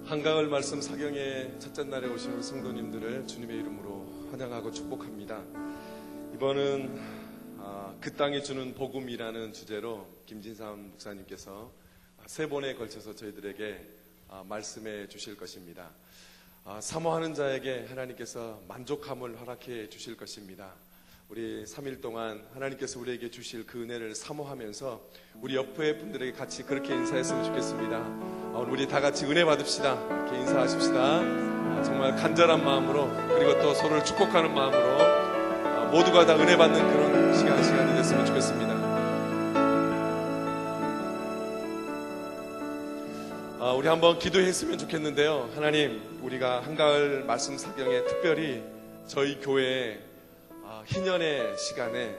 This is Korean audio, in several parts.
한가을 말씀 사경의 첫째 날에 오신 우리 성도님들을 주님의 이름으로 환영하고 축복합니다. 이번은 그 땅이 주는 복음이라는 주제로 김진삼 목사님께서 세 번에 걸쳐서 저희들에게 말씀해 주실 것입니다. 사모하는 자에게 하나님께서 만족함을 허락해 주실 것입니다. 우리 3일 동안 하나님께서 우리에게 주실 그 은혜를 사모하면서 우리 옆에 분들에게 같이 그렇게 인사했으면 좋겠습니다. 우리 다 같이 은혜 받읍시다. 이렇게 인사하십시다. 정말 간절한 마음으로, 그리고 또 서로를 축복하는 마음으로 모두가 다 은혜 받는 그런 시간이 됐으면 좋겠습니다. 우리 한번 기도했으면 좋겠는데요. 하나님, 우리가 한가을 말씀 사경에 특별히 저희 교회에 희년의 시간에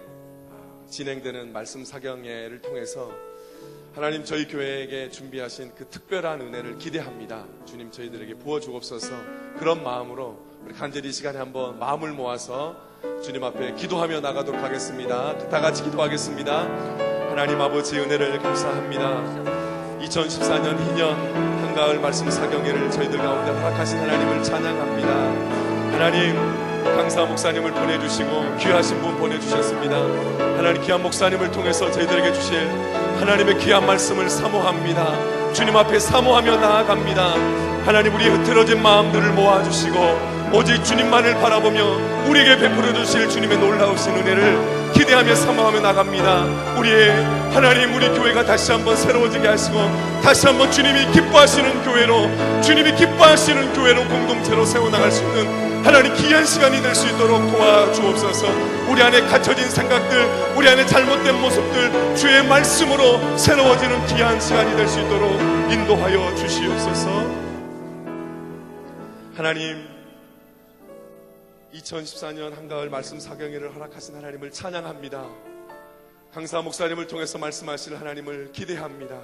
진행되는 말씀 사경회를 통해서 하나님, 저희 교회에게 준비하신 그 특별한 은혜를 기대합니다. 주님, 저희들에게 부어주옵소서. 그런 마음으로 우리 간절히 이 시간에 한번 마음을 모아서 주님 앞에 기도하며 나가도록 하겠습니다. 다 같이 기도하겠습니다. 하나님 아버지, 은혜를 감사합니다. 2014년 희년 한가을 말씀 사경회를 저희들 가운데 허락하신 하나님을 찬양합니다. 하나님, 강사 목사님을 보내주시고 귀하신 분 보내주셨습니다. 하나님, 귀한 목사님을 통해서 저희들에게 주실 하나님의 귀한 말씀을 사모합니다. 주님 앞에 사모하며 나아갑니다. 하나님, 우리의 흐트러진 마음들을 모아주시고 오직 주님만을 바라보며 우리에게 베풀어 주실 주님의 놀라우신 은혜를 기대하며 사모하며 나갑니다. 우리의 하나님, 우리 교회가 다시 한번 새로워지게 하시고 다시 한번 주님이 기뻐하시는 교회로, 주님이 기뻐하시는 교회로 공동체로 세워나갈 수 있는 하나님 귀한 시간이 될 수 있도록 도와주옵소서. 우리 안에 갇혀진 생각들, 우리 안에 잘못된 모습들 주의 말씀으로 새로워지는 귀한 시간이 될 수 있도록 인도하여 주시옵소서. 하나님, 2014년 한가을 말씀 사경회를 허락하신 하나님을 찬양합니다. 강사 목사님을 통해서 말씀하실 하나님을 기대합니다.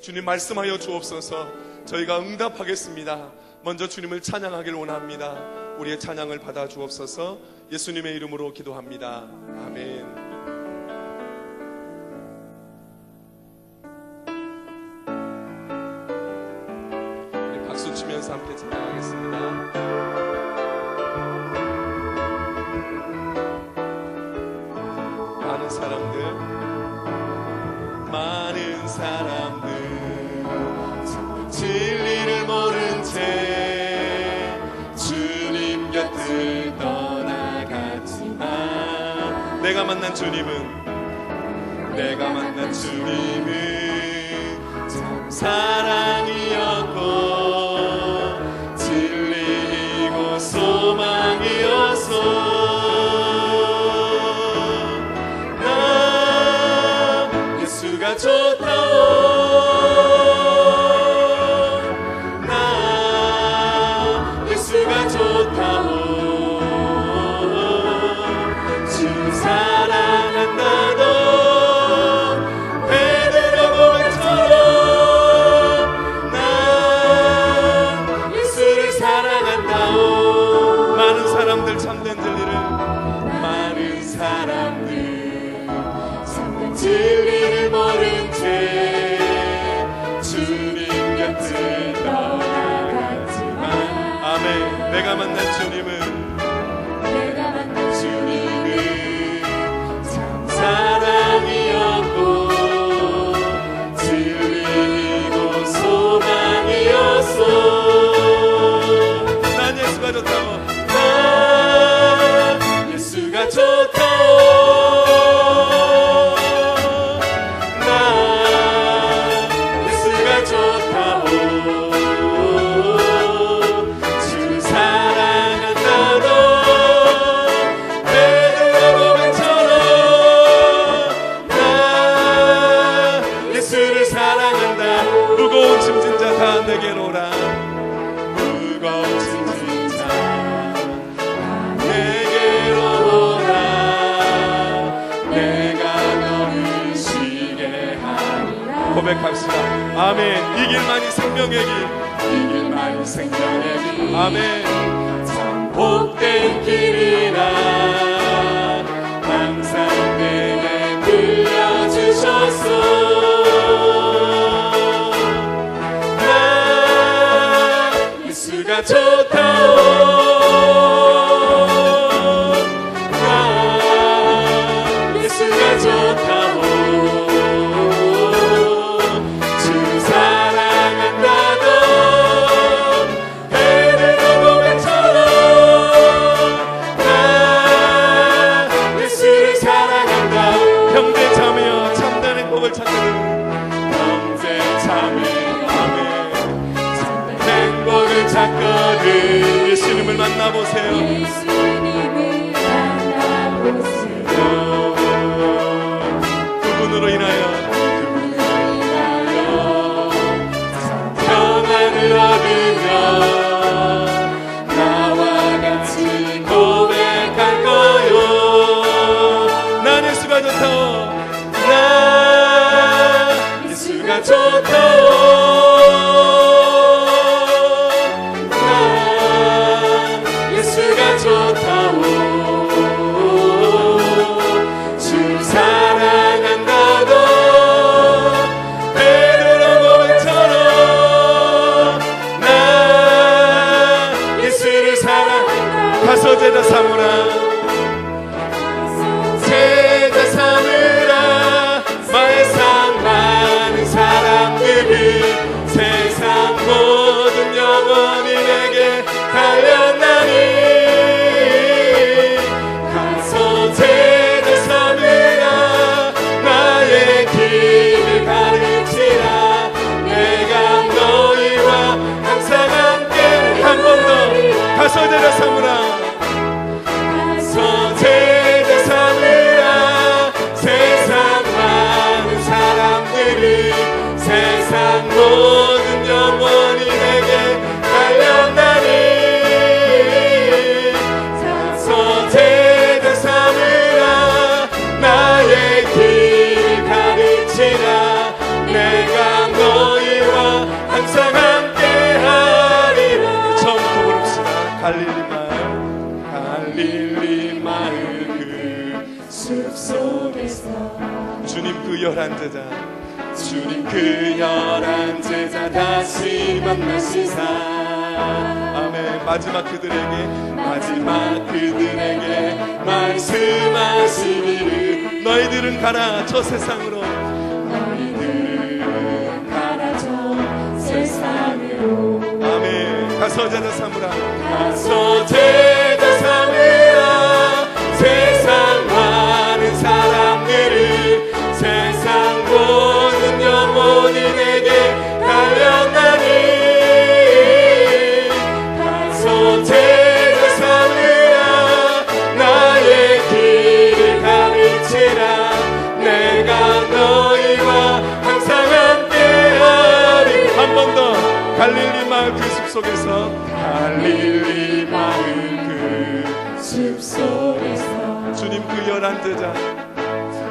주님, 말씀하여 주옵소서. 저희가 응답하겠습니다. 먼저 주님을 찬양하길 원합니다. 우리의 찬양을 받아 주옵소서. 예수님의 이름으로 기도합니다. 아멘. 우리 박수 치면서 함께 찬양하겠습니다. 많은 사람들 진리를 모른 채 주님 곁을 떠나갔지만 내가 만난 주님은 참 사랑이었고 진리이고 소망이었어. 좋다오, 나 예수가 좋다오. 주 사랑한다도 베드로 고백처럼 나 예수를 사랑한다오. 많은 사람들 참된 진리를, 많은 사람들 참된 진리를 모른 채 주님 곁을 떠나갔지만 아멘. 내가 만난 주님은 참 사랑이었고 진리이고 소망이었어. 난 예수가 좋다고, 난 예수가 좋다고. 내게로 오라. 무거운 짐진 자 내게로 오라. 내가 너를 쉬게 하리라. 고백합시다. 아멘. 이 길만이 생명의 길, 이 길만이 생명의 길. 아멘. 참 복된 길이라 항상 내게 들려주셨소. 예수님을 만나보세요. 그분으로 인하여 평안을 얻으며 나와 같이 고백할까요? 난 예수가 좋다오. 난 예수가 좋다오. 난 예수가 좋다오. 주 사랑한다고 베드로 고백처럼 난 예수를 사랑한다. 가서 제자 삼으라. 제자 삼으라. 마에상 많은 사람들이 세상 모든 영혼이 내게 달렸나니 가서 제자 삼으라. 나의 길을 가르치라. 내가 너희와 항상 함께. 한 번 더 가서 제자 삼으라. 가서 제자 삼으라. 세상 많은 사람들이 세상 모든 영혼이 내게 달렸나니 가서 제자 삼으라. 나의 길을 가르치라. 내가 너희와 항상 함께하리라. 처음부터 부릅시다. 갈릴리 마을 그 숲속에서 주님 그 열한 제자 주님 그 열한 제자 다시 만나시사. 아멘. 마지막 그들에게 말씀하시기를 너희들은 가라 저 세상으로. 너희들은 가라 저 세상으로. 아멘. 가서 제자 삼으라. 가서 제자 삼으라. 세상 많은 사람들을 세상 모든 영혼이 내게 달렸나니 가서 제자 삼으라. 나의 길을 가르치라. 내가 너희와 항상 함께하리. 한 번 더. 갈릴리 마을 그 숲속에서 갈릴리 마을 그 숲속에서 주님 그 열한 제자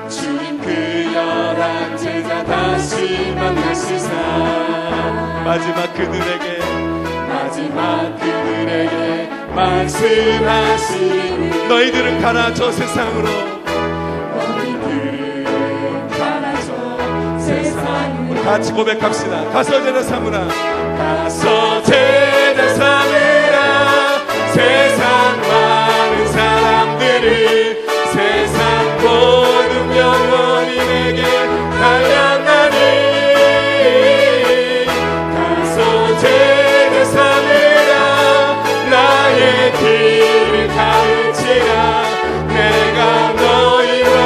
주님 그 열한 제자 다시 만나시사. 마지막 그들에게 말씀하시니 너희들은 가라 저 세상으로. 너희들은 가라 저 세상으로. 같이 고백합시다. 가서 제자 삼으라. 가서 제자 삼으라. 세상 많은 사람들이 세상 모든 영혼이 내게 달렸나니 가서 제자 삼으라. 나의 길을 가르치라. 내가 너희와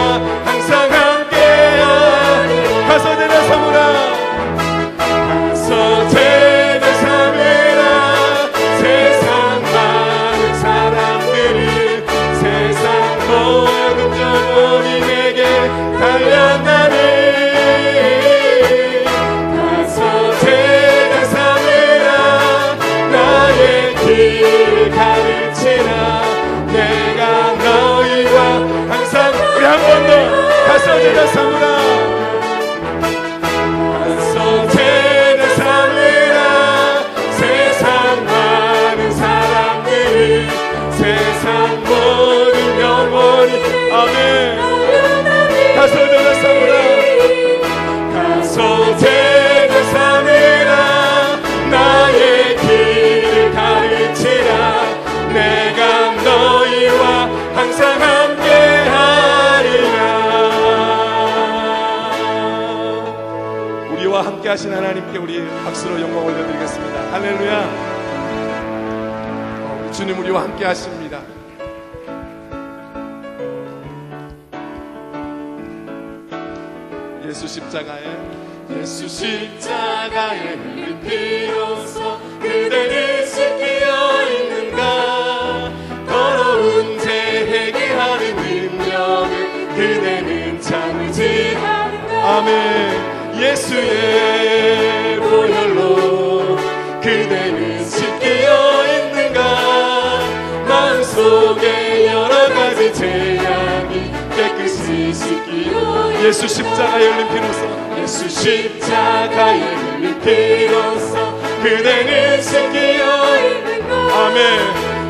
항상 함께하리. 가서 제자 삼으라. 가서 제자 삼으라. 세상 많은 사람들이 세상 모든 영혼이 내게 달렸나니 가서 제자 삼으라. 나의 길을 가르치라. 내가 너희와 항상. 우리 한 번 더. 가서 제자 삼으라. 가서 제자 삼으라. 세상 많은 사람들이 세상 모든 영혼이. 아멘. 가서 제자 삼으라. 가서 제자 삼으라. 나의 길을 가르치라. 내가 너희와 항상 함께하리라. 우리와 함께하신 하나님께 우리 박수로 영광 올려드리겠습니다. 할렐루야. 우리 주님 우리와 함께하십니다. 예수 십자가에 흘린 피로써 그대를 씻기어 있는가. 더 그대는 참지 아멘. 예수의 보혈로 그대는 씻기어 있는가. 마음속에 여러가지 죄악이 깨끗이 씻기어. 예수 십자가에 흘린 피로써, 예수 십자가에 흘린 피로써 그대는 씻기어 있는가. 아멘.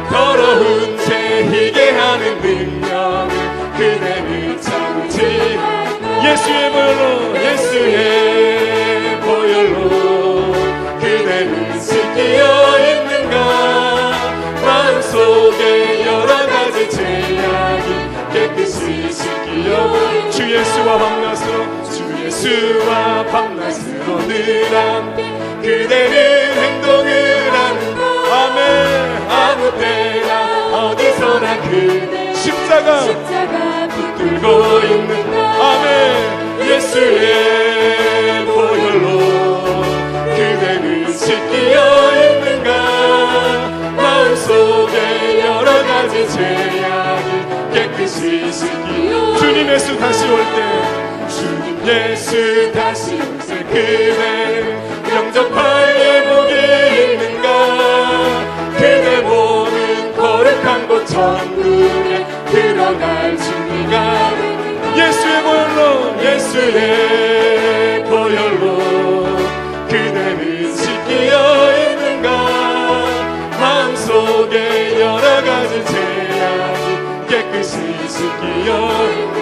더러운 죄 희게 하는 능력을 그대는 참지. 예수의 보혈로, 예수의 보혈로 그대는 씻기어 있는가. 마음속에 여러가지 죄악이 깨끗이 씻기어. 주 예수와 밤낮으로, 주 예수와 밤낮으로 늘 함께 그대는 행동을 하는가. 아멘. 아무 때나 어디서나 그대 십자가 붙들고 있는가. 아멘. 예수의 보혈로 그대는 씻기어 있는가. 마음속에 여러가지 죄악이 깨끗이 씻기어. 주님 예수 다시 올 때, 주님 예수 다시 올 때 그대 영접할 예복이 있는가. 그대 몸은 거룩한 곳 천국에 들어갈 준비가. 예수의 보혈로, 예수의 보혈로 그대는 씻기어 있는가. 마음속에 여러가지 죄악이 깨끗이 씻기어.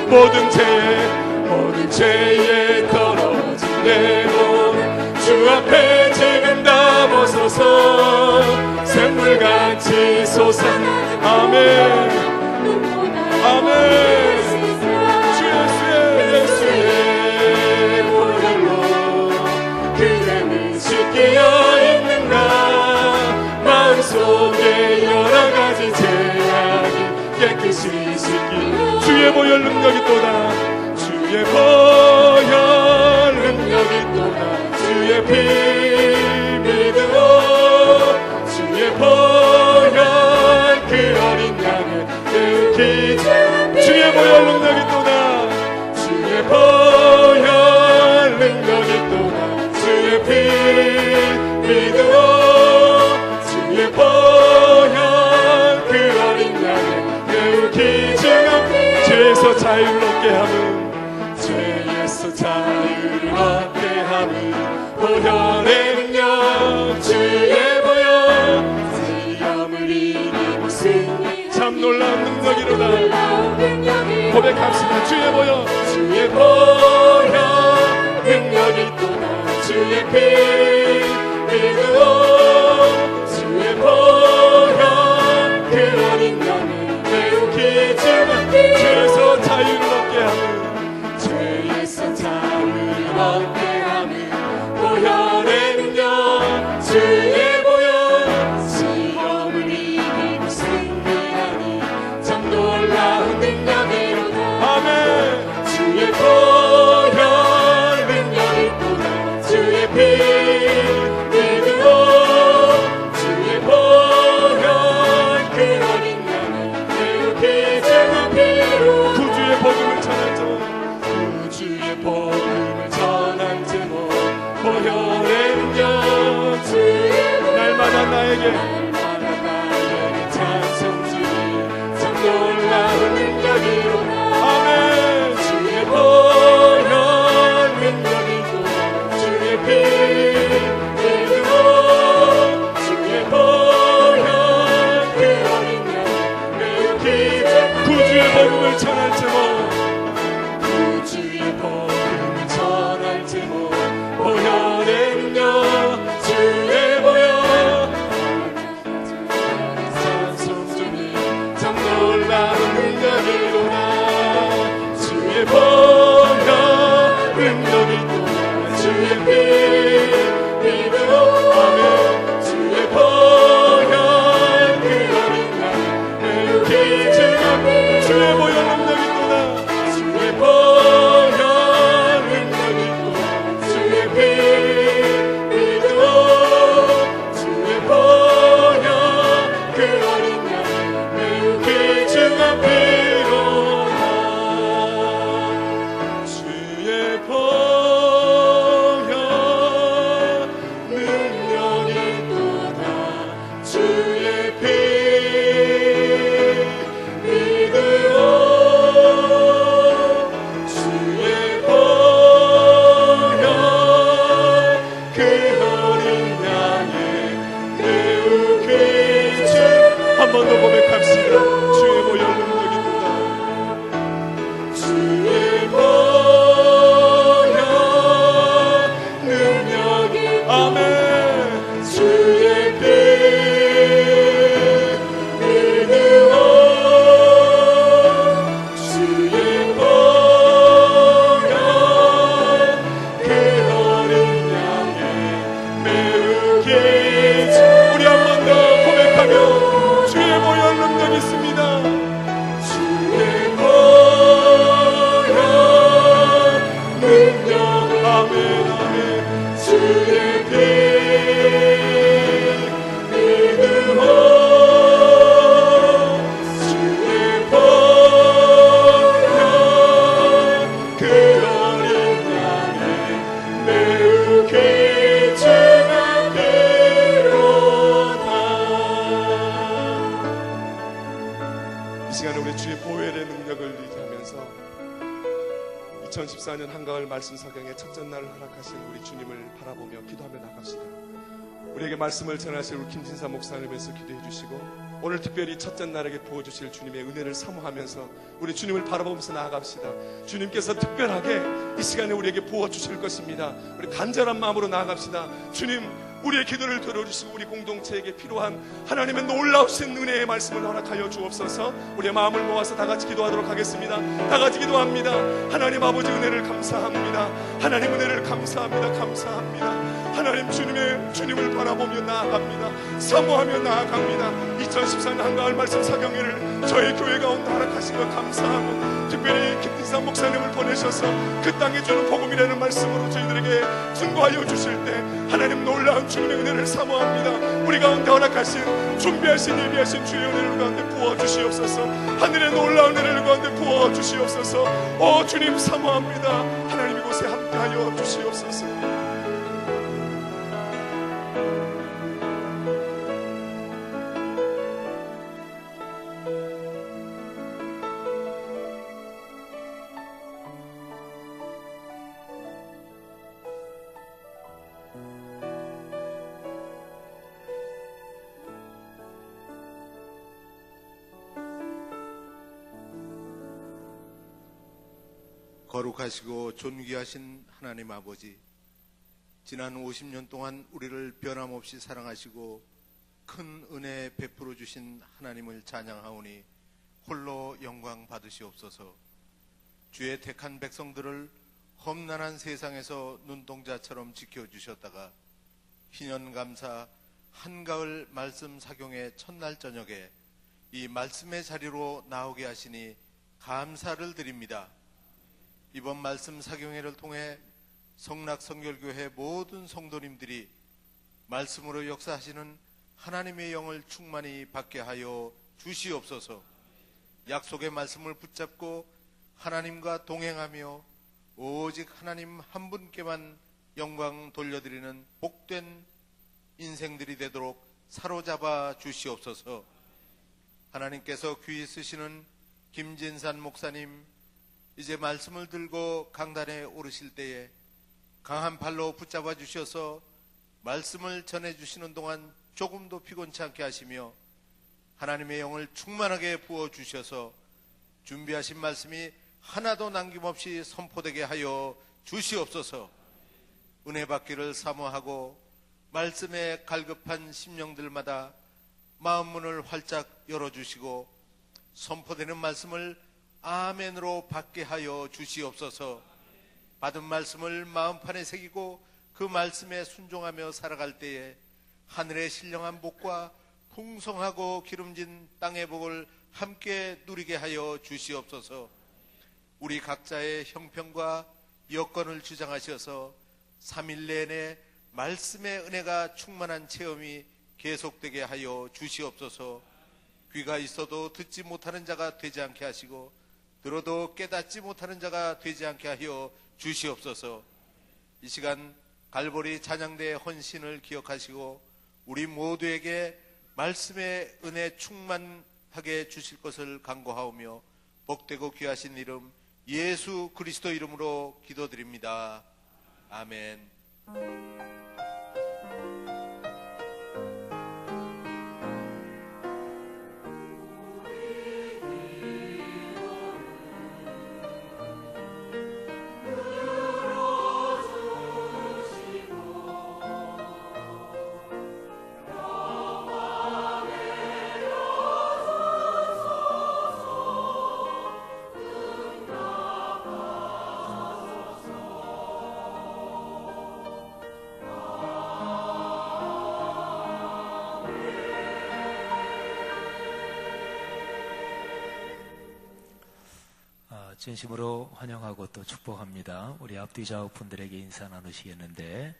모든 죄에 더러워진 내 몸 주 앞에 지금 다 벗어서 샘물같이 솟아나. 아멘. 아멘. 예수의 보혈로 그대는 씻기어 있는가. 마음속에 여러가지 죄악이 깨끗이 씻기어. 주의 보혈 능력이 또다. 주의 보혈 능력이 또다. 주의 피 믿으오. 주의 보혈 그 어린 양의 깨우기. 주의 보혈 능력이 또다. 주의 보혈 능력이 또다. 주의 피 믿으오. 주의 보혈 그 어린 양의 깨우기. 죄에서 자유를 얻게 함은, 죄에서 자유를 얻게 함은 보혈의 능력. 주의 보혈 시험을 이기고 승리. 참 놀라운 능력이로다. 고백합시다. 주의 보혈, 주의 보혈 능력이 또다. 주의 피 믿으오. 주의 보혈 그 어린 양을 깨우기. 죄에서 자유를 얻게 함은, 죄에서 자유를 얻게 함은 보혈의 능력. 주의 보혈 시험을 이기고 승리하니 참 놀라운 능력이로다. 아멘. 주의 보혈 능력이 또다. 주의 피 믿으오. 주의 보혈 그 어린 양을 깨우기. 구주의 복음을 전한 자, 구주의 복음을 전한 자, 보혈의 능력. 날마다 나에게 찬송 주니 참 놀라운 능력이로다. 아멘. 주의 보혈 능력이 또다. 주의 피 믿으오. 주의 보혈 그 어린 양 깨우기. 구주의 복음을 전할 제목, 구주의 복음을 전할 제목, 보혈의 능력. 주의 보혈 찬송 주니 참 놀라운 능력이로다. 주의 보혈 능력이 또다. 주의 피 믿으오. 아멘. 주의 보혈 그 어린 양 깨우기. 주의 보혈 능력이 또다. 주의 보혈 능력이 있다. 주의 보혈 능력이 아멘. 주의 피 믿으오 주의 보혈 그 어린 양의 매우 깊은 우리 한 번 더 고백하며 주의 보혈 능력이 있습니다. 주의 보혈 능력 아멘 아멘. 주의 피 믿으오 주의 보혈 그 어린 양의 매우 귀중한 피로다. 이 시간에 우리 주의 보혈의 능력을 의지하면서 2014년 한가을 말씀 사경의 첫째 날을 허락하신 우리 주님을 바라보며 기도하며 나갑시다. 우리에게 말씀을 전하실 우리 김진사 목사님을 위해서 기도해 주시고 오늘 특별히 첫째 날에게 부어주실 주님의 은혜를 사모하면서 우리 주님을 바라보면서 나아갑시다. 주님께서 특별하게 이 시간에 우리에게 부어주실 것입니다. 우리 간절한 마음으로 나아갑시다. 주님, 우리의 기도를 들어주시고 우리 공동체에게 필요한 하나님의 놀라우신 은혜의 말씀을 허락하여 주옵소서. 우리의 마음을 모아서 다 같이 기도하도록 하겠습니다. 다 같이 기도합니다. 하나님 아버지 은혜를 감사합니다. 하나님 은혜를 감사합니다. 감사합니다. 하나님 주님을 바라보며 나아갑니다. 사모하며 나아갑니다. 2014년 한가을 말씀 사경회를 저희 교회 가운데 허락하신 것 감사하고 특별히 김진삼 목사님을 보내셔서 그 땅에 주는 복음이라는 말씀으로 저희들에게 증거하여 주실 때 하나님 놀라운 주님의 은혜를 사모합니다. 우리 가운데 허락하신 준비하신 예비하신 주의 은혜를 가운데 부어주시옵소서. 하늘의 놀라운 은혜를 가운데 부어주시옵소서. 주님 사모합니다. 하나님 이곳에 함께하여 주시옵소서. 거룩하시고 존귀하신 하나님 아버지, 지난 50년 동안 우리를 변함없이 사랑하시고 큰 은혜 베풀어 주신 하나님을 찬양하오니 홀로 영광 받으시옵소서. 주의 택한 백성들을 험난한 세상에서 눈동자처럼 지켜주셨다가 희년감사 한가을 말씀 사경의 첫날 저녁에 이 말씀의 자리로 나오게 하시니 감사를 드립니다. 이번 말씀 사경회를 통해 성락성결교회 모든 성도님들이 말씀으로 역사하시는 하나님의 영을 충만히 받게 하여 주시옵소서. 약속의 말씀을 붙잡고 하나님과 동행하며 오직 하나님 한 분께만 영광 돌려드리는 복된 인생들이 되도록 사로잡아 주시옵소서. 하나님께서 귀히 쓰시는 김진산 목사님, 이제 말씀을 들고 강단에 오르실 때에 강한 발로 붙잡아 주셔서 말씀을 전해주시는 동안 조금도 피곤치 않게 하시며 하나님의 영을 충만하게 부어주셔서 준비하신 말씀이 하나도 남김없이 선포되게 하여 주시옵소서. 은혜 받기를 사모하고 말씀에 갈급한 심령들마다 마음문을 활짝 열어주시고 선포되는 말씀을 아멘으로 받게 하여 주시옵소서. 받은 말씀을 마음판에 새기고 그 말씀에 순종하며 살아갈 때에 하늘의 신령한 복과 풍성하고 기름진 땅의 복을 함께 누리게 하여 주시옵소서. 우리 각자의 형편과 여건을 주장하셔서 3일 내내 말씀의 은혜가 충만한 체험이 계속되게 하여 주시옵소서. 귀가 있어도 듣지 못하는 자가 되지 않게 하시고 들어도 깨닫지 못하는 자가 되지 않게 하여 주시옵소서. 이 시간 갈보리 찬양대의 헌신을 기억하시고 우리 모두에게 말씀의 은혜 충만하게 주실 것을 간구하오며 복되고 귀하신 이름 예수 그리스도 이름으로 기도드립니다. 아멘. 진심으로 환영하고 또 축복합니다. 우리 앞뒤 좌우 분들에게 인사 나누시겠는데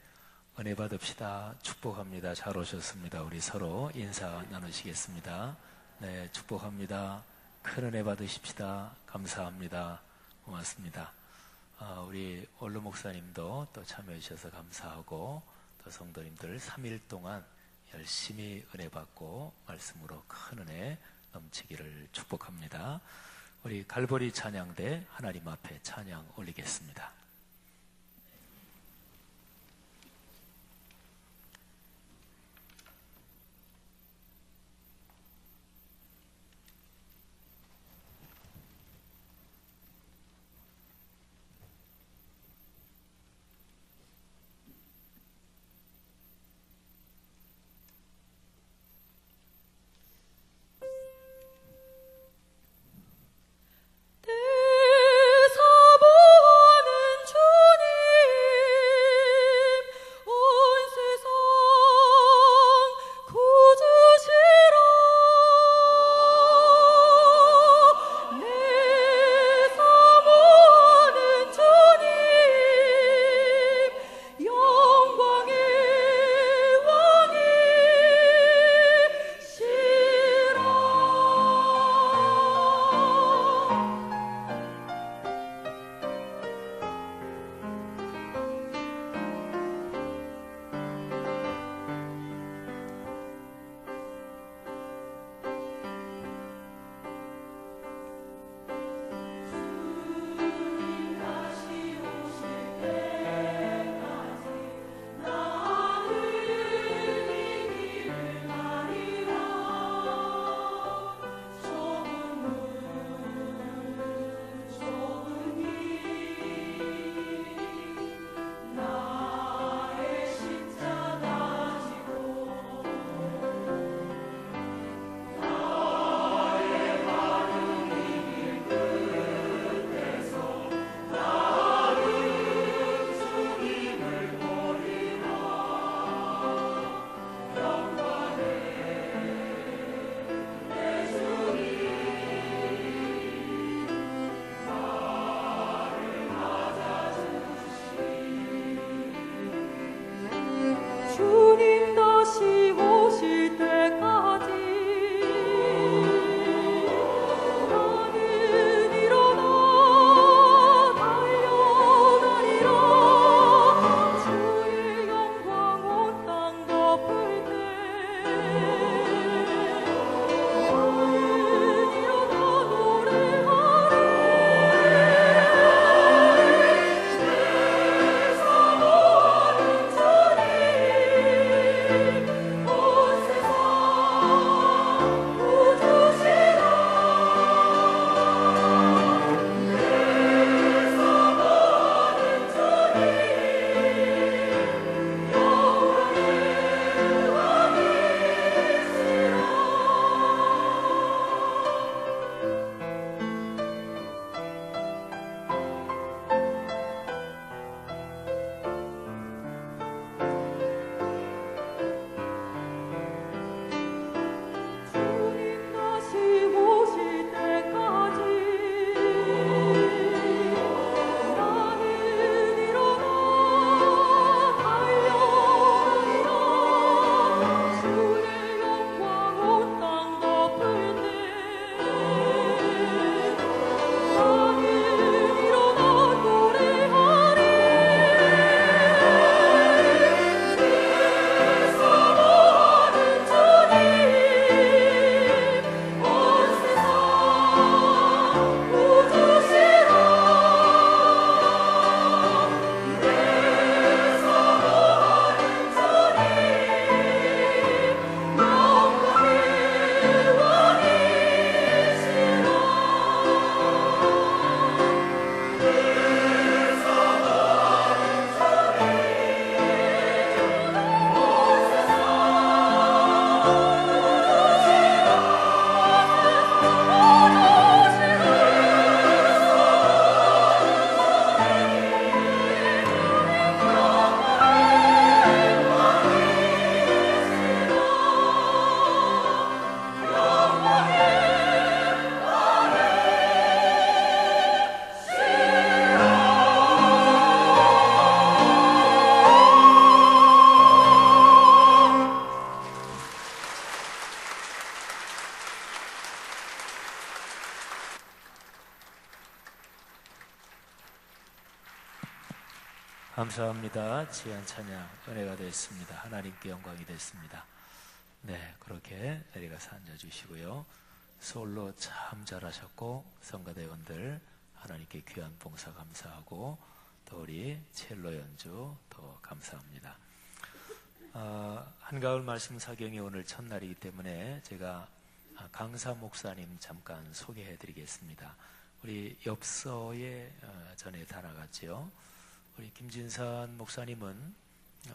은혜 받읍시다. 축복합니다. 잘 오셨습니다. 우리 서로 인사 나누시겠습니다. 네, 축복합니다. 큰 은혜 받으십시다. 감사합니다. 고맙습니다. 우리 원로 목사님도 또 참여해 주셔서 감사하고 또 성도님들 3일 동안 열심히 은혜 받고 말씀으로 큰 은혜 넘치기를 축복합니다. 우리 갈보리 찬양대 하나님 앞에 찬양 올리겠습니다. 대사보는 감사합니다. 귀한 찬양 은혜가 됐습니다. 하나님께 영광이 됐습니다. 네, 그렇게 내려가서 앉아주시고요. 솔로 참 잘하셨고 성가대원들 하나님께 귀한 봉사 감사하고 또 우리 첼로 연주 더 감사합니다. 한가을 말씀 사경이 오늘 첫날이기 때문에 제가 강사 목사님 잠깐 소개해 드리겠습니다. 우리 엽서에 전에 다 나갔죠. 우리 김진산 목사님은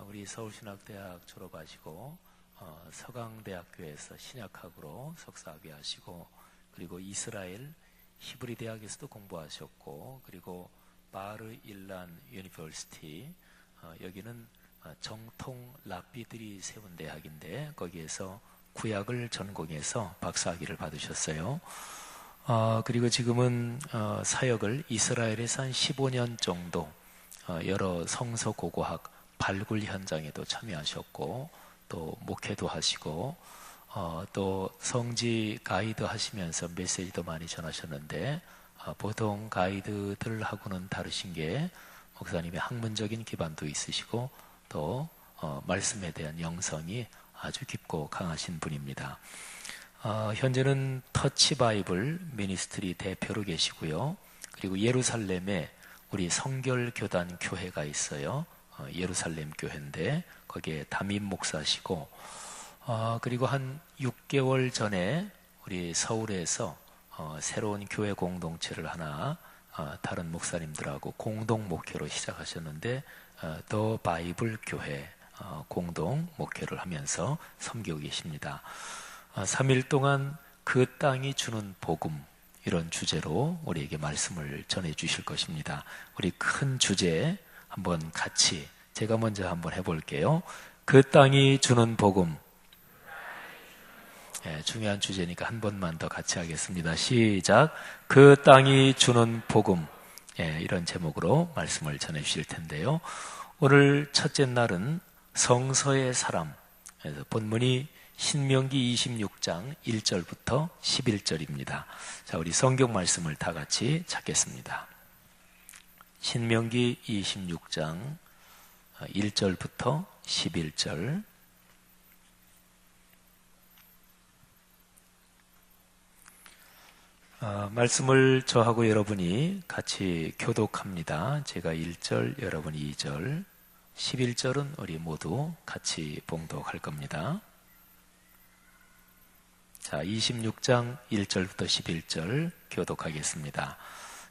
우리 서울신학대학 졸업하시고 서강대학교에서 신약학으로 석사학위하시고 그리고 이스라엘 히브리 대학에서도 공부하셨고 그리고 바르 일란 유니버시티 여기는 정통 랍비들이 세운 대학인데 거기에서 구약을 전공해서 박사학위를 받으셨어요. 그리고 지금은 사역을 이스라엘에서 한 15년 정도 여러 성서 고고학 발굴 현장에도 참여하셨고 또 목회도 하시고 또 성지 가이드 하시면서 메시지도 많이 전하셨는데 보통 가이드들하고는 다르신 게 목사님의 학문적인 기반도 있으시고 또 말씀에 대한 영성이 아주 깊고 강하신 분입니다. 현재는 터치 바이블 미니스트리 대표로 계시고요. 그리고 예루살렘에 우리 성결교단 교회가 있어요. 예루살렘 교회인데 거기에 담임 목사시고 그리고 한 6개월 전에 우리 서울에서 새로운 교회 공동체를 하나 다른 목사님들하고 공동 목회로 시작하셨는데 더 바이블 교회 공동 목회를 하면서 섬기고 계십니다. 3일 동안 그 땅이 주는 복음 이런 주제로 우리에게 말씀을 전해 주실 것입니다. 우리 큰 주제 한번 같이 제가 먼저 한번 해볼게요. 그 땅이 주는 복음. 중요한 주제니까 한 번만 더 같이 하겠습니다. 시작. 그 땅이 주는 복음. 이런 제목으로 말씀을 전해 주실 텐데요. 오늘 첫째 날은 성서의 사람. 그래서 본문이 신명기 26장 1절부터 11절입니다. 자, 우리 성경 말씀을 다 같이 찾겠습니다. 신명기 26장 1절부터 11절. 말씀을 저하고 여러분이 같이 교독합니다. 제가 1절, 여러분이 2절, 11절은 우리 모두 같이 봉독할 겁니다. 자, 26장 1절부터 11절 교독하겠습니다.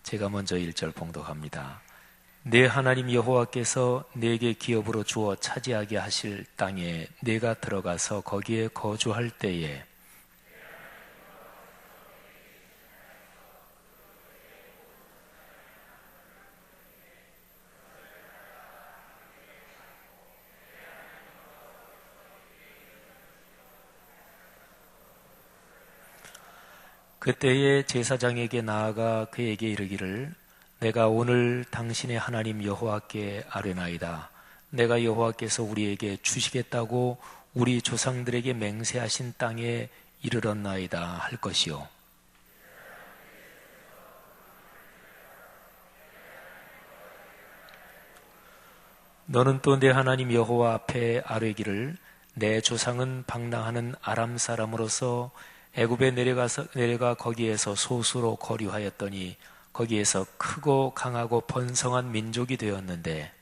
제가 먼저 1절 봉독합니다. 내 하나님 여호와께서 내게 기업으로 주어 차지하게 하실 땅에 내가 들어가서 거기에 거주할 때에 그때에 제사장에게 나아가 그에게 이르기를 내가 오늘 당신의 하나님 여호와께 아뢰나이다. 내가 여호와께서 우리에게 주시겠다고 우리 조상들에게 맹세하신 땅에 이르렀나이다 할 것이요. 너는 또 내 하나님 여호와 앞에 아뢰기를 내 조상은 방랑하는 아람 사람으로서 애굽에 내려가 거기에서 소수로 거류하였더니 거기에서 크고 강하고 번성한 민족이 되었는데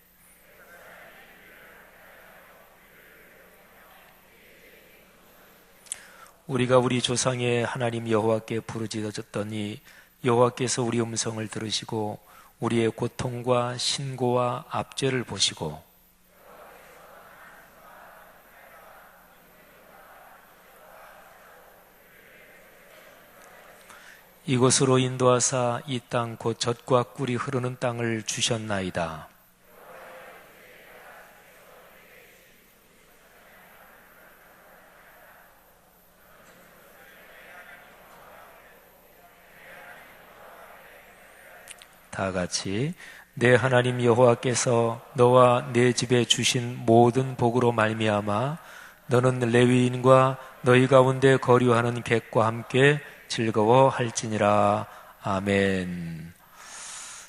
우리가 우리 조상의 하나님 여호와께 부르짖었더니 여호와께서 우리 음성을 들으시고 우리의 고통과 신고와 압죄를 보시고 이곳으로 인도하사 이 땅 곧 젖과 꿀이 흐르는 땅을 주셨나이다. 다 같이 내 하나님 여호와께서 너와 내 집에 주신 모든 복으로 말미암아 너는 레위인과 너희 가운데 거류하는 객과 함께 즐거워할지니라. 아멘.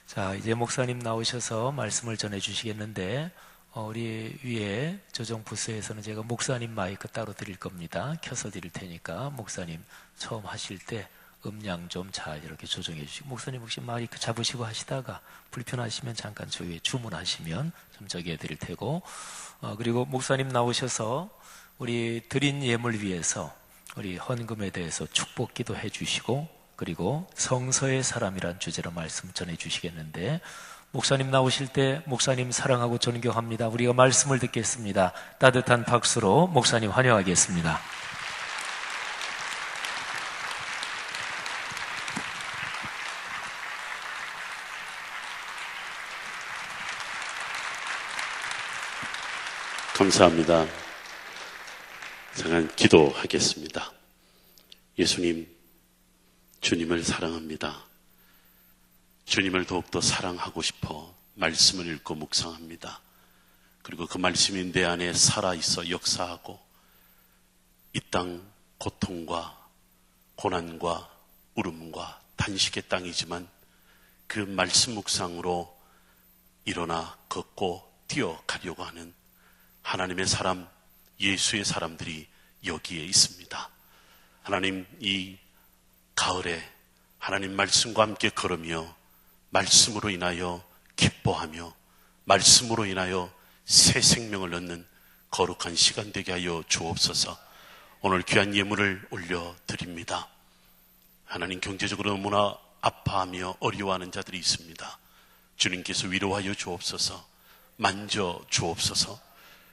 자, 이제 목사님 나오셔서 말씀을 전해 주시겠는데, 우리 위에 조정 부스에서는 제가 목사님 마이크 따로 드릴 겁니다. 켜서 드릴 테니까 목사님 처음 하실 때 음량 좀 잘 이렇게 조정해 주시고, 목사님 혹시 마이크 잡으시고 하시다가 불편하시면 잠깐 저 위에 주문하시면 좀 저기 해드릴 테고, 그리고 목사님 나오셔서 우리 드린 예물 위해서 우리 헌금에 대해서 축복 기도해 주시고, 그리고 성서의 사람이란 주제로 말씀 전해 주시겠는데, 목사님 나오실 때 목사님 사랑하고 존경합니다. 우리가 말씀을 듣겠습니다. 따뜻한 박수로 목사님 환영하겠습니다. 감사합니다. 잠깐 기도하겠습니다. 예수님, 주님을 사랑합니다. 주님을 더욱더 사랑하고 싶어 말씀을 읽고 묵상합니다. 그리고 그 말씀이 내 안에 살아있어 역사하고 이 땅 고통과 고난과 울음과 단식의 땅이지만 그 말씀 묵상으로 일어나 걷고 뛰어가려고 하는 하나님의 사람, 예수의 사람들이 여기에 있습니다. 하나님, 이 가을에 하나님 말씀과 함께 걸으며 말씀으로 인하여 기뻐하며 말씀으로 인하여 새 생명을 얻는 거룩한 시간 되게 하여 주옵소서. 오늘 귀한 예물을 올려드립니다. 하나님, 경제적으로 너무나 아파하며 어려워하는 자들이 있습니다. 주님께서 위로하여 주옵소서. 만져 주옵소서.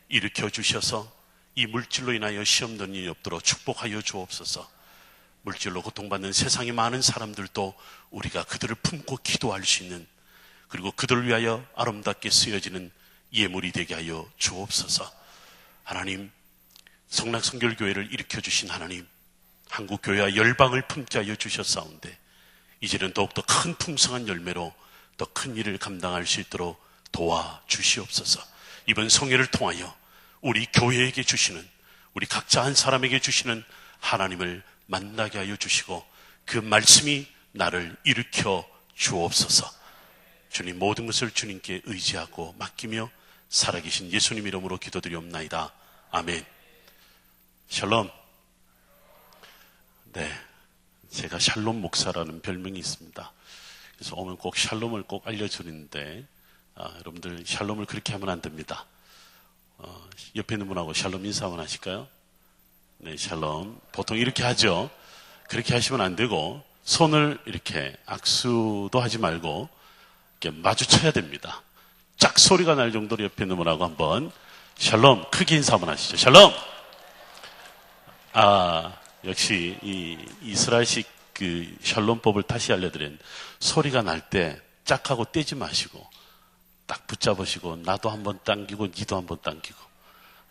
일으켜 주셔서 이 물질로 인하여 시험 드는 일이 없도록 축복하여 주옵소서. 물질로 고통받는 세상의 많은 사람들도 우리가 그들을 품고 기도할 수 있는, 그리고 그들을 위하여 아름답게 쓰여지는 예물이 되게 하여 주옵소서. 하나님, 성락성결교회를 일으켜 주신 하나님, 한국교회와 열방을 품게 하여 주셨사온데 이제는 더욱더 큰 풍성한 열매로 더 큰 일을 감당할 수 있도록 도와주시옵소서. 이번 성회를 통하여 우리 교회에게 주시는, 우리 각자 한 사람에게 주시는 하나님을 만나게 하여 주시고 그 말씀이 나를 일으켜 주옵소서. 주님, 모든 것을 주님께 의지하고 맡기며 살아계신 예수님 이름으로 기도드리옵나이다. 아멘. 샬롬. 네, 제가 샬롬 목사라는 별명이 있습니다. 그래서 오면 꼭 샬롬을 꼭 알려주는데 여러분들 샬롬을 그렇게 하면 안 됩니다. 옆에 있는 분하고 샬롬 인사 한번 하실까요? 네, 샬롬. 보통 이렇게 하죠. 그렇게 하시면 안 되고 손을 이렇게 악수도 하지 말고 이렇게 마주쳐야 됩니다. 짝 소리가 날 정도로 옆에 있는 분하고 한번 샬롬 크게 인사 한번 하시죠. 샬롬. 역시 이 이스라엘식 그 샬롬법을 다시 알려드린, 소리가 날 때 짝하고 떼지 마시고 딱 붙잡으시고 나도 한번 당기고 니도 한번 당기고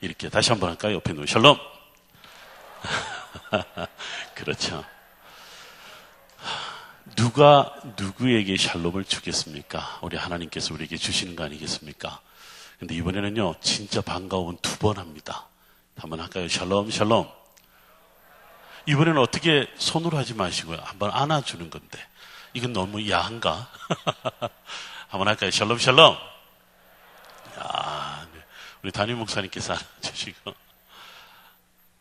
이렇게 다시 한번 할까요? 옆에 있는 샬롬. 그렇죠. 누가 누구에게 샬롬을 주겠습니까? 우리 하나님께서 우리에게 주시는 거 아니겠습니까? 근데 이번에는요, 진짜 반가운 두 번 합니다. 한번 할까요? 샬롬, 샬롬. 이번에는 어떻게 손으로 하지 마시고요. 한번 안아주는 건데. 이건 너무 야한가? 한번 할까요? 샬롬, 샬롬. 네. 우리 담임 목사님께서 안아주시고.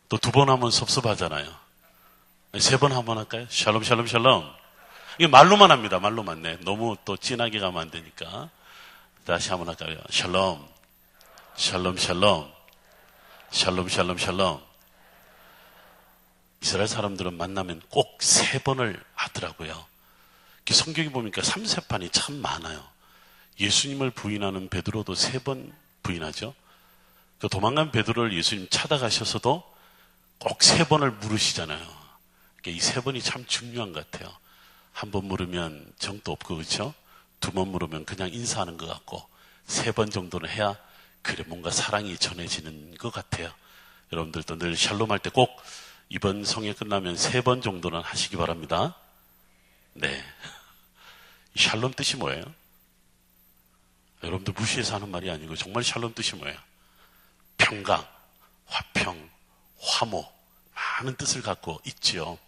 또 두 번 하면 섭섭하잖아요. 세 번 한번 할까요? 샬롬, 샬롬, 샬롬. 이게 말로만 합니다. 말로만. 네. 너무 또 진하게 가면 안 되니까. 다시 한번 할까요? 샬롬, 샬롬, 샬롬. 샬롬, 샬롬, 샬롬. 이스라엘 사람들은 만나면 꼭 세 번을 하더라고요. 성경에 보니까 3세판이 참 많아요. 예수님을 부인하는 베드로도 3번 부인하죠. 그 도망간 베드로를 예수님 찾아가셔서도 꼭 3번을 물으시잖아요. 이 3번이 참 중요한 것 같아요. 한 번 물으면 정도 없고, 그렇죠? 2번 물으면 그냥 인사하는 것 같고, 3번 정도는 해야 그래 뭔가 사랑이 전해지는 것 같아요. 여러분들도 늘 샬롬 할 때 꼭 이번 성회 끝나면 3번 정도는 하시기 바랍니다. 네. 샬롬 뜻이 뭐예요? 여러분들 무시해서 하는 말이 아니고 정말 샬롬 뜻이 뭐예요? 평강, 화평, 화목, 많은 뜻을 갖고 있지요.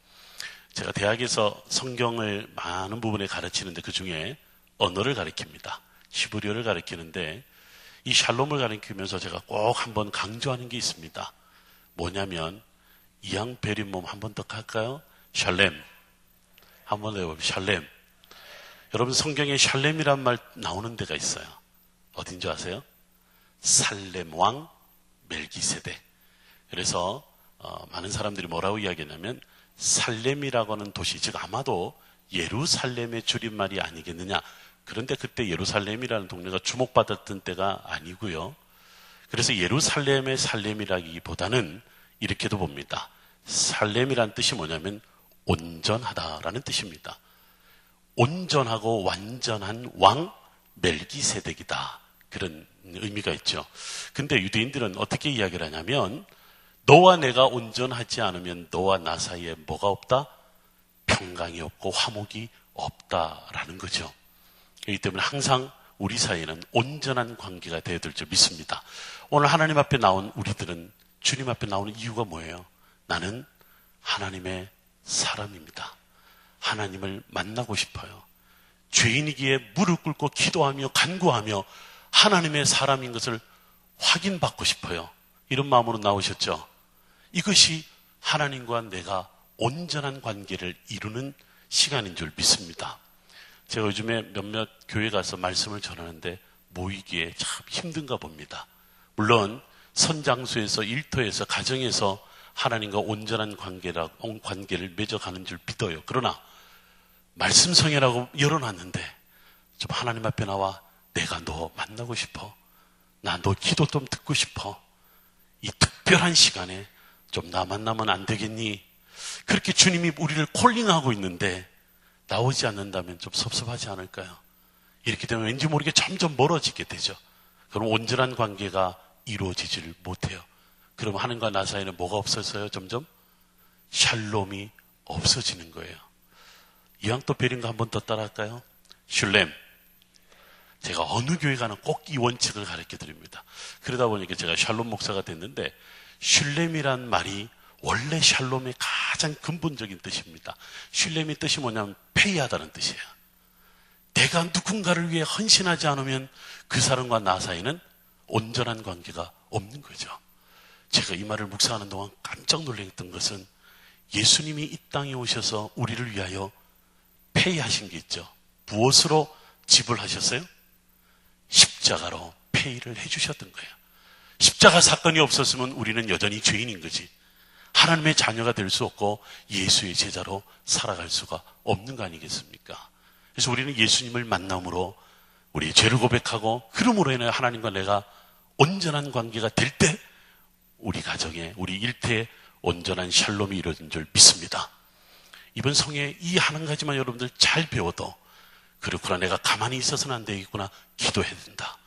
제가 대학에서 성경을 많은 부분에 가르치는데 그 중에 언어를 가리킵니다. 히브리어를 가리키는데 이 샬롬을 가리키면서 제가 꼭 한번 강조하는 게 있습니다. 뭐냐면 이양 베린 몸 한 번 더 할까요? 샬렘. 한번 해봅시다. 샬렘. 여러분 성경에 샬렘이란 말 나오는 데가 있어요. 어딘 줄 아세요? 살렘 왕 멜기세덱. 그래서 많은 사람들이 뭐라고 이야기하냐면 살렘이라고 하는 도시, 즉 아마도 예루살렘의 줄임말이 아니겠느냐. 그런데 그때 예루살렘이라는 동네가 주목받았던 때가 아니고요. 그래서 예루살렘의 살렘이라기보다는 이렇게도 봅니다. 살렘이라는 뜻이 뭐냐면 온전하다라는 뜻입니다. 온전하고 완전한 왕 멜기세덱이다. 그런 의미가 있죠. 근데 유대인들은 어떻게 이야기를 하냐면 너와 내가 온전하지 않으면 너와 나 사이에 뭐가 없다? 평강이 없고 화목이 없다라는 거죠. 그렇기 때문에 항상 우리 사이에는 온전한 관계가 되어야 될 줄 믿습니다. 오늘 하나님 앞에 나온 우리들은 주님 앞에 나오는 이유가 뭐예요? 나는 하나님의 사람입니다. 하나님을 만나고 싶어요. 죄인이기에 무릎 꿇고 기도하며 간구하며 하나님의 사람인 것을 확인받고 싶어요. 이런 마음으로 나오셨죠? 이것이 하나님과 내가 온전한 관계를 이루는 시간인 줄 믿습니다. 제가 요즘에 몇몇 교회 가서 말씀을 전하는데 모이기에 참 힘든가 봅니다. 물론 선장소에서 일터에서 가정에서 하나님과 온전한 관계를 맺어가는 줄 믿어요. 그러나 말씀성회라고 열어놨는데 좀 하나님 앞에 나와 내가 너 만나고 싶어. 나 너 기도 좀 듣고 싶어. 이 특별한 시간에 좀 나 만나면 안 되겠니? 그렇게 주님이 우리를 콜링하고 있는데 나오지 않는다면 좀 섭섭하지 않을까요? 이렇게 되면 왠지 모르게 점점 멀어지게 되죠. 그럼 온전한 관계가 이루어지지를 못해요. 그럼 하나님과 나 사이에는 뭐가 없어져요? 점점 샬롬이 없어지는 거예요. 이왕 또 베린 거 한 번 더 따라할까요? 슐렘. 제가 어느 교회 가나 꼭 이 원칙을 가르쳐 드립니다. 그러다 보니까 제가 샬롬 목사가 됐는데 슐렘이란 말이 원래 샬롬의 가장 근본적인 뜻입니다. 슐렘의 뜻이 뭐냐면 패이하다는 뜻이에요. 내가 누군가를 위해 헌신하지 않으면 그 사람과 나 사이는 온전한 관계가 없는 거죠. 제가 이 말을 묵상하는 동안 깜짝 놀랐던 것은 예수님이 이 땅에 오셔서 우리를 위하여 페이하신 게 있죠. 무엇으로 지불하셨어요? 십자가로 페이를 해주셨던 거예요. 십자가 사건이 없었으면 우리는 여전히 죄인인 거지. 하나님의 자녀가 될 수 없고 예수의 제자로 살아갈 수가 없는 거 아니겠습니까? 그래서 우리는 예수님을 만남으로 우리의 죄를 고백하고 그러므로 인해 하나님과 내가 온전한 관계가 될 때 우리 가정에, 우리 일터에 온전한 샬롬이 이루어진 줄 믿습니다. 이번 성에 이 한 가지만 여러분들 잘 배워도 그렇구나, 내가 가만히 있어서는 안 되겠구나, 기도해야 된다.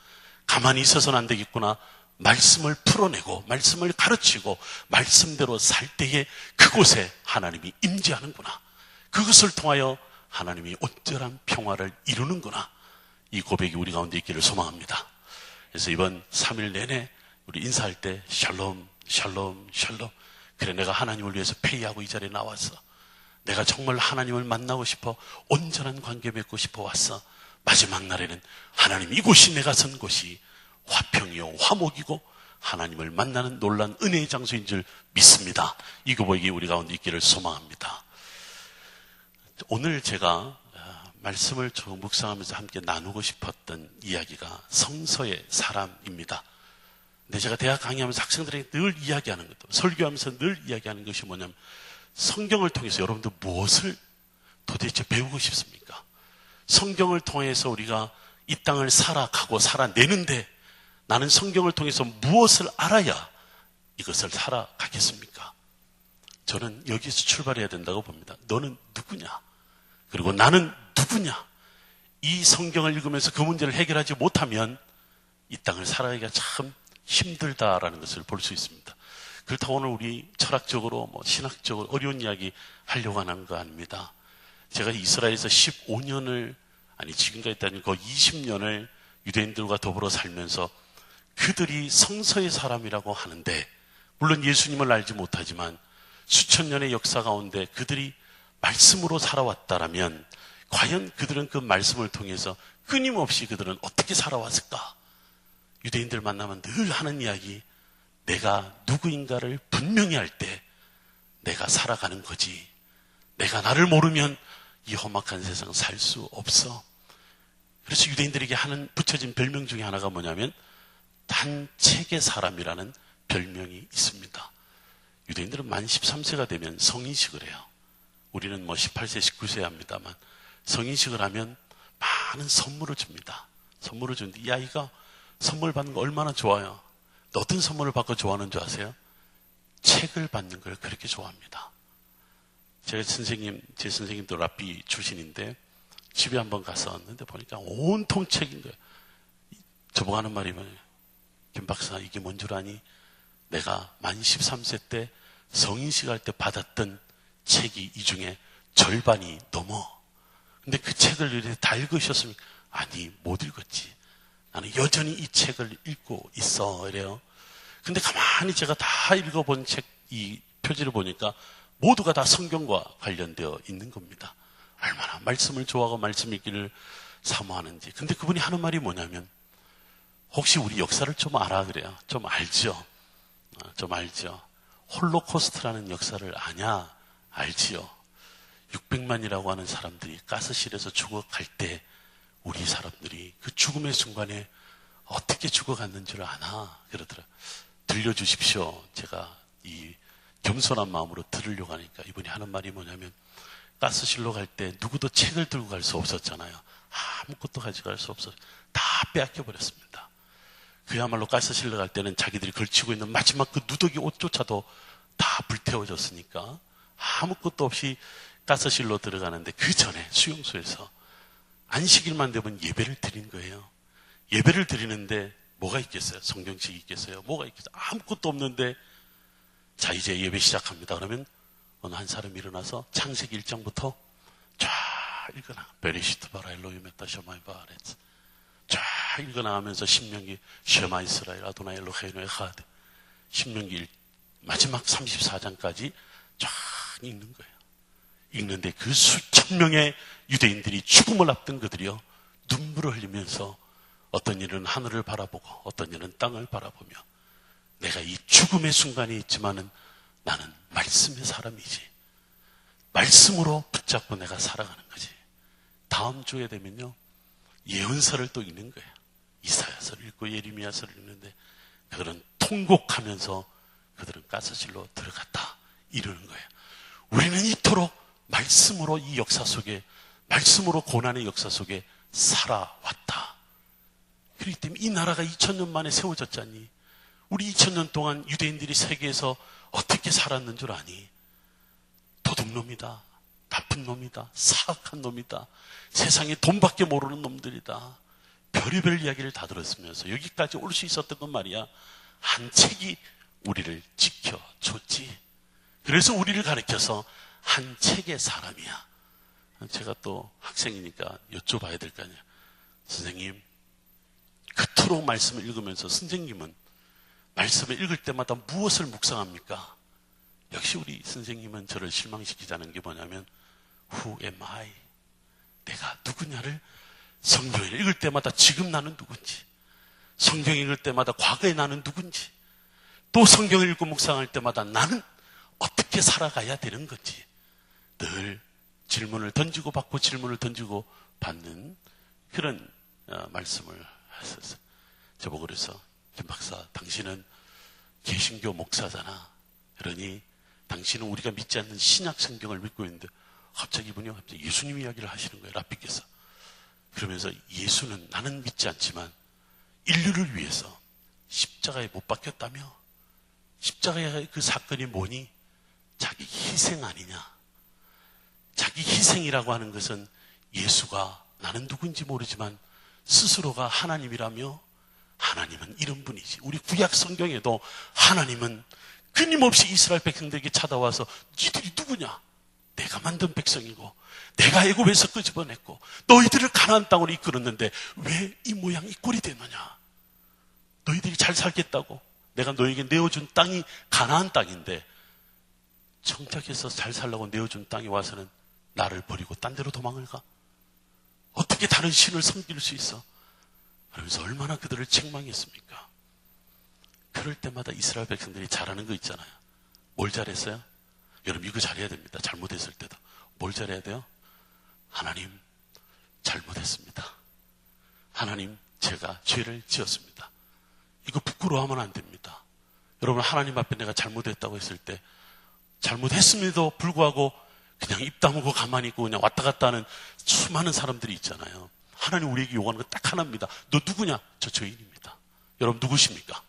가만히 있어서는 안 되겠구나, 말씀을 풀어내고 말씀을 가르치고 말씀대로 살 때에 그곳에 하나님이 임재하는구나. 그것을 통하여 하나님이 온전한 평화를 이루는구나. 이 고백이 우리 가운데 있기를 소망합니다. 그래서 이번 3일 내내 우리 인사할 때 샬롬, 샬롬, 샬롬. 그래, 내가 하나님을 위해서 페이하고 이 자리에 나왔어. 내가 정말 하나님을 만나고 싶어, 온전한 관계 맺고 싶어 왔어. 마지막 날에는 하나님, 이곳이 내가 선 곳이 화평이요 화목이고 하나님을 만나는 놀라운 은혜의 장소인 줄 믿습니다. 이 고백이 우리 가운데 있기를 소망합니다. 오늘 제가 말씀을 좀 묵상하면서 함께 나누고 싶었던 이야기가 성서의 사람입니다. 근데 제가 대학 강의하면서 학생들에게 늘 이야기하는 것도, 설교하면서 늘 이야기하는 것이 뭐냐면, 성경을 통해서 여러분들 무엇을 도대체 배우고 싶습니까? 성경을 통해서 우리가 이 땅을 살아가고 살아내는데 나는 성경을 통해서 무엇을 알아야 이것을 살아가겠습니까? 저는 여기서 출발해야 된다고 봅니다. 너는 누구냐? 그리고 나는 누구냐? 이 성경을 읽으면서 그 문제를 해결하지 못하면 이 땅을 살아가기가 참 힘들다라는 것을 볼 수 있습니다. 그렇다고 오늘 우리 철학적으로 신학적으로 어려운 이야기 하려고 하는 거 아닙니다. 제가 이스라엘에서 15년을, 아니 지금까지 따지면 거의 20년을 유대인들과 더불어 살면서 그들이 성서의 사람이라고 하는데, 물론 예수님을 알지 못하지만 수천 년의 역사 가운데 그들이 말씀으로 살아왔다라면 과연 그들은 그 말씀을 통해서 끊임없이 그들은 어떻게 살아왔을까? 유대인들 만나면 늘 하는 이야기, 내가 누구인가를 분명히 할 때 내가 살아가는 거지. 내가 나를 모르면 이 험악한 세상 살 수 없어. 그래서 유대인들에게 하는 붙여진 별명 중에 하나가 뭐냐면 단책의 사람이라는 별명이 있습니다. 유대인들은 만 13세가 되면 성인식을 해요. 우리는 뭐 18세, 19세 합니다만 성인식을 하면 많은 선물을 줍니다. 선물을 주는데 이 아이가 선물 받는 거 얼마나 좋아요. 어떤 선물을 받고 좋아하는 줄 아세요? 책을 받는 걸 그렇게 좋아합니다. 제 선생님도 랍비 출신인데 집에 한번 가서 왔는데 보니까 온통 책인 거예요. 저보고 하는 말이 뭐예요? 김 박사, 이게 뭔 줄 아니? 내가 만 13세 때 성인식 할 때 받았던 책이 이 중에 절반이 넘어. 근데 그 책을 이렇게 다 읽으셨습니까? 아니, 못 읽었지. 나는 여전히 이 책을 읽고 있어. 이래요. 근데 가만히 제가 다 읽어본 책, 이 표지를 보니까 모두가 다 성경과 관련되어 있는 겁니다. 얼마나 말씀을 좋아하고 말씀 읽기를 사모하는지. 근데 그분이 하는 말이 뭐냐면, 혹시 우리 역사를 좀 알아? 그래요. 좀 알죠? 좀 알죠? 홀로코스트라는 역사를 아냐? 알지요? 600만이라고 하는 사람들이 가스실에서 죽어갈 때 우리 사람들이 그 죽음의 순간에 어떻게 죽어갔는 줄 아나? 그러더라. 들려주십시오. 제가 이 겸손한 마음으로 들으려고 하니까 이분이 하는 말이 뭐냐면, 가스실로 갈 때 누구도 책을 들고 갈 수 없었잖아요. 아무것도 가져갈 수 없어. 다 빼앗겨 버렸습니다. 그야말로 가스실로 갈 때는 자기들이 걸치고 있는 마지막 그 누더기 옷조차도 다 불태워졌으니까 아무것도 없이 가스실로 들어가는데, 그 전에 수용소에서 안식일만 되면 예배를 드린 거예요. 예배를 드리는데 뭐가 있겠어요? 성경책이 있겠어요? 뭐가 있겠어요? 아무것도 없는데, 자, 이제 예배 시작합니다. 그러면 어느 한 사람이 일어나서 창세기 1장부터 쫙 읽어나. 베리시트 바라 엘로힘 에타 셔마이 바레츠. 쫙 읽어나가면서 신명기 셔마 이스라엘 아도나 엘로헤이노 에하드. 신명기 마지막 34장까지 쫙 읽는 거예요. 읽는데 그 수천 명의 유대인들이 죽음을 앞둔 그들이요, 눈물을 흘리면서 어떤 이는 하늘을 바라보고 어떤 이는 땅을 바라보며, 내가 이 죽음의 순간이 있지만은 나는 말씀의 사람이지. 말씀으로 붙잡고 내가 살아가는 거지. 다음 주에 되면요, 예언서를 또 읽는 거예요. 이사야서를 읽고 예레미야서를 읽는데, 그들은 통곡하면서 그들은 가스실로 들어갔다. 이러는 거예요. 우리는 이토록 말씀으로 이 역사 속에, 말씀으로 고난의 역사 속에 살아왔다. 그렇기 때문에 이 나라가 2000년 만에 세워졌잖니. 우리 2000년 동안 유대인들이 세계에서 어떻게 살았는 줄 아니? 도둑놈이다. 나쁜 놈이다. 사악한 놈이다. 세상에 돈밖에 모르는 놈들이다. 별의별 이야기를 다 들었으면서 여기까지 올 수 있었던 건 말이야, 한 책이 우리를 지켜줬지. 그래서 우리를 가르쳐서 한 책의 사람이야. 제가 또 학생이니까 여쭤봐야 될 거 아니야. 선생님, 그토록 말씀을 읽으면서 선생님은 말씀을 읽을 때마다 무엇을 묵상합니까? 역시 우리 선생님은 저를 실망시키자는 게 뭐냐면, Who am I? 내가 누구냐를 성경을 읽을 때마다 지금 나는 누군지, 성경 읽을 때마다 과거에 나는 누군지, 또 성경을 읽고 묵상할 때마다 나는 어떻게 살아가야 되는 건지 늘 질문을 던지고 받고 질문을 던지고 받는 그런 말씀을 하셨어요. 저보고 그래서, 김 박사, 당신은 개신교 목사잖아. 그러니 당신은 우리가 믿지 않는 신약 성경을 믿고 있는데, 갑자기 이분이 예수님 이야기를 하시는 거예요. 랍비께서. 그러면서 예수는 나는 믿지 않지만 인류를 위해서 십자가에 못 박혔다며? 십자가의 그 사건이 뭐니? 자기 희생 아니냐? 자기 희생이라고 하는 것은 예수가 나는 누군지 모르지만 스스로가 하나님이라며, 하나님은 이런 분이지. 우리 구약 성경에도 하나님은 끊임없이 이스라엘 백성들에게 찾아와서 너희들이 누구냐? 내가 만든 백성이고 내가 애굽에서 끄집어냈고 너희들을 가나안 땅으로 이끌었는데 왜 이 모양 이 꼴이 되느냐? 너희들이 잘 살겠다고 내가 너에게 내어준 땅이 가나안 땅인데, 정착해서 잘 살라고 내어준 땅에 와서는 나를 버리고 딴 데로 도망을 가? 어떻게 다른 신을 섬길 수 있어? 그러면서 얼마나 그들을 책망했습니까? 그럴 때마다 이스라엘 백성들이 잘하는 거 있잖아요. 뭘 잘했어요? 여러분 이거 잘해야 됩니다. 잘못했을 때도. 뭘 잘해야 돼요? 하나님 잘못했습니다. 하나님 제가 죄를 지었습니다. 이거 부끄러워하면 안 됩니다. 여러분 하나님 앞에 내가 잘못했다고 했을 때 잘못했음에도 불구하고 그냥 입 다물고 가만히 있고 그냥 왔다 갔다 하는 수많은 사람들이 있잖아요. 하나님 우리에게 요구하는 건 딱 하나입니다. 너 누구냐? 저 죄인입니다. 여러분 누구십니까?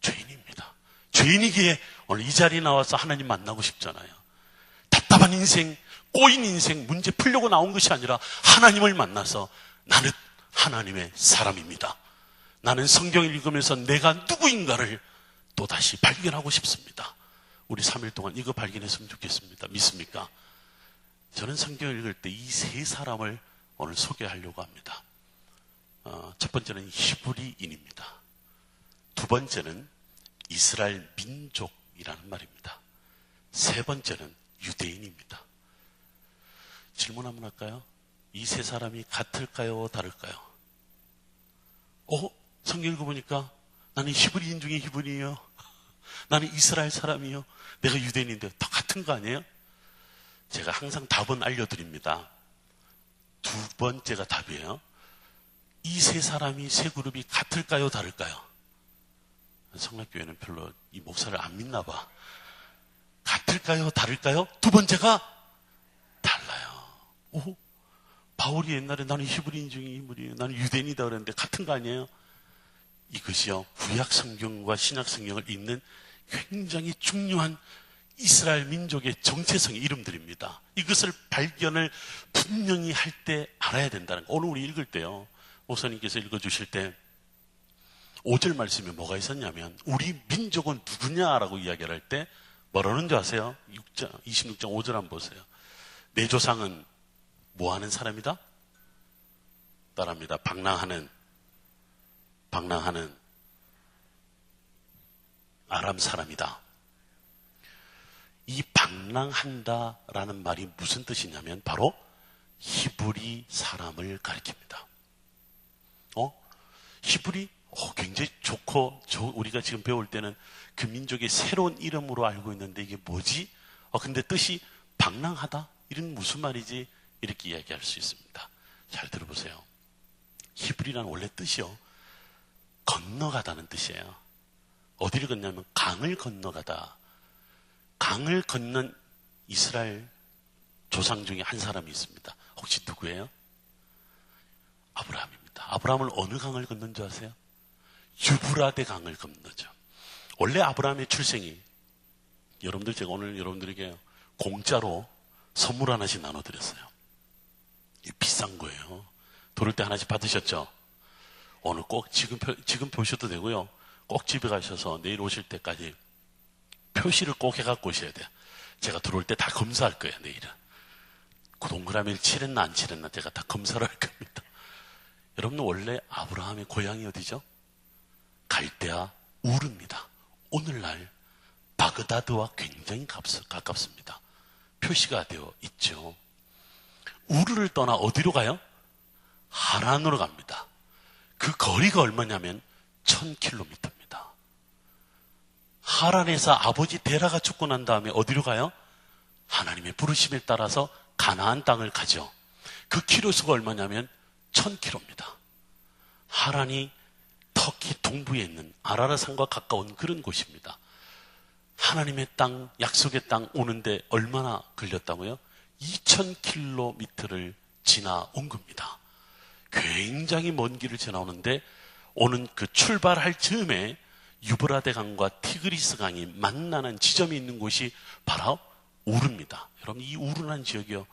죄인입니다. 죄인이기에 오늘 이 자리에 나와서 하나님 만나고 싶잖아요. 답답한 인생, 꼬인 인생, 문제 풀려고 나온 것이 아니라 하나님을 만나서 나는 하나님의 사람입니다. 나는 성경을 읽으면서 내가 누구인가를 또다시 발견하고 싶습니다. 우리 3일 동안 이거 발견했으면 좋겠습니다. 믿습니까? 저는 성경을 읽을 때 이 세 사람을 오늘 소개하려고 합니다. 첫 번째는 히브리인입니다. 두 번째는 이스라엘 민족이라는 말입니다. 세 번째는 유대인입니다. 질문 한번 할까요? 이 세 사람이 같을까요? 다를까요? 성경 읽어보니까 나는 히브리인 중에 히브리인이요. 나는 이스라엘 사람이요. 내가 유대인인데 다 같은 거 아니에요? 제가 항상 답은 알려드립니다. 두 번째가 답이에요. 이 세 사람이 세 그룹이 같을까요? 다를까요? 성락교회는 별로 이 목사를 안 믿나 봐. 같을까요? 다를까요? 두 번째가 달라요. 바울이 옛날에 나는 히브리인 중에 히브리인, 나는 유대인이다 그랬는데 같은 거 아니에요? 이것이요, 구약 성경과 신약 성경을 읽는 굉장히 중요한 이스라엘 민족의 정체성의 이름들입니다. 이것을 발견을 분명히 할 때 알아야 된다는 거. 오늘 우리 읽을 때요, 목사님께서 읽어주실 때 5절 말씀에 뭐가 있었냐면 우리 민족은 누구냐라고 이야기를 할 때 뭐라는 줄 아세요? 26장 5절 한번 보세요. 내 조상은 뭐하는 사람이다? 따라합니다. 방랑하는 아람 사람이다. 이 방랑한다라는 말이 무슨 뜻이냐면 바로 히브리 사람을 가리킵니다. 히브리? 굉장히 좋고 우리가 지금 배울 때는 그 민족의 새로운 이름으로 알고 있는데 이게 뭐지? 근데 뜻이 방랑하다? 이런 무슨 말이지? 이렇게 이야기할 수 있습니다. 잘 들어보세요. 히브리라는 원래 뜻이요, 건너가다는 뜻이에요. 어디를 건너냐면 강을 건너가다. 강을 건넌 이스라엘 조상 중에 한 사람이 있습니다. 혹시 누구예요? 아브라함입니다. 아브라함을 어느 강을 건넌 줄 아세요? 유브라데 강을 건너죠. 원래 아브라함의 출생이, 여러분들 제가 오늘 여러분들에게 공짜로 선물 하나씩 나눠드렸어요. 비싼 거예요. 들을 때 하나씩 받으셨죠? 오늘 꼭 지금 보셔도 되고요. 꼭 집에 가셔서 내일 오실 때까지 표시를 꼭 해갖고 오셔야 돼요. 제가 들어올 때 다 검사할 거예요, 내일은. 그 동그라미를 칠했나 안 칠했나 제가 다 검사를 할 겁니다. 여러분, 원래 아브라함의 고향이 어디죠? 갈대아 우르입니다. 오늘날 바그다드와 굉장히 가깝습니다. 표시가 되어 있죠. 우르를 떠나 어디로 가요? 하란으로 갑니다. 그 거리가 얼마냐면 1000km입니다. 하란에서 아버지 데라가 죽고 난 다음에 어디로 가요? 하나님의 부르심에 따라서 가나안 땅을 가죠. 그 키로수가 얼마냐면 1000km입니다. 하란이 터키 동부에 있는 아라라산과 가까운 그런 곳입니다. 하나님의 땅, 약속의 땅 오는데 얼마나 걸렸다고요? 2000km를 지나온 겁니다. 굉장히 먼 길을 지나오는데 오는 그 출발할 즈음에 유브라데 강과 티그리스 강이 만나는 지점이 있는 곳이 바로 우르입니다. 여러분, 이 우르라는 지역이요,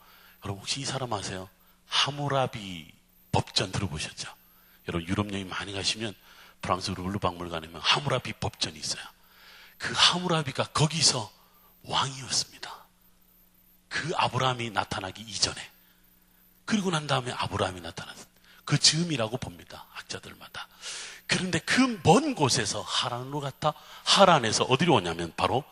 여러분 혹시 이 사람 아세요? 하무라비 법전 들어보셨죠? 여러분 유럽 여행 많이 가시면 프랑스 루브르 박물관에 보면 하무라비 법전이 있어요. 그 하무라비가 거기서 왕이었습니다. 그 아브라함이 나타나기 이전에. 그리고 난 다음에 아브라함이 나타났어요. 그 즈음이라고 봅니다, 학자들마다. 그런데 그 먼 곳에서 하란으로 갔다 하란에서 어디로 오냐면 바로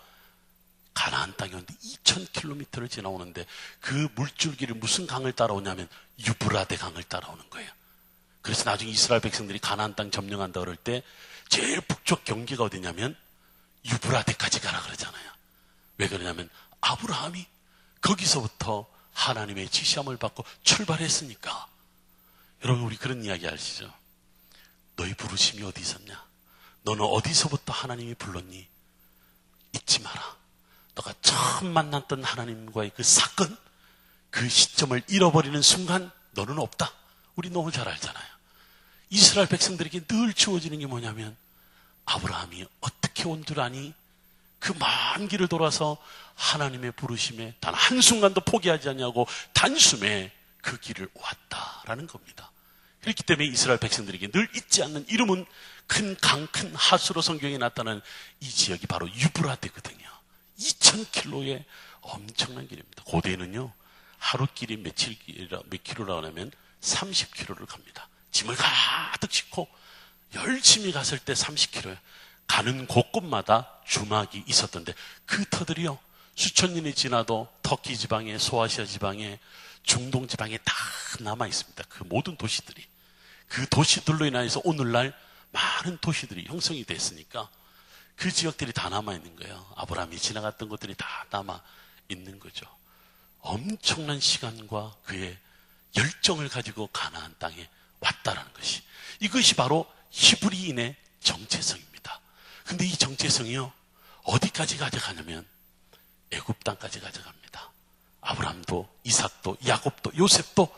가나안 땅에 오는데 2000km를 지나오는데 그 물줄기를 무슨 강을 따라오냐면 유브라데 강을 따라오는 거예요. 그래서 나중에 이스라엘 백성들이 가나안 땅 점령한다 그럴 때 제일 북쪽 경계가 어디냐면 유브라데까지 가라 그러잖아요. 왜 그러냐면 아브라함이 거기서부터 하나님의 지시함을 받고 출발했으니까. 여러분, 우리 그런 이야기 아시죠? 너희 부르심이 어디 있었냐? 너는 어디서부터 하나님이 불렀니? 잊지 마라. 너가 처음 만났던 하나님과의 그 사건, 그 시점을 잃어버리는 순간 너는 없다. 우리 너무 잘 알잖아요. 이스라엘 백성들에게 늘 주어지는 게 뭐냐면 아브라함이 어떻게 온 줄 아니? 그 먼 길을 돌아서 하나님의 부르심에 단 한순간도 포기하지 않냐고 단숨에 그 길을 왔다라는 겁니다. 그렇기 때문에 이스라엘 백성들에게 늘 잊지 않는 이름은 큰 강, 큰 하수로 성경에 나타나는 이 지역이 바로 유브라데거든요. 2000km의 엄청난 길입니다. 고대는요, 하루 길이 몇 킬로라고 하면 30km를 갑니다. 짐을 가득 싣고 열심히 갔을 때 30km예요. 가는 곳곳마다 주막이 있었던데 그 터들이요, 수천 년이 지나도 터키 지방에, 소아시아 지방에, 중동 지방에 다 남아 있습니다. 그 모든 도시들이. 그 도시들로 인해서 오늘날 많은 도시들이 형성이 됐으니까 그 지역들이 다 남아 있는 거예요. 아브라함이 지나갔던 것들이 다 남아 있는 거죠. 엄청난 시간과 그의 열정을 가지고 가나안 땅에 왔다라는 것이, 이것이 바로 히브리인의 정체성입니다. 근데 이 정체성이요, 어디까지 가져가냐면 애굽 땅까지 가져갑니다. 아브라함도, 이삭도, 야곱도, 요셉도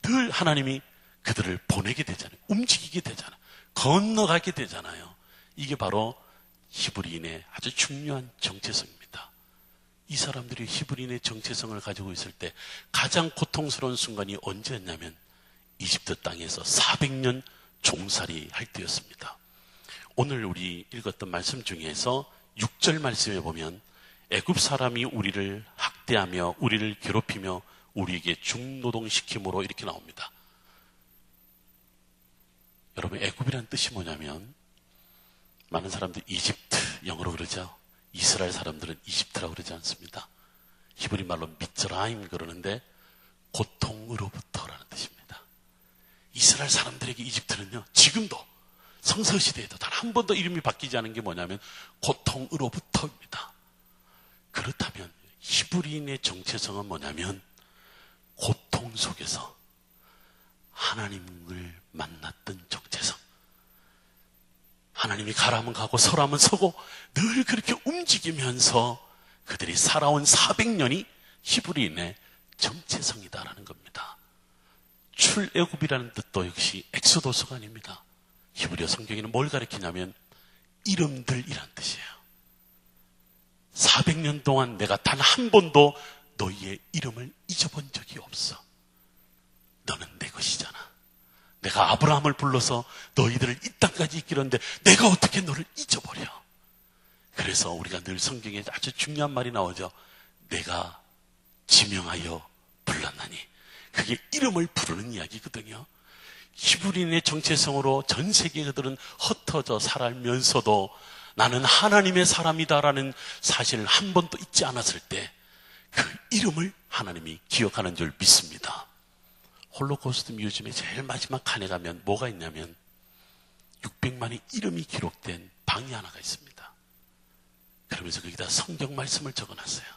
늘 하나님이 그들을 보내게 되잖아요. 움직이게 되잖아요. 건너가게 되잖아요. 이게 바로 히브리인의 아주 중요한 정체성입니다. 이 사람들이 히브리인의 정체성을 가지고 있을 때 가장 고통스러운 순간이 언제였냐면 이집트 땅에서 400년 종살이 할 때였습니다. 오늘 우리 읽었던 말씀 중에서 6절 말씀에 보면 애굽 사람이 우리를 학대하며 우리를 괴롭히며 우리에게 중노동시킴으로 이렇게 나옵니다. 여러분, 애굽이란 뜻이 뭐냐면, 많은 사람들이 이집트, 영어로 그러죠. 이스라엘 사람들은 이집트라고 그러지 않습니다. 히브리 말로 미츠라임 그러는데 고통으로부터라는 뜻입니다. 이스라엘 사람들에게 이집트는요, 지금도 성서시대에도 단 한 번도 이름이 바뀌지 않은 게 뭐냐면 고통으로부터입니다. 그렇다면 히브리인의 정체성은 뭐냐면 고통 속에서 하나님을 만났던 정체성. 하나님이 가라면 가고 서라면 서고 늘 그렇게 움직이면서 그들이 살아온 400년이 히브리인의 정체성이다라는 겁니다. 출애굽이라는 뜻도 역시 엑소도스가 아닙니다. 히브리어 성경에는 뭘 가리키냐면 이름들이란 뜻이에요. 400년 동안 내가 단 한 번도 너희의 이름을 잊어본 적이 없어. 너는 내 것이잖아. 내가 아브라함을 불러서 너희들을 이 땅까지 이끌었는데 내가 어떻게 너를 잊어버려. 그래서 우리가 늘 성경에 아주 중요한 말이 나오죠. 내가 지명하여 불렀나니. 그게 이름을 부르는 이야기거든요. 히브리인의 정체성으로 전 세계 그들은 흩어져 살면서도 나는 하나님의 사람이다라는 사실을 한 번도 잊지 않았을 때 그 이름을 하나님이 기억하는 줄 믿습니다. 홀로코스트 뮤지엄의 제일 마지막 칸에 가면 뭐가 있냐면 600만의 이름이 기록된 방이 하나가 있습니다. 그러면서 거기다 성경 말씀을 적어놨어요.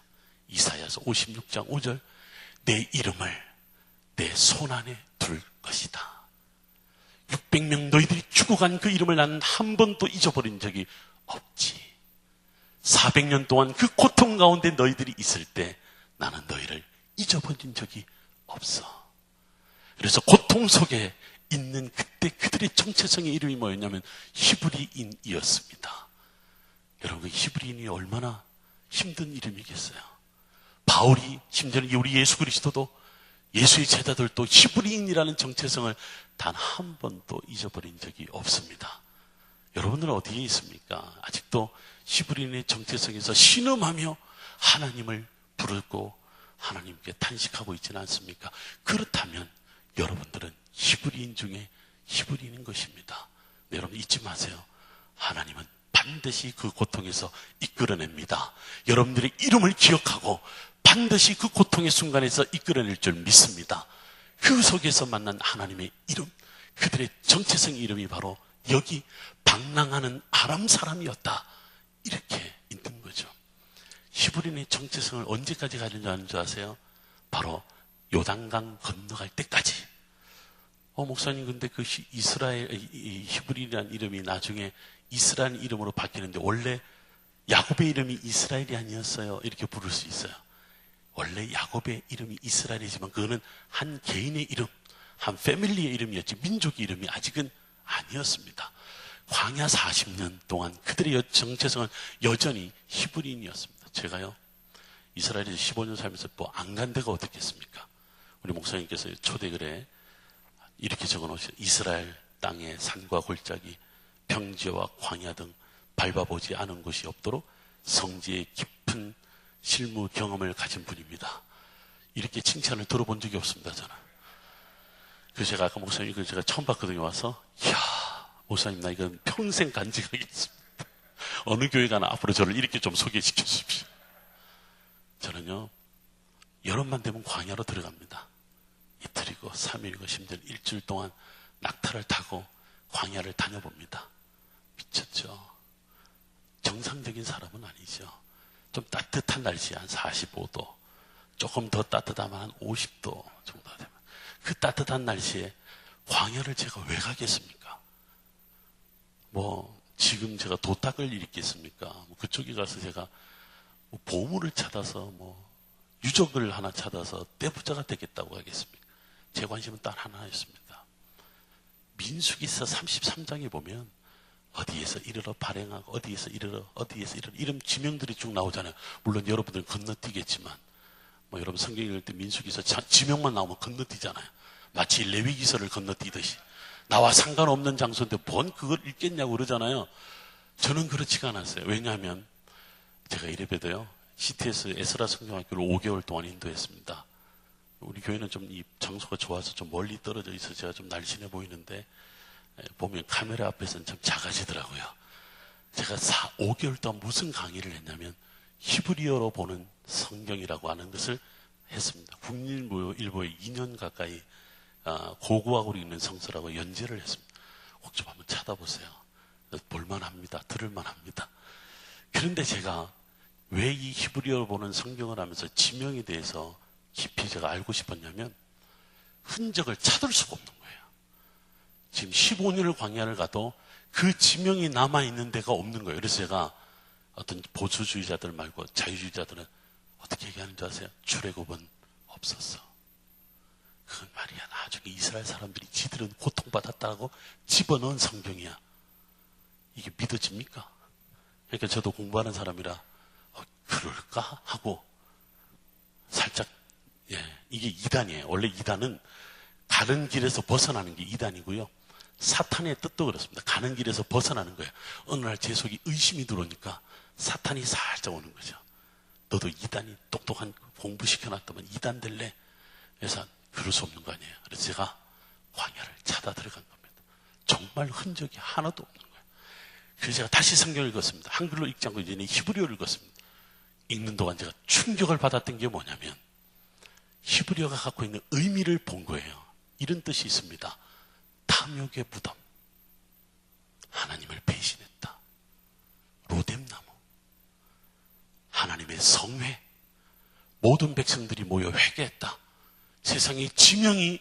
이사야서 56장 5절, 내 이름을 내 손안에 둘 것이다. 600명 너희들이 죽어간 그 이름을 나는 한 번도 잊어버린 적이 없지. 400년 동안 그 고통 가운데 너희들이 있을 때 나는 너희를 잊어버린 적이 없어. 그래서 고통 속에 있는 그때 그들의 정체성의 이름이 뭐였냐면 히브리인이었습니다. 여러분, 히브리인이 얼마나 힘든 이름이겠어요. 바울이, 심지어는 우리 예수 그리스도도, 예수의 제자들도 히브리인이라는 정체성을 단 한 번도 잊어버린 적이 없습니다. 여러분들은 어디에 있습니까? 아직도 히브리인의 정체성에서 신음하며 하나님을 부르고 하나님께 탄식하고 있지는 않습니까? 그렇다면 여러분들은 히브리인 중에 히브리인인 것입니다. 네, 여러분 잊지 마세요. 하나님은 반드시 그 고통에서 이끌어냅니다. 여러분들의 이름을 기억하고 반드시 그 고통의 순간에서 이끌어낼 줄 믿습니다. 그 속에서 만난 하나님의 이름, 그들의 정체성 이름이 바로 여기 방랑하는 아람 사람이었다. 이렇게 있는 거죠. 히브리인의 정체성을 언제까지 가지는 줄 아세요? 바로 요단강 건너갈 때까지. 목사님, 근데 그 히브리라는 이름이 나중에 이스라엘 이름으로 바뀌는데 원래 야곱의 이름이 이스라엘이 아니었어요. 이렇게 부를 수 있어요. 원래 야곱의 이름이 이스라엘이지만 그거는 한 개인의 이름, 한 패밀리의 이름이었지 민족의 이름이 아직은 아니었습니다. 광야 40년 동안 그들의 정체성은 여전히 히브리인이었습니다. 제가요, 이스라엘에서 15년 살면서 뭐 안 간 데가 어떻겠습니까? 우리 목사님께서 초대글에 이렇게 적어놓으셨어요. 이스라엘 땅의 산과 골짜기, 평지와 광야 등 밟아보지 않은 곳이 없도록 성지의 깊은 실무 경험을 가진 분입니다. 이렇게 칭찬을 들어본 적이 없습니다, 저는. 그래서 제가 아까 목사님 이걸 제가 처음 봤거든요. 와서 이야, 목사님 나 이건 평생 간직하겠습니다. 어느 교회 가나 앞으로 저를 이렇게 좀 소개시켜 주십시오. 저는요, 여름만 되면 광야로 들어갑니다. 이틀이고 3일이고 심지어 일주일 동안 낙타를 타고 광야를 다녀봅니다. 미쳤죠? 정상적인 사람은 아니죠. 좀 따뜻한 날씨에 한 45도, 조금 더 따뜻하면 한 50도 정도 되면 그 따뜻한 날씨에 광야를 제가 왜 가겠습니까? 지금 제가 도닦을 일이 있겠습니까? 그쪽에 가서 제가 보물을 찾아서 유적을 하나 찾아서 떼부자가 되겠다고 하겠습니까? 제 관심은 딱 하나였습니다. 민수기서 33장에 보면 어디에서 이르러 발행하고 어디에서 이르러 이런 지명들이 쭉 나오잖아요. 물론 여러분들은 건너뛰겠지만 여러분 성경 읽을 때 민수기서 지명만 나오면 건너뛰잖아요. 마치 레위기서를 건너뛰듯이 나와 상관없는 장소인데 뭔 그걸 읽겠냐고 그러잖아요. 저는 그렇지가 않았어요. 왜냐하면 제가 이래봬도요, CTS 에스라 성경학교를 5개월 동안 인도했습니다. 우리 교회는 좀 이 장소가 좋아서 좀 멀리 떨어져 있어서 제가 좀 날씬해 보이는데 보면 카메라 앞에서는 참 작아지더라고요. 제가 5개월 동안 무슨 강의를 했냐면 히브리어로 보는 성경이라고 하는 것을 했습니다. 국립일보에 2년 가까이 고고학으로 읽는 성서라고 연재를 했습니다. 혹 좀 한번 찾아보세요. 볼만합니다. 들을만합니다. 그런데 제가 왜 이 히브리어로 보는 성경을 하면서 지명에 대해서 깊이 제가 알고 싶었냐면 흔적을 찾을 수가 없는 거예요. 지금 15년을 광야를 가도 그 지명이 남아있는 데가 없는 거예요. 그래서 제가 어떤 보수주의자들 말고 자유주의자들은 어떻게 얘기하는 줄 아세요? 출애굽은 없었어. 그건 말이야, 나중에 이스라엘 사람들이 지들은 고통받았다고 집어넣은 성경이야. 이게 믿어집니까? 그러니까 저도 공부하는 사람이라 그럴까? 하고 살짝, 이게 이단이에요. 원래 이단은 가는 길에서 벗어나는 게 이단이고요. 사탄의 뜻도 그렇습니다. 가는 길에서 벗어나는 거예요. 어느 날 제 속에 의심이 들어오니까 사탄이 살짝 오는 거죠. 너도 이단이 똑똑한 공부시켜놨다면 이단 될래? 그래서 그럴 수 없는 거 아니에요. 그래서 제가 광야를 찾아 들어간 겁니다. 정말 흔적이 하나도 없는 거예요. 그래서 제가 다시 성경을 읽었습니다. 한글로 읽지 않고 이제는 히브리어를 읽었습니다. 읽는 동안 제가 충격을 받았던 게 뭐냐면 히브리어가 갖고 있는 의미를 본 거예요. 이런 뜻이 있습니다. 탐욕의 무덤, 하나님을 배신했다. 로뎀나무, 하나님의 성회, 모든 백성들이 모여 회개했다. 세상의 지명이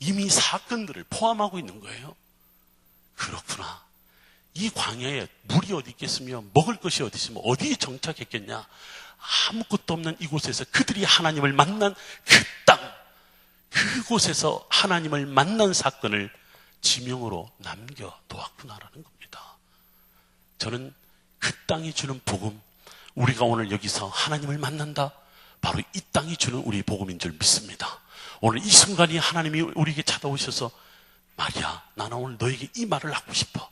이미 사건들을 포함하고 있는 거예요. 그렇구나. 이 광야에 물이 어디 있겠으며 먹을 것이 어디 있으며 어디에 정착했겠냐. 아무것도 없는 이곳에서 그들이 하나님을 만난 그 땅, 그곳에서 하나님을 만난 사건을 지명으로 남겨두었구나라는 겁니다. 저는 그 땅이 주는 복음, 우리가 오늘 여기서 하나님을 만난다, 바로 이 땅이 주는 우리 복음인 줄 믿습니다. 오늘 이 순간이 하나님이 우리에게 찾아오셔서 말이야, 나는 오늘 너에게 이 말을 하고 싶어.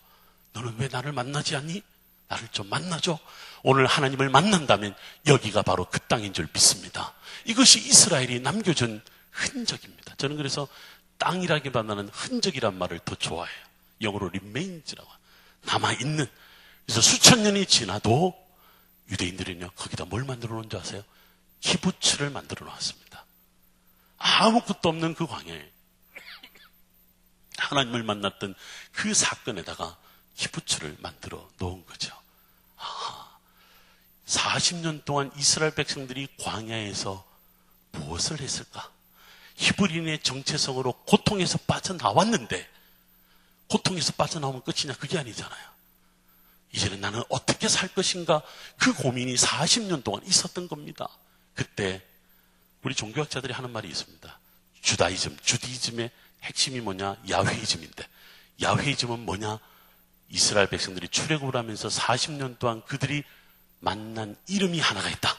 너는 왜 나를 만나지 않니? 나를 좀 만나줘. 오늘 하나님을 만난다면 여기가 바로 그 땅인 줄 믿습니다. 이것이 이스라엘이 남겨준 흔적입니다. 저는 그래서 땅이라기보다는 흔적이란 말을 더 좋아해요. 영어로 remains라고, 남아있는 그래서 수천 년이 지나도 유대인들은요, 거기다 뭘 만들어 놓은 줄 아세요? 기부츠를 만들어 놓았습니다. 아무것도 없는 그 광야에 하나님을 만났던 그 사건에다가 기부츠를 만들어 놓은 거죠. 40년 동안 이스라엘 백성들이 광야에서 무엇을 했을까? 히브리인의 정체성으로 고통에서 빠져나왔는데, 고통에서 빠져나오면 끝이냐? 그게 아니잖아요. 이제는 나는 어떻게 살 것인가? 그 고민이 40년 동안 있었던 겁니다. 그때 우리 종교학자들이 하는 말이 있습니다. 주디즘의 핵심이 뭐냐? 야훼이즘인데, 야훼이즘은 뭐냐? 이스라엘 백성들이 출애굽을 하면서 40년 동안 그들이 만난 이름이 하나가 있다.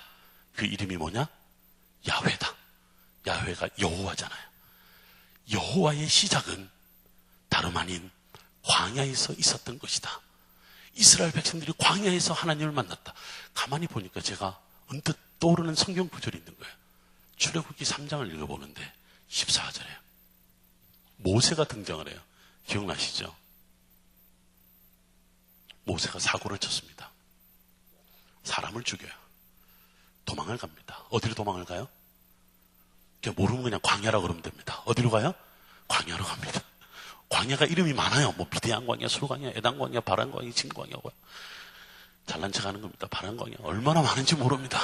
그 이름이 뭐냐? 야훼다. 야훼가 여호와잖아요. 여호와의 시작은 다름 아닌 광야에서 있었던 것이다. 이스라엘 백성들이 광야에서 하나님을 만났다. 가만히 보니까 제가 언뜻 떠오르는 성경 구절이 있는 거예요. 출애굽기 3장을 읽어보는데 14절에 모세가 등장을 해요. 기억나시죠? 모세가 사고를 쳤습니다. 사람을 죽여요. 도망을 갑니다. 어디로 도망을 가요? 모르면 그냥 광야라고 그러면 됩니다. 어디로 가요? 광야로 갑니다. 광야가 이름이 많아요. 뭐 미디안 광야, 술 광야, 에단 광야, 바란 광야, 진 광야. 잘난 척하는 겁니다. 바란 광야 얼마나 많은지 모릅니다.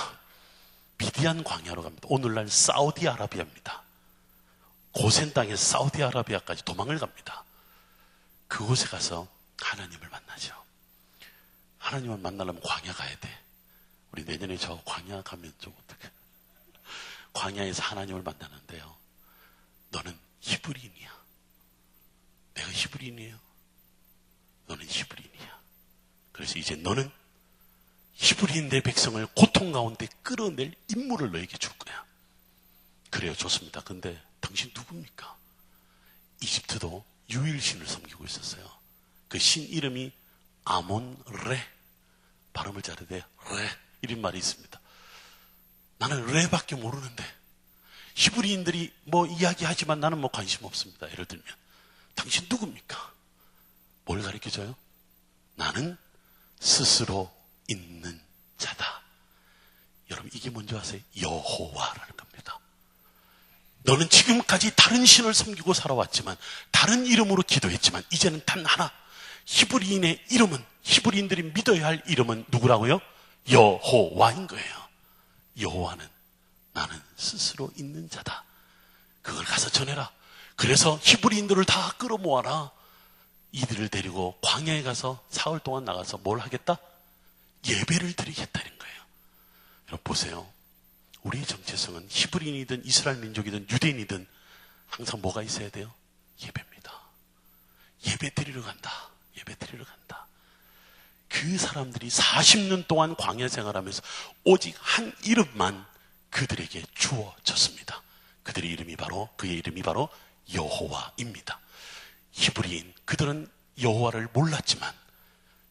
미디안 광야로 갑니다. 오늘날 사우디아라비아입니다. 고센 땅에서 사우디아라비아까지 도망을 갑니다. 그곳에 가서 하나님을 만나죠. 하나님을 만나려면 광야 가야 돼. 우리 내년에 저 광야 가면 좀 어떡해. 광야에서 하나님을 만나는데요. 너는 히브리인이야. 내가 히브리인이에요. 너는 히브리인이야. 그래서 이제 너는 히브리인 내 백성을 고통 가운데 끌어낼 임무를 너에게 줄 거야. 그래요, 좋습니다. 근데 당신 누굽니까? 이집트도 유일신을 섬기고 있었어요. 그 신 이름이 아몬레. 발음을 잘해야 돼요. 레. 이런 말이 있습니다. 나는 레밖에 모르는데 히브리인들이 뭐 이야기하지만 나는 뭐 관심 없습니다. 예를 들면 당신 누굽니까? 뭘 가르쳐줘요? 나는 스스로 있는 자다. 여러분 이게 뭔지 아세요? 여호와라는 겁니다. 너는 지금까지 다른 신을 섬기고 살아왔지만 다른 이름으로 기도했지만 이제는 단 하나 히브리인의 이름은 히브리인들이 믿어야 할 이름은 누구라고요? 여호와인 거예요. 여호와는 나는 스스로 있는 자다. 그걸 가서 전해라. 그래서 히브리인들을 다 끌어모아라. 이들을 데리고 광야에 가서 사흘 동안 나가서 뭘 하겠다? 예배를 드리겠다는 거예요. 여러분 보세요. 우리의 정체성은 히브리인이든 이스라엘 민족이든 유대인이든 항상 뭐가 있어야 돼요? 예배입니다. 예배 드리러 간다. 예배 드리러 간다. 그 사람들이 40년 동안 광야 생활하면서 오직 한 이름만 그들에게 주어졌습니다. 그의 이름이 바로 여호와입니다. 히브리인 그들은 여호와를 몰랐지만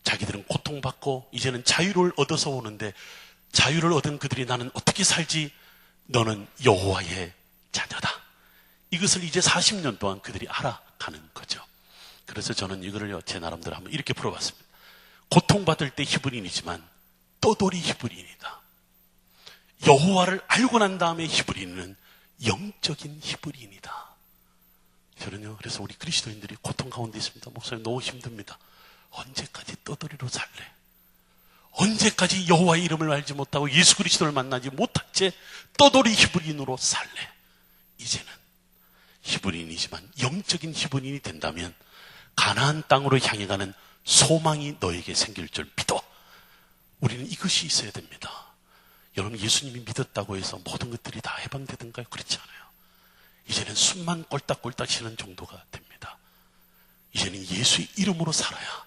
자기들은 고통받고 이제는 자유를 얻어서 오는데 자유를 얻은 그들이 나는 어떻게 살지? 너는 여호와의 자녀다. 이것을 이제 40년 동안 그들이 알아가는 거죠. 그래서 저는 이거를요 제 나름대로 한번 이렇게 풀어봤습니다. 고통받을 때 히브리인이지만 떠돌이 히브리인이다. 여호와를 알고 난 다음에 히브리인은 영적인 히브리인이다. 저는요 그래서 우리 그리스도인들이 고통 가운데 있습니다. 목사님 너무 힘듭니다. 언제까지 떠돌이로 살래? 언제까지 여호와의 이름을 알지 못하고 예수 그리스도를 만나지 못한 채 떠돌이 히브리인으로 살래? 이제는 히브리인이지만 영적인 히브리인이 된다면 가나안 땅으로 향해 가는 소망이 너에게 생길 줄 믿어. 우리는 이것이 있어야 됩니다. 여러분 예수님이 믿었다고 해서 모든 것들이 다 해방되던가요? 그렇지 않아요. 이제는 숨만 꼴딱꼴딱 쉬는 정도가 됩니다. 이제는 예수의 이름으로 살아야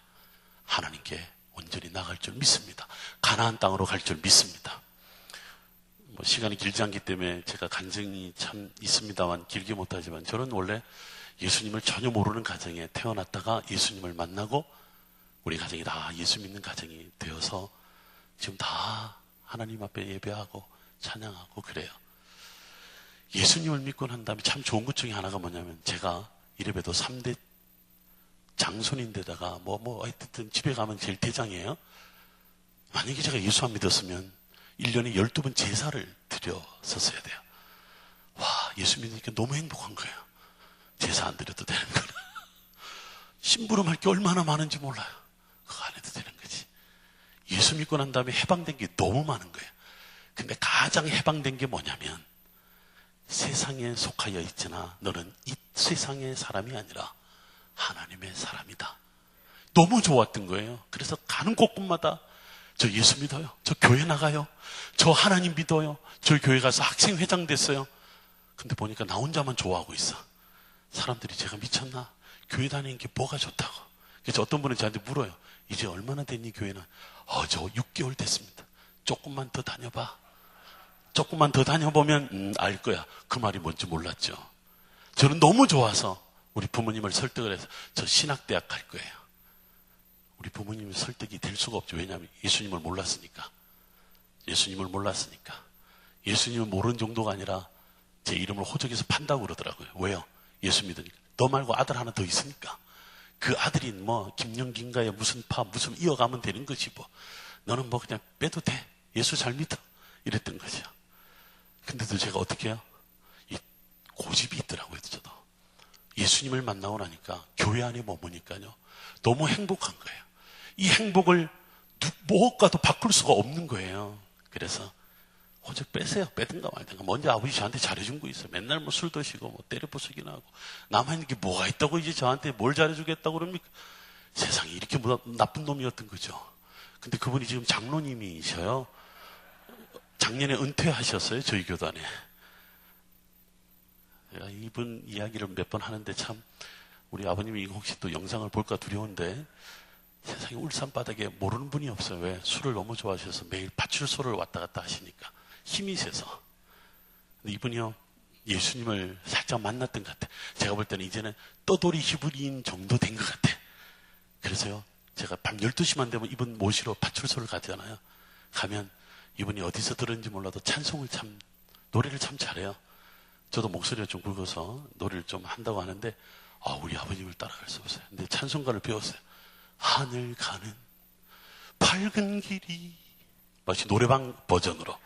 하나님께 온전히 나갈 줄 믿습니다. 가나안 땅으로 갈 줄 믿습니다. 시간이 길지 않기 때문에 제가 간증이 참 있습니다만 길게 못하지만 저는 원래 예수님을 전혀 모르는 가정에 태어났다가 예수님을 만나고 우리 가정이 다 예수 믿는 가정이 되어서 지금 다 하나님 앞에 예배하고 찬양하고 그래요. 예수님을 믿고 난 다음에 참 좋은 것 중에 하나가 뭐냐면 제가 이래봬도 3대 장손인데다가 하여튼 집에 가면 제일 대장이에요. 만약에 제가 예수 안 믿었으면 1년에 12번 제사를 드렸었어야 돼요. 와, 예수 믿으니까 너무 행복한 거예요. 제사 안 드려도 되는 거라. 심부름할 게 얼마나 많은지 몰라요. 그거 안 해도 되는 거지. 예수 믿고 난 다음에 해방된 게 너무 많은 거예요. 근데 가장 해방된 게 뭐냐면 세상에 속하여 있으나 너는 이 세상의 사람이 아니라 하나님의 사람이다. 너무 좋았던 거예요. 그래서 가는 곳곳마다 저 예수 믿어요. 저 교회 나가요. 저 하나님 믿어요. 저 교회 가서 학생회장 됐어요. 근데 보니까 나 혼자만 좋아하고 있어. 사람들이 제가 미쳤나? 교회 다니는 게 뭐가 좋다고. 그래서 어떤 분은 저한테 물어요. 이제 얼마나 됐니 교회는? 저 6개월 됐습니다. 조금만 더 다녀봐. 조금만 더 다녀보면 알 거야. 그 말이 뭔지 몰랐죠. 저는 너무 좋아서 우리 부모님을 설득을 해서 저 신학대학 갈 거예요. 우리 부모님이 설득이 될 수가 없죠. 왜냐하면 예수님을 몰랐으니까. 예수님을 몰랐으니까. 예수님을 모르는 정도가 아니라 제 이름을 호적에서 판다고 그러더라고요. 왜요? 예수 믿으니까. 너 말고 아들 하나 더 있으니까. 그 아들이 김영긴가에 무슨 이어가면 되는 거지 뭐. 너는 그냥 빼도 돼. 예수 잘 믿어. 이랬던 거죠. 근데도 제가 어떻게 해요? 이 고집이 있더라고요, 저도. 예수님을 만나고 나니까 교회 안에 머무니까요. 너무 행복한 거예요. 이 행복을 무엇과도 바꿀 수가 없는 거예요. 그래서 호적 빼세요. 빼든가 말든가. 먼저 아버지 저한테 잘해준 거 있어요. 맨날 술 드시고 때려 부수기나 하고. 남아있는 게 뭐가 있다고 이제 저한테 뭘 잘해주겠다고 그럽니까? 세상에 이렇게 나쁜 놈이었던 거죠. 근데 그분이 지금 장로님이셔요. 작년에 은퇴하셨어요. 저희 교단에. 제가 이분 이야기를 몇 번 하는데 참 우리 아버님이 혹시 또 영상을 볼까 두려운데 세상에 울산 바닥에 모르는 분이 없어요. 왜? 술을 너무 좋아하셔서 매일 파출소를 왔다 갔다 하시니까 힘이 세서. 근데 이분이요 예수님을 살짝 만났던 것 같아. 제가 볼 때는 이제는 떠돌이 히브리인 정도 된 것 같아. 그래서요 제가 밤 12시만 되면 이분 모시러 파출소를 가잖아요. 가면 이분이 어디서 들었는지 몰라도 노래를 참 잘해요. 저도 목소리가 좀 굵어서 노래를 좀 한다고 하는데 우리 아버님을 따라갈 수 없어요. 근데 찬송가를 배웠어요. 하늘 가는 밝은 길이 마치 노래방 버전으로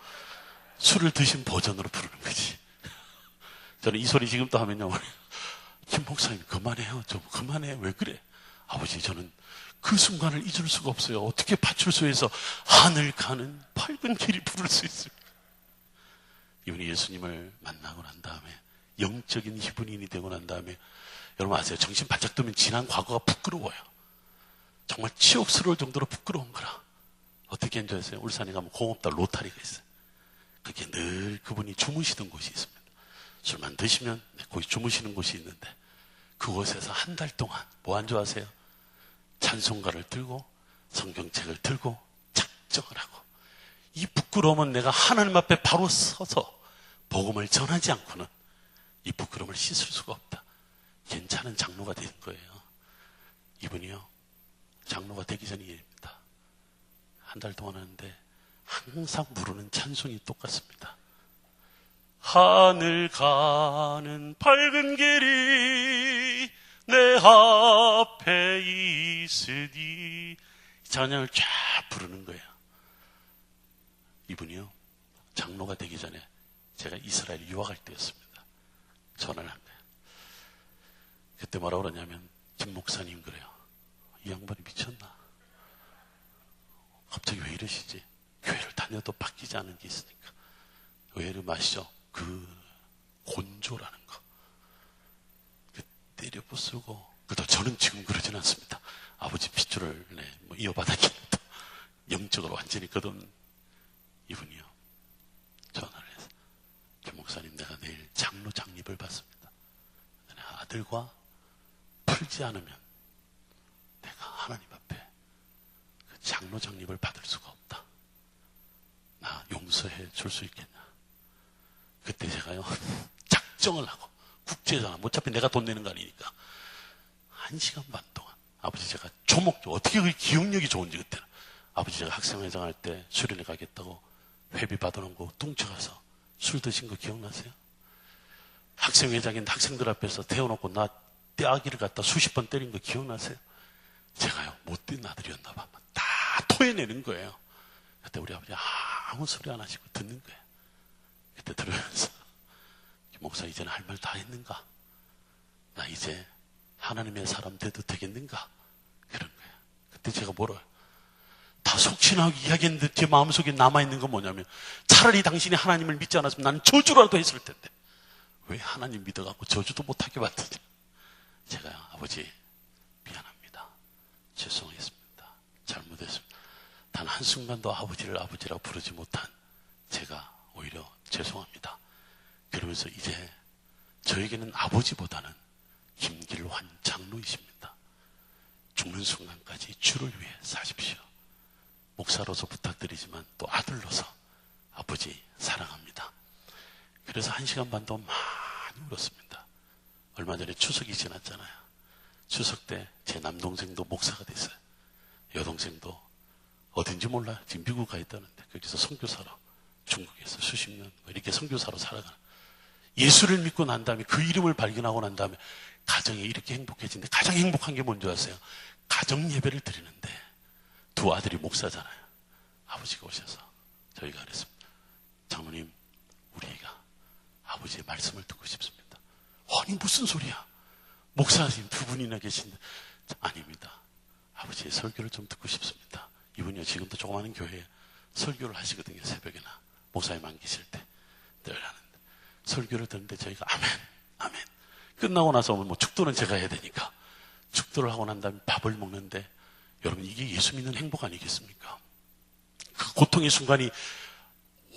술을 드신 버전으로 부르는 거지. 저는 이 소리 지금 또 하면요 김 목사님 그만해요. 좀 그만해. 왜 그래? 아버지 저는 그 순간을 잊을 수가 없어요. 어떻게 파출소에서 하늘 가는 밝은 길이 부를 수 있을까? 이분이 예수님을 만나고 난 다음에 영적인 히브리인이 되고 난 다음에 여러분 아세요? 정신 바짝 뜨면 지난 과거가 부끄러워요. 정말 치욕스러울 정도로 부끄러운 거라. 어떻게 한지 아세요? 울산에 가면 공업다 로타리가 있어요. 그게 늘 그분이 주무시던 곳이 있습니다. 술만 드시면 거기 주무시는 곳이 있는데 그곳에서 한 달 동안 뭐 한 줄 아세요? 찬송가를 들고 성경책을 들고 작정을 하고 이 부끄러움은 내가 하나님 앞에 바로 서서 복음을 전하지 않고는 이 부끄러움을 씻을 수가 없다. 괜찮은 장로가 된 거예요. 이분이요 장로가 되기 전의 일입니다. 한 달 동안 하는데 항상 부르는 찬송이 똑같습니다. 하늘 가는 밝은 길이 내 앞에 있으니 찬양을 쫙 부르는 거예요. 이분이요 장로가 되기 전에 제가 이스라엘 유학할 때였습니다. 전화를 한 거예요. 그때 뭐라고 그러냐면 김 목사님 그래요. 이 양반이 미쳤나? 갑자기 왜 이러시지? 교회를 다녀도 바뀌지 않은 게 있으니까. 왜 이러 마시죠? 그 곤조라는 거. 때려 부수고. 그래도 저는 지금 그러진 않습니다. 아버지 핏줄을 이어받았긴 해도 영적으로 완전히 거둔 이분이요. 전화를 해서 김 목사님 내가 내일 장로 장립을 받습니다. 아들과 풀지 않으면 내가 하나님 앞에 그 장로 장립을 받을 수가 없다. 나 용서해 줄 수 있겠냐. 그때 제가요 작정을 하고 국제전화 어차피 내가 돈 내는 거 아니니까 1시간 반 동안 아버지 제가 조목조 어떻게 그 기억력이 좋은지 그때는 아버지 제가 학생회장 할 때 수련회 가겠다고 회비 받아놓은 거 뚱쳐가서 술 드신 거 기억나세요? 학생회장인데 학생들 앞에서 태워놓고 나 떼아기를 갖다 수십 번 때린 거 기억나세요? 제가요, 못된 아들이었나 봐. 다 토해내는 거예요. 그때 우리 아버지 아무 소리 안 하시고 듣는 거예요. 그때 들으면서, 목사 이제는 할 말 다 했는가? 나 이제 하나님의 사람 돼도 되겠는가? 그런 거예요. 그때 제가 뭐라요? 다 속신하고 이야기했는데 제 마음속에 남아있는 건 뭐냐면, 차라리 당신이 하나님을 믿지 않았으면 나는 저주라도 했을 텐데 왜 하나님 믿어갖고 저주도 못하게 봤더니. 제가 아버지 미안합니다. 죄송했습니다. 잘못했습니다. 단 한순간도 아버지를 아버지라고 부르지 못한 제가 오히려 죄송합니다. 그러면서 이제 저에게는 아버지보다는 김길환 장로이십니다. 죽는 순간까지 주를 위해 사십시오. 목사로서 부탁드리지만 또 아들로서 아버지 사랑합니다. 그래서 1시간 반 동안 많이 울었습니다. 얼마 전에 추석이 지났잖아요. 추석 때 제 남동생도 목사가 됐어요. 여동생도 어딘지 몰라요. 지금 미국 가 있다는데 거기서 선교사로 중국에서 수십 년 이렇게 선교사로 살아가는, 예수를 믿고 난 다음에 그 이름을 발견하고 난 다음에 가정이 이렇게 행복해지는데, 가장 행복한 게 뭔지 아세요? 가정 예배를 드리는데 두 아들이 목사잖아요. 아버지가 오셔서 저희가 그랬습니다. 장모님, 우리가 아버지의 말씀을 듣고 싶습니다. 아니 무슨 소리야? 목사님 두 분이나 계신데. 아닙니다. 아버지의 설교를 좀 듣고 싶습니다. 이분이요 지금도 조그마한 교회에 설교를 하시거든요. 새벽에나 목사님 안 계실 때 늘 하는데, 설교를 듣는데 저희가 아멘 아멘 끝나고 나서 뭐 축도는 제가 해야 되니까 축도를 하고 난 다음에 밥을 먹는데, 여러분 이게 예수 믿는 행복 아니겠습니까? 그 고통의 순간이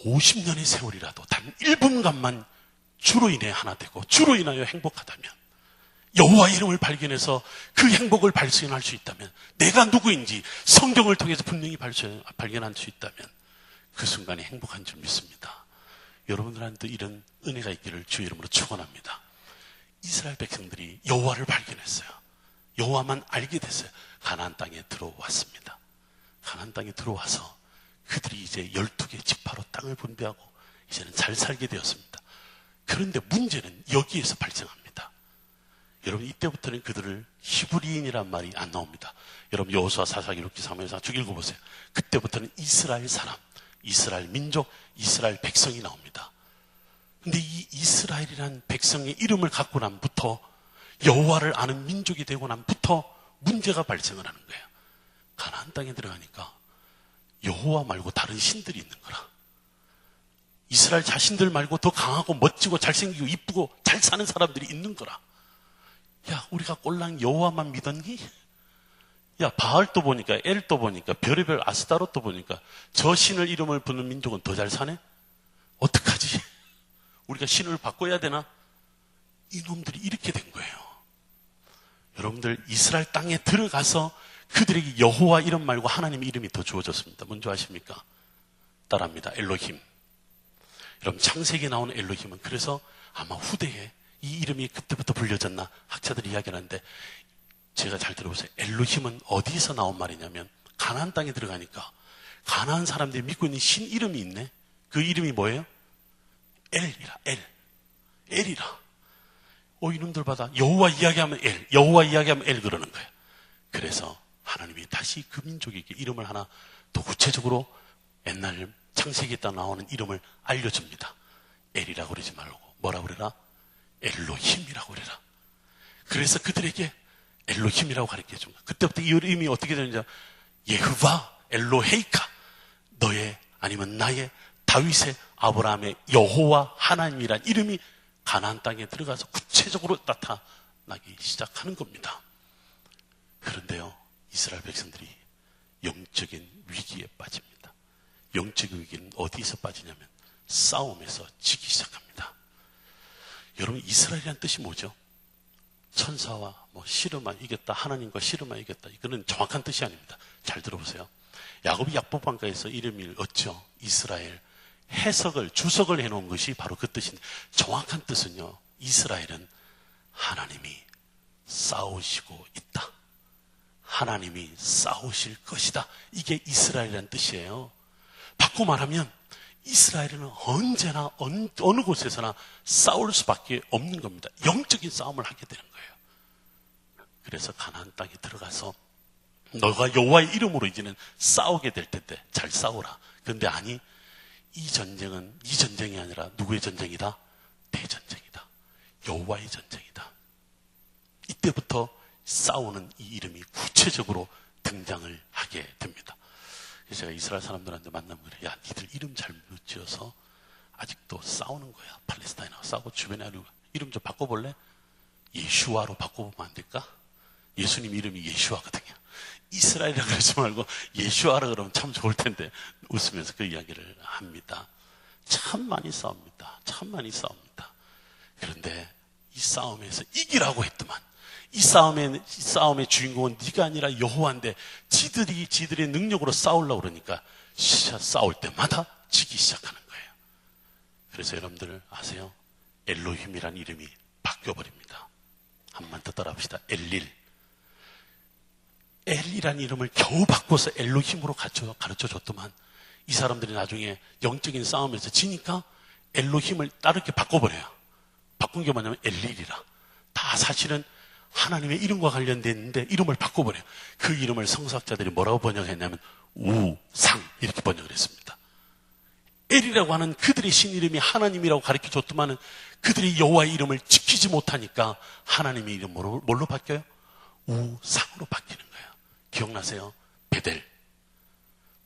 50년의 세월이라도 단 1분간만 주로 인해 하나 되고 주로 인하여 행복하다면, 여호와 이름을 발견해서 그 행복을 발견할 수 있다면, 내가 누구인지 성경을 통해서 분명히 발견할 수 있다면 그 순간이 행복한 줄 믿습니다. 여러분들한테 이런 은혜가 있기를 주의 이름으로 축원합니다. 이스라엘 백성들이 여호와를 발견했어요. 여호와만 알게 됐어요. 가나안 땅에 들어왔습니다. 가나안 땅에 들어와서 그들이 이제 12개 지파로 땅을 분배하고 이제는 잘 살게 되었습니다. 그런데 문제는 여기에서 발생합니다. 여러분 이때부터는 그들을 히브리인이란 말이 안 나옵니다. 여러분 여호수아 4장 1기 3에서 쭉 읽어보세요. 그때부터는 이스라엘 사람, 이스라엘 민족, 이스라엘 백성이 나옵니다. 근데 이 이스라엘이란 백성의 이름을 갖고 난부터, 여호와를 아는 민족이 되고 난부터 문제가 발생을 하는 거예요. 가나안 땅에 들어가니까 여호와 말고 다른 신들이 있는 거라. 이스라엘 자신들 말고 더 강하고 멋지고 잘생기고 이쁘고 잘 사는 사람들이 있는 거라. 야, 우리가 꼴랑 여호와만 믿었니? 야, 바알도 보니까, 엘도 보니까, 별의별 아스타롯도 보니까 저 신을 이름을 부는 민족은 더 잘 사네? 어떡하지? 우리가 신을 바꿔야 되나? 이놈들이 이렇게 된 거예요. 여러분들 이스라엘 땅에 들어가서 그들에게 여호와 이름 말고 하나님의 이름이 더 주어졌습니다. 뭔지 아십니까? 따라합니다. 엘로힘. 여러분 창세기에 나오는 엘로힘은 그래서 아마 후대에 이 이름이 그때부터 불려졌나 학자들이 이야기하는데, 제가 잘 들어보세요. 엘로힘은 어디서 나온 말이냐면, 가나안 땅에 들어가니까 가나안 사람들이 믿고 있는 신 이름이 있네. 그 이름이 뭐예요? 엘이라. 엘이라. 이놈들 받아. 여호와 이야기하면 엘, 여호와 이야기하면 엘 그러는 거예요. 그래서 하나님이 다시 그 민족에게 이름을 하나 더 구체적으로 옛날 창세기에 딱 나오는 이름을 알려줍니다. 엘이라고 그러지 말고 뭐라고 그래라? 엘로힘이라고 그래라. 그래서 그들에게 엘로힘이라고 가르쳐준 거야. 그때부터 이 이름이 어떻게 되는지, 예흐바 엘로헤이카, 너의 아니면 나의 다윗의 아브라함의 여호와 하나님이란 이름이 가나안 땅에 들어가서 구체적으로 나타나기 시작하는 겁니다. 그런데요, 이스라엘 백성들이 영적인 위기에 빠집니다. 영적인 위기는 어디서 빠지냐면 싸움에서 지기 시작합니다. 여러분 이스라엘이란 뜻이 뭐죠? 천사와 씨름만 이겼다, 하나님과 씨름만 이겼다. 이거는 정확한 뜻이 아닙니다. 잘 들어보세요. 야곱이 약복방가에서 이름을 얻죠. 이스라엘. 주석을 해놓은 것이 바로 그 뜻인데, 정확한 뜻은요, 이스라엘은 하나님이 싸우시고 있다, 하나님이 싸우실 것이다. 이게 이스라엘이라는 뜻이에요. 바꿔 말하면 이스라엘은 언제나 어느 곳에서나 싸울 수밖에 없는 겁니다. 영적인 싸움을 하게 되는 거예요. 그래서 가나안 땅에 들어가서 너가 여호와의 이름으로 이제는 싸우게 될 텐데 잘 싸우라. 그런데 아니, 이 전쟁이 아니라 누구의 전쟁이다? 대전쟁이다. 여호와의 전쟁이다. 이때부터 싸우는 이 이름이 구체적으로 등장을 하게 됩니다. 그래서 제가 이스라엘 사람들한테 만나면 그래요. 야, 니들 이름 잘못 지어서 아직도 싸우는 거야. 팔레스타인하고 싸우고 주변에 하는 거야. 이름 좀 바꿔볼래? 예슈아로 바꿔보면 안 될까? 예수님 이름이 예슈아거든요. 이스라엘이라 그러지 말고 예슈아라 그러면 참 좋을 텐데 웃으면서 그 이야기를 합니다. 참 많이 싸웁니다. 참 많이 싸웁니다. 그런데 이 싸움에서 이기라고 했더만 이 싸움의 주인공은 네가 아니라 여호와인데 지들의 능력으로 싸우려고 그러니까 싸울 때마다 지기 시작하는 거예요. 그래서 여러분들 아세요? 엘로힘이라는 이름이 바뀌어버립니다. 한 번 더 따라합시다. 엘이라는 이름을 겨우 바꿔서 엘로힘으로 가르쳐줬더만 이 사람들이 나중에 영적인 싸움에서 지니까 엘로힘을 다르게 바꿔버려요. 바꾼 게 뭐냐면 엘릴이라. 다 사실은 하나님의 이름과 관련됐는데 이름을 바꿔버려요. 그 이름을 성서학자들이 뭐라고 번역했냐면 우상 이렇게 번역을 했습니다. 엘이라고 하는 그들의 신 이름이 하나님이라고 가르쳐줬더만은 그들이 여호와의 이름을 지키지 못하니까 하나님의 이름으로 뭘로 바뀌어요? 우상으로 바뀌는 거예요. 기억나세요? 베델,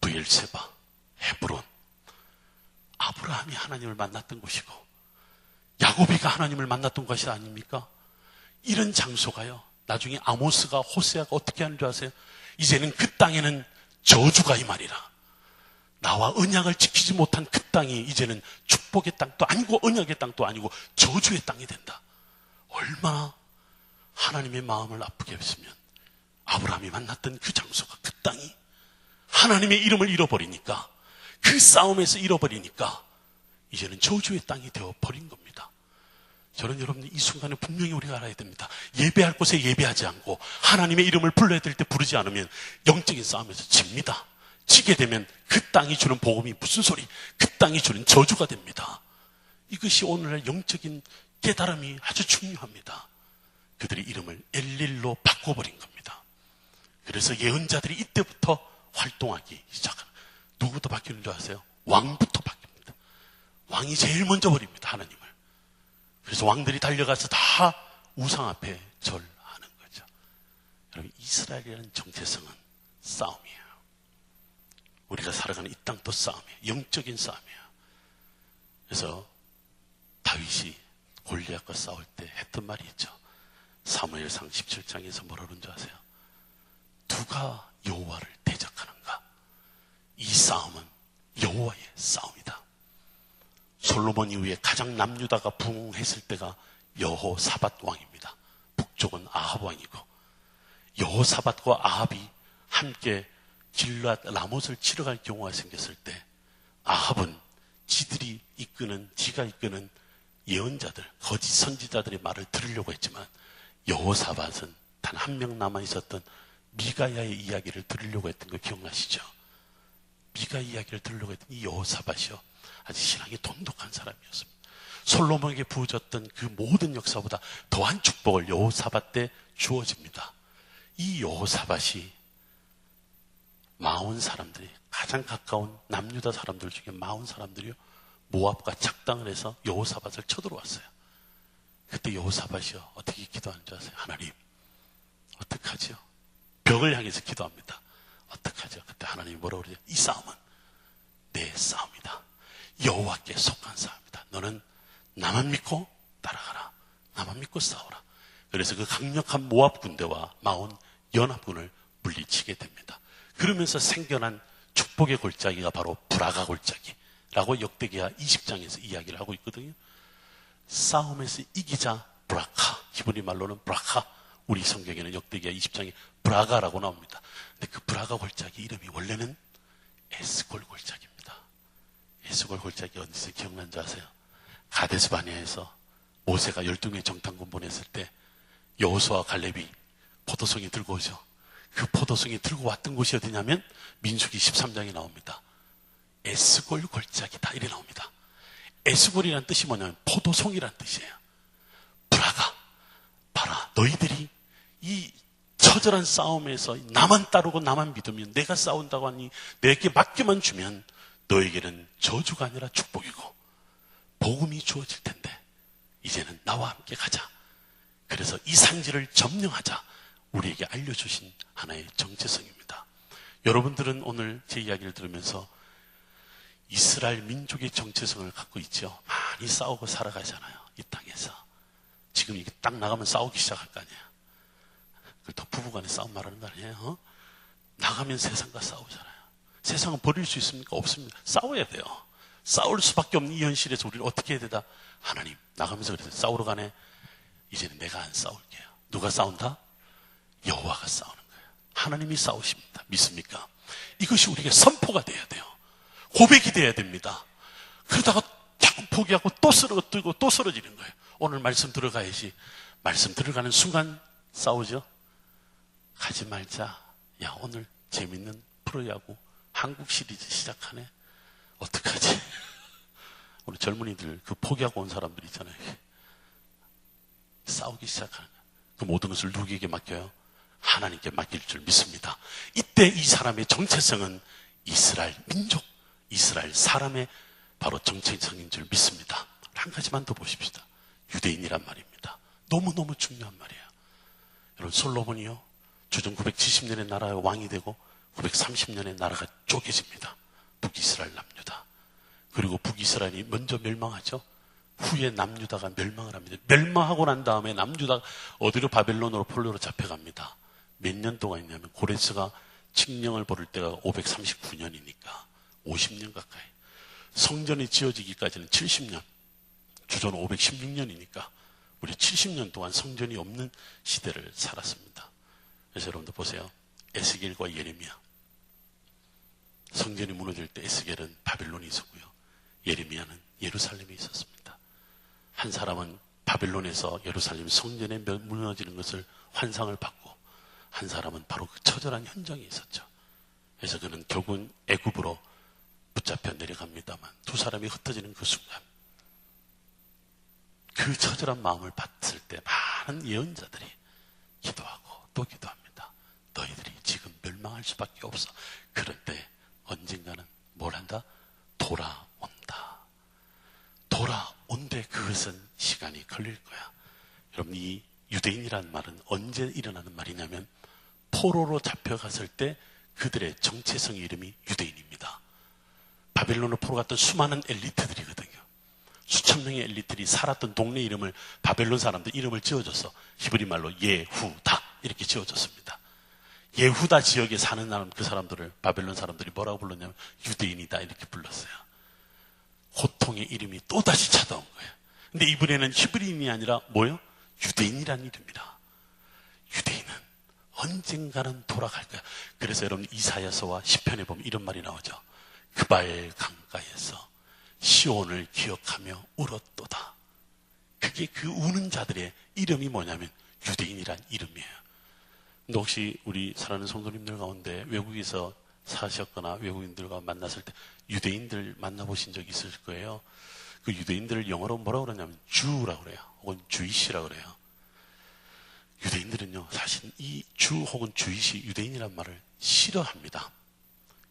브엘세바, 헤브론. 아브라함이 하나님을 만났던 곳이고 야곱이가 하나님을 만났던 곳이 아닙니까? 이런 장소가요. 나중에 아모스가 호세아가 어떻게 하는 줄 아세요? 이제는 그 땅에는 저주가 이 말이라. 나와 언약을 지키지 못한 그 땅이 이제는 축복의 땅도 아니고 언약의 땅도 아니고 저주의 땅이 된다. 얼마나 하나님의 마음을 아프게 했으면 아브라함이 만났던 그 장소가 그 땅이 하나님의 이름을 잃어버리니까 그 싸움에서 잃어버리니까 이제는 저주의 땅이 되어버린 겁니다. 저는 여러분들 이 순간에 분명히 우리가 알아야 됩니다. 예배할 곳에 예배하지 않고 하나님의 이름을 불러야 될 때 부르지 않으면 영적인 싸움에서 집니다. 지게 되면 그 땅이 주는 복음이 무슨 소리? 그 땅이 주는 저주가 됩니다. 이것이 오늘날 영적인 깨달음이 아주 중요합니다. 그들의 이름을 엘릴로 바꿔버린 겁니다. 그래서 예언자들이 이때부터 활동하기 시작합니다. 누구부터 바뀌는 줄 아세요? 왕부터 바뀝니다. 왕이 제일 먼저 버립니다. 하나님을. 그래서 왕들이 달려가서 다 우상 앞에 절하는 거죠. 여러분, 이스라엘이라는 정체성은 싸움이에요. 우리가 살아가는 이 땅도 싸움이에요. 영적인 싸움이에요. 그래서 다윗이 골리앗과 싸울 때 했던 말이 있죠. 사무엘상 17장에서 뭐라 그런 줄 아세요? 누가 여호와를 대적하는가? 이 싸움은 여호와의 싸움이다. 솔로몬 이후에 가장 남유다가 부흥했을 때가 여호사밧 왕입니다. 북쪽은 아합 왕이고 여호사밧과 아합이 함께 길앗 라못을 치러 갈 경우가 생겼을 때 아합은 지가 이끄는 예언자들, 거짓 선지자들의 말을 들으려고 했지만 여호사밧은 단 한 명 남아 있었던 미가야의 이야기를 들으려고 했던 거 기억나시죠? 미가 이야기를 들으려고 했던 이 여호사밧이요, 아주 신앙이 돈독한 사람이었습니다. 솔로몬에게 부어졌던 그 모든 역사보다 더한 축복을 여호사밧 때 주어집니다. 이 여호사밧이 마온 사람들이, 가장 가까운 남유다 사람들 중에 마온 사람들이요, 모압과 작당을 해서 여호사밧을 쳐들어왔어요. 그때 여호사밧이요, 어떻게 기도하는 줄 아세요? 하나님, 어떡하지요? 벽을 향해서 기도합니다. 어떡하죠? 그때 하나님이 뭐라고 그러죠? 이 싸움은 내 싸움이다. 여호와께 속한 싸움이다. 너는 나만 믿고 따라가라. 나만 믿고 싸워라. 그래서 그 강력한 모압 군대와 마온 연합군을 물리치게 됩니다. 그러면서 생겨난 축복의 골짜기가 바로 브라가 골짜기라고 역대기하 20장에서 이야기를 하고 있거든요. 싸움에서 이기자 브라카, 히브리 말로는 브라카, 우리 성경에는 역대기하 20장에 브라가라고 나옵니다. 근데 그 브라가 골짜기 이름이 원래는 에스골 골짜기입니다. 에스골 골짜기 어디서 기억난 줄 아세요? 가데스 바네아에서 모세가 12명의 정탐군 보냈을 때 여호수아와 갈렙이 포도송이 들고 오죠. 그 포도송이 들고 왔던 곳이 어디냐면 민수기 13장에 나옵니다. 에스골 골짜기다, 이래 나옵니다. 에스골이라는 뜻이 뭐냐면 포도송이라는 뜻이에요. 브라가, 봐라, 너희들이 이 저 처절한 싸움에서 나만 따르고 나만 믿으면, 내가 싸운다고 하니 내게 맡겨만 주면 너에게는 저주가 아니라 축복이고 복음이 주어질 텐데 이제는 나와 함께 가자. 그래서 이 산지를 점령하자. 우리에게 알려주신 하나의 정체성입니다. 여러분들은 오늘 제 이야기를 들으면서 이스라엘 민족의 정체성을 갖고 있죠. 많이 싸우고 살아가잖아요. 이 땅에서. 지금 이게 딱 나가면 싸우기 시작할 거 아니에요. 더 부부간에 싸움 말하는 거 아니에요? 어? 나가면 세상과 싸우잖아요. 세상은 버릴 수 있습니까? 없습니다. 싸워야 돼요. 싸울 수밖에 없는 이 현실에서 우리를 어떻게 해야 되다? 하나님, 나가면서 그랬어요. 싸우러 가네. 이제는 내가 안 싸울게요. 누가 싸운다? 여호와가 싸우는 거예요. 하나님이 싸우십니다. 믿습니까? 이것이 우리에게 선포가 돼야 돼요. 고백이 돼야 됩니다. 그러다가 자꾸 포기하고 또 쓰러뜨리고 또 쓰러지는 거예요. 오늘 말씀 들어가야지. 말씀 들어가는 순간 싸우죠. 가지 말자. 야, 오늘 재밌는 프로야구 한국 시리즈 시작하네. 어떡하지? 우리 젊은이들, 그 포기하고 온 사람들 있잖아요. 싸우기 시작하는 거예요. 그 모든 것을 누구에게 맡겨요? 하나님께 맡길 줄 믿습니다. 이때 이 사람의 정체성은 이스라엘 민족, 이스라엘 사람의 바로 정체성인 줄 믿습니다. 한 가지만 더 보십시다. 유대인이란 말입니다. 너무너무 중요한 말이에요. 여러분, 솔로몬이요, 주전 970년에 나라의 왕이 되고 930년에 나라가 쪼개집니다. 북이스라엘 남유다. 그리고 북이스라엘이 먼저 멸망하죠. 후에 남유다가 멸망을 합니다. 멸망하고 난 다음에 남유다가 어디로? 바벨론으로 폴로로 잡혀갑니다. 몇 년 동안 있냐면 고레스가 칙령을 벌일 때가 539년이니까 50년 가까이. 성전이 지어지기까지는 70년. 주전 516년이니까 우리 70년 동안 성전이 없는 시대를 살았습니다. 그래서 여러분들 보세요. 에스겔과 예레미야. 성전이 무너질 때 에스겔은 바벨론이 있었고요. 예레미야는 예루살렘에 있었습니다. 한 사람은 바벨론에서 예루살렘 성전에 무너지는 것을 환상을 받고, 한 사람은 바로 그 처절한 현장에 있었죠. 그래서 그는 결국은 애굽으로 붙잡혀 내려갑니다만, 두 사람이 흩어지는 그 순간, 그 처절한 마음을 봤을 때 많은 예언자들이 기도하고 또 기도합니다. 너희들이 지금 멸망할 수밖에 없어. 그런데 언젠가는 뭘 한다? 돌아온다. 돌아온데 그것은 시간이 걸릴 거야. 여러분, 이 유대인이라는 말은 언제 일어나는 말이냐면 포로로 잡혀갔을 때 그들의 정체성 이름이 유대인입니다. 바벨론으로 포로 갔던 수많은 엘리트들이거든요. 수천 명의 엘리트들이 살았던 동네 이름을 바벨론 사람들 이름을 지어줘서 히브리 말로 예후다 이렇게 지어줬습니다. 예후다 지역에 사는 사람, 그 사람들을 바벨론 사람들이 뭐라고 불렀냐면 유대인이다 이렇게 불렀어요. 고통의 이름이 또다시 찾아온 거예요. 근데 이번에는 히브리인이 아니라 뭐요? 유대인이라는 이름이라. 유대인은 언젠가는 돌아갈 거야. 그래서 여러분 이사야서와 시편에 보면 이런 말이 나오죠. 그발 강가에서 시온을 기억하며 울었도다. 그게 그 우는 자들의 이름이 뭐냐면 유대인이란 이름이에요. 근데 혹시 우리 사랑하는 성도님들 가운데 외국에서 사셨거나 외국인들과 만났을 때 유대인들 만나보신 적 있을 거예요. 그 유대인들을 영어로 뭐라고 그러냐면 주라고 그래요. 혹은 주이시라고 그래요. 유대인들은요, 사실 이 주 혹은 주이시, 유대인이란 말을 싫어합니다.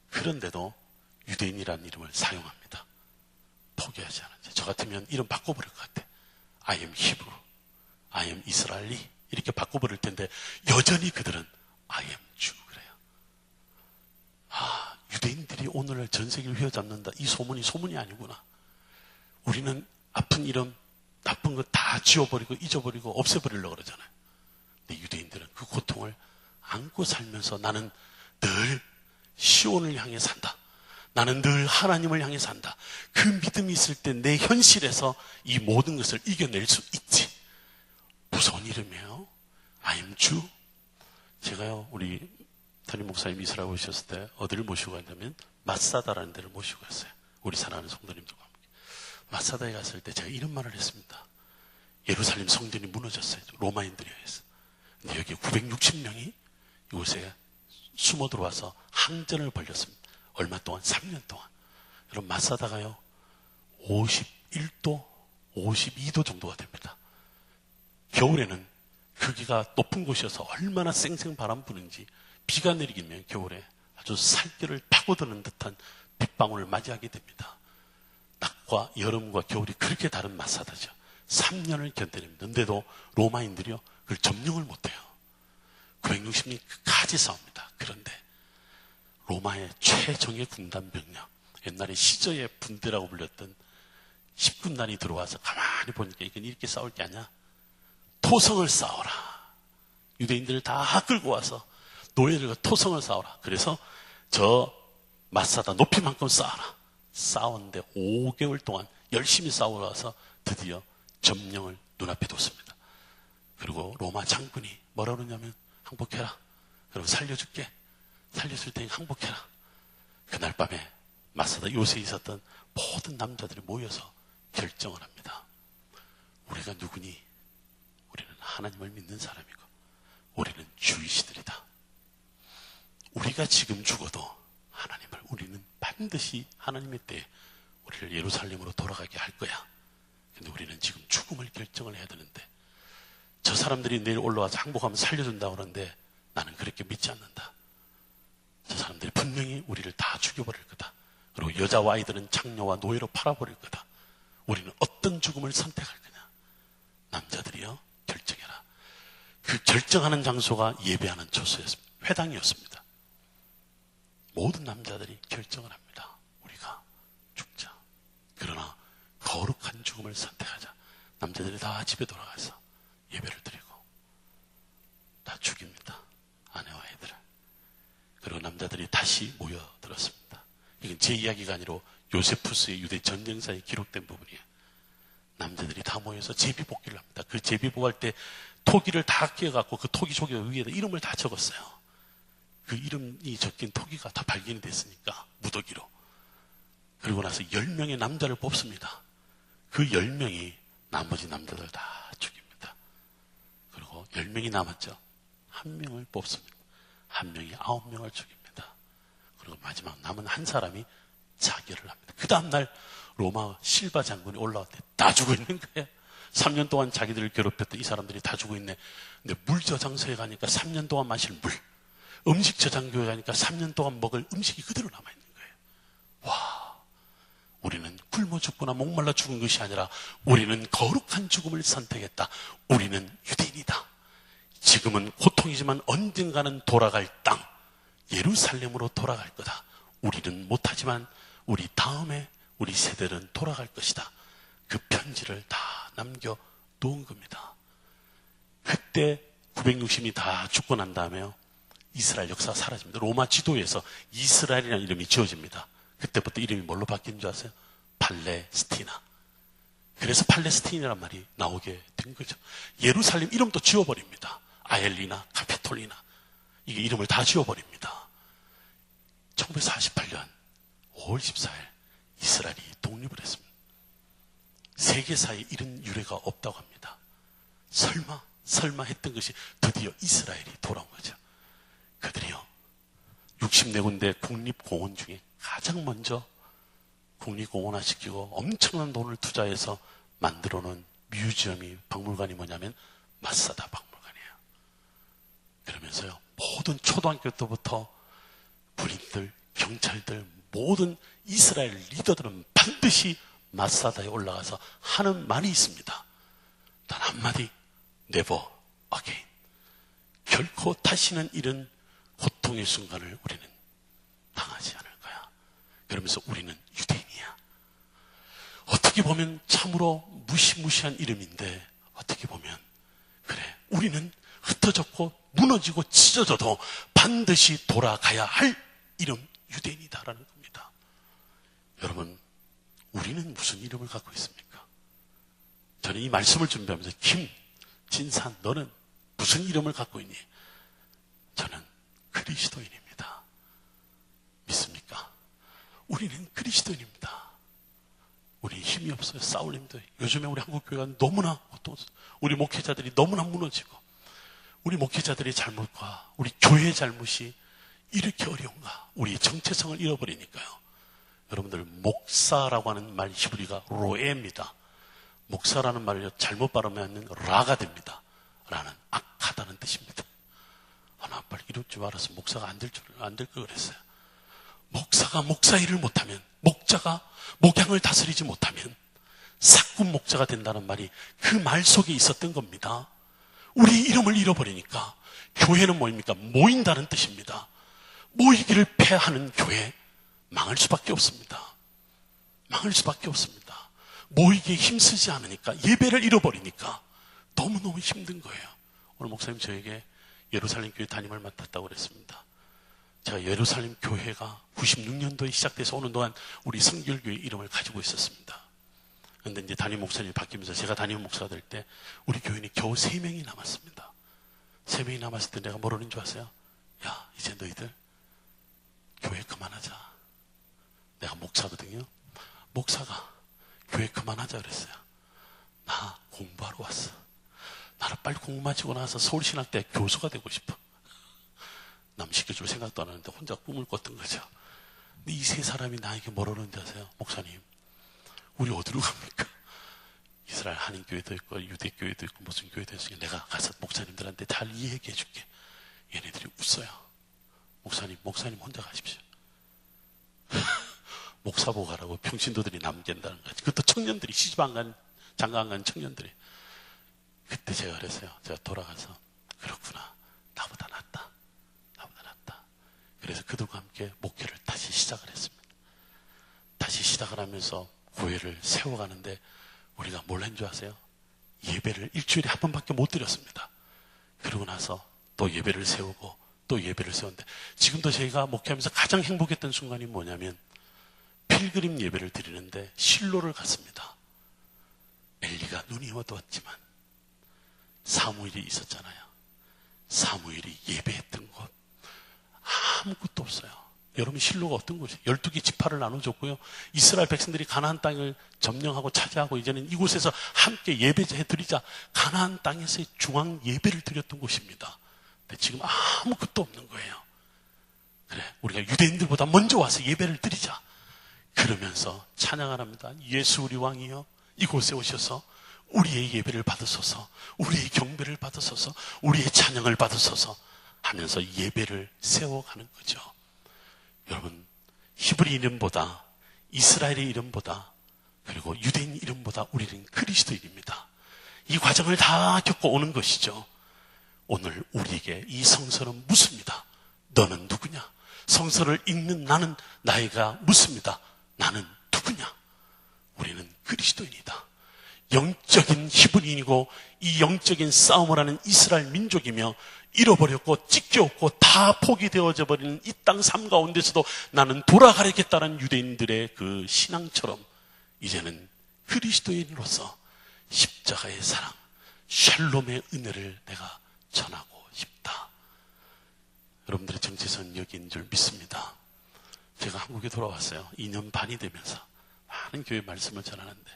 그런데도 유대인이라는 이름을 사용합니다. 포기하지 않았죠. 저 같으면 이름 바꿔버릴 것 같아. I am Hebrew, I am 이스라엘리 이렇게 바꿔버릴 텐데 여전히 그들은 I am Jew 그래요. 아, 유대인들이 오늘날 전 세계를 휘어잡는다. 이 소문이 소문이 아니구나. 우리는 아픈 이름, 나쁜 거 다 지워버리고 잊어버리고 없애버리려고 그러잖아요. 근데 유대인들은 그 고통을 안고 살면서 나는 늘 시온을 향해 산다. 나는 늘 하나님을 향해 산다. 그 믿음이 있을 때 내 현실에서 이 모든 것을 이겨낼 수 있지. 무서운 이름이에요. I am Jew. 제가요, 우리 담임 목사님 이스라엘 오셨을 때 어디를 모시고 갔냐면 마사다라는 데를 모시고 갔어요. 우리 사랑하는 성도님들과 함께. 마사다에 갔을 때 제가 이런 말을 했습니다. 예루살렘 성전이 무너졌어요. 로마인들이 해서. 근데 여기 960명이 이곳에 숨어 들어와서 항전을 벌였습니다. 얼마 동안? 3년 동안. 여러분, 마사다가요, 51도, 52도 정도가 됩니다. 겨울에는 거기가 높은 곳이어서 얼마나 쌩쌩 바람 부는지 비가 내리면 겨울에 아주 살결을 파고드는 듯한 빗방울을 맞이하게 됩니다. 낮과 여름과 겨울이 그렇게 다른 마사다죠. 3년을 견뎌냅니다. 근데도 로마인들이요, 그걸 점령을 못해요. 960년 끝까지 싸웁니다. 그런데 로마의 최정예 군단 병력, 옛날에 시저의 분대라고 불렸던 10군단이 들어와서 가만히 보니까 이건 이렇게 싸울 게 아니야. 토성을 쌓아라. 유대인들을 다 끌고 와서 노예들과 토성을 쌓아라. 그래서 저 마사다 높이만큼 쌓아라. 싸웠는데 5개월 동안 열심히 싸워서 드디어 점령을 눈앞에 뒀습니다. 그리고 로마 장군이 뭐라 그러냐면 항복해라. 그럼 살려줄게. 살려줄 테니 항복해라. 그날 밤에 마사다 요새에 있었던 모든 남자들이 모여서 결정을 합니다. 우리가 누구니? 우리는 하나님을 믿는 사람이고 우리는 주이시들이다. 우리가 지금 죽어도 하나님을 우리는 반드시 하나님의 때에 우리를 예루살렘으로 돌아가게 할 거야. 근데 우리는 지금 죽음을 결정을 해야 되는데 저 사람들이 내일 올라와서 항복하면 살려준다고 그러는데 나는 그렇게 믿지 않는다. 저 사람들이 분명히 우리를 다 죽여버릴 거다. 그리고 여자와 아이들은 장녀와 노예로 팔아버릴 거다. 우리는 어떤 죽음을 선택할 거냐. 남자들이요, 결정해라. 그 결정하는 장소가 예배하는 초소였습니다. 회당이었습니다. 모든 남자들이 결정을 합니다. 우리가 죽자. 그러나 거룩한 죽음을 선택하자. 남자들이 다 집에 돌아가서 예배를 드리고 다 죽입니다. 아내와 아이들을. 그리고 남자들이 다시 모여들었습니다. 이건 제 이야기가 아니라 요세푸스의 유대 전쟁사에 기록된 부분이에요. 남자들이 다 모여서 제비뽑기를 합니다. 그 제비뽑을 때 토기를 다 끼워갖고 그 토기 조개 위에다 이름을 다 적었어요. 그 이름이 적힌 토기가 다 발견이 됐으니까 무더기로. 그리고 나서 10명의 남자를 뽑습니다. 그 10명이 나머지 남자들 다 죽입니다. 그리고 10명이 남았죠. 한 명을 뽑습니다. 한 명이 9명을 죽입니다. 그리고 마지막 남은 한 사람이 자결을 합니다. 그 다음날 로마 실바 장군이 올라올 때 다 죽어 있는 거예요. 3년 동안 자기들을 괴롭혔던 이 사람들이 다 죽어 있네. 근데 물 저장소에 가니까 3년 동안 마실 물, 음식 저장고에 가니까 3년 동안 먹을 음식이 그대로 남아있는 거예요. 와, 우리는 굶어 죽거나 목말라 죽은 것이 아니라 우리는 거룩한 죽음을 선택했다. 우리는 유대인이다. 지금은 고통이지만 언젠가는 돌아갈 땅, 예루살렘으로 돌아갈 거다. 우리는 못하지만 우리 다음에 우리 세대는 돌아갈 것이다. 그 편지를 다 남겨놓은 겁니다. 그때 960이 다 죽고 난 다음에요, 이스라엘 역사가 사라집니다. 로마 지도에서 이스라엘이라는 이름이 지어집니다. 그때부터 이름이 뭘로 바뀐 줄 아세요? 팔레스티나. 그래서 팔레스틴이라는 말이 나오게 된 거죠. 예루살렘 이름도 지워버립니다. 아엘리나, 카피톨리나. 이게 이름을 다 지워버립니다. 1948년 5월 14일 이스라엘이 독립을 했습니다. 세계사에 이런 유례가 없다고 합니다. 설마 했던 것이 드디어 이스라엘이 돌아온 거죠. 그들이요, 64군데 국립공원 중에 가장 먼저 국립공원화 시키고 엄청난 돈을 투자해서 만들어 놓은 뮤지엄이, 박물관이 뭐냐면 마사다 박물관이에요. 그러면서요, 모든 초등학교 때부터 군인들, 경찰들, 모든 이스라엘 리더들은 반드시 마사다에 올라가서 하는 말이 있습니다. 단 한마디, never again. 결코 다시는 이런 고통의 순간을 우리는 당하지 않을 거야. 그러면서 우리는 유대인이야. 어떻게 보면 참으로 무시무시한 이름인데, 어떻게 보면 그래, 우리는 흩어졌고 무너지고 찢어져도 반드시 돌아가야 할 이름, 유대인이다라는 겁니다. 여러분, 우리는 무슨 이름을 갖고 있습니까? 저는 이 말씀을 준비하면서 김진산, 너는 무슨 이름을 갖고 있니? 저는 그리스도인입니다. 믿습니까? 우리는 그리스도인입니다. 우리 힘이 없어요. 싸울 힘도. 요즘에 우리 한국교회가 너무나, 우리 목회자들이 너무나 무너지고, 우리 목회자들의 잘못과 우리 교회의 잘못이 이렇게 어려운가? 우리의 정체성을 잃어버리니까요. 여러분들, 목사라고 하는 말 히브리가 로에입니다. 목사라는 말을 잘못 발음하면 라가 됩니다. 라는 악하다는 뜻입니다. 나 빨리 이럴 줄 알아서 목사가 안 될 걸 그랬어요. 목사가 목사 일을 못하면, 목자가 목양을 다스리지 못하면 사꾼 목자가 된다는 말이 그 말 속에 있었던 겁니다. 우리 이름을 잃어버리니까 교회는 뭐입니까? 모인다는 뜻입니다. 모이기를 패하는 교회, 망할 수밖에 없습니다. 망할 수밖에 없습니다. 모이기에 힘쓰지 않으니까, 예배를 잃어버리니까 너무너무 힘든 거예요. 오늘 목사님 저에게 예루살렘 교회 담임을 맡았다고 그랬습니다. 제가 예루살렘 교회가 96년도에 시작돼서 오는 동안 우리 성결교회 이름을 가지고 있었습니다. 그런데 이제 담임 목사님이 바뀌면서 제가 담임 목사가 될 때 우리 교인이 겨우 3명이 남았습니다. 3명이 남았을 때 내가 뭐라는 줄 아세요? 야, 이제 너희들 교회 그만하자. 내가 목사거든요. 목사가 교회 그만하자 그랬어요. 나 공부하러 왔어. 나는 빨리 공부 마치고 나서 서울신학대 교수가 되고 싶어. 남 시켜줄 생각도 안 하는데 혼자 꿈을 꿨던 거죠. 근데 이 3사람이 나에게 뭐라 그러는지 아세요? 목사님, 우리 어디로 갑니까? 이스라엘 한인교회도 있고 유대교회도 있고 무슨 교회도 있으니 내가 가서 목사님들한테 잘 이야기해 줄게. 얘네들이 웃어요. 목사님 혼자 가십시오. 목사보고 가라고 평신도들이 남긴다는 거지. 그것도 청년들이, 시집 안 간, 장가 안 간 청년들이. 그때 제가 그랬어요. 제가 돌아가서 그렇구나. 나보다 낫다. 그래서 그들과 함께 목회를 다시 시작을 했습니다. 다시 시작을 하면서 교회를 세워가는데 우리가 뭘 한 줄 아세요? 예배를 일주일에 한 번밖에 못 드렸습니다. 그러고 나서 또 예배를 세우고 또 예배를 세웠는데 지금도 저희가 목회하면서 가장 행복했던 순간이 뭐냐면 필그림 예배를 드리는데 실로를 갔습니다. 엘리가 눈이 어두웠지만 사무엘이 있었잖아요. 사무엘이 예배했던 곳 아무것도 없어요. 여러분 실로가 어떤 곳이에요? 12개 지파를 나눠줬고요. 이스라엘 백성들이 가나안 땅을 점령하고 차지하고 이제는 이곳에서 함께 예배해 드리자. 가나안 땅에서의 중앙 예배를 드렸던 곳입니다. 근데 지금 아무것도 없는 거예요. 그래, 우리가 유대인들보다 먼저 와서 예배를 드리자. 그러면서 찬양을 합니다. 예수 우리 왕이여 이곳에 오셔서 우리의 예배를 받으소서, 우리의 경배를 받으소서, 우리의 찬양을 받으소서 하면서 예배를 세워가는 거죠. 여러분, 히브리 이름보다, 이스라엘의 이름보다, 그리고 유대인 이름보다 우리는 그리스도인입니다. 이 과정을 다 겪고 오는 것이죠. 오늘 우리에게 이 성서는 묻습니다. 너는 누구냐? 성서를 읽는 나는 나이가 묻습니다. 나는 누구냐? 우리는 그리스도인이다. 영적인 히브리인이고 이 영적인 싸움을 하는 이스라엘 민족이며 잃어버렸고 찢겨없고 다 포기되어져 버리는 이 땅 삶 가운데서도 나는 돌아가야겠다는 유대인들의 그 신앙처럼 이제는 그리스도인으로서 십자가의 사랑, 샬롬의 은혜를 내가 전하고 싶다. 여러분들의 정체성은 여기인 줄 믿습니다. 제가 한국에 돌아왔어요. 2년 반이 되면서 많은 교회 말씀을 전하는데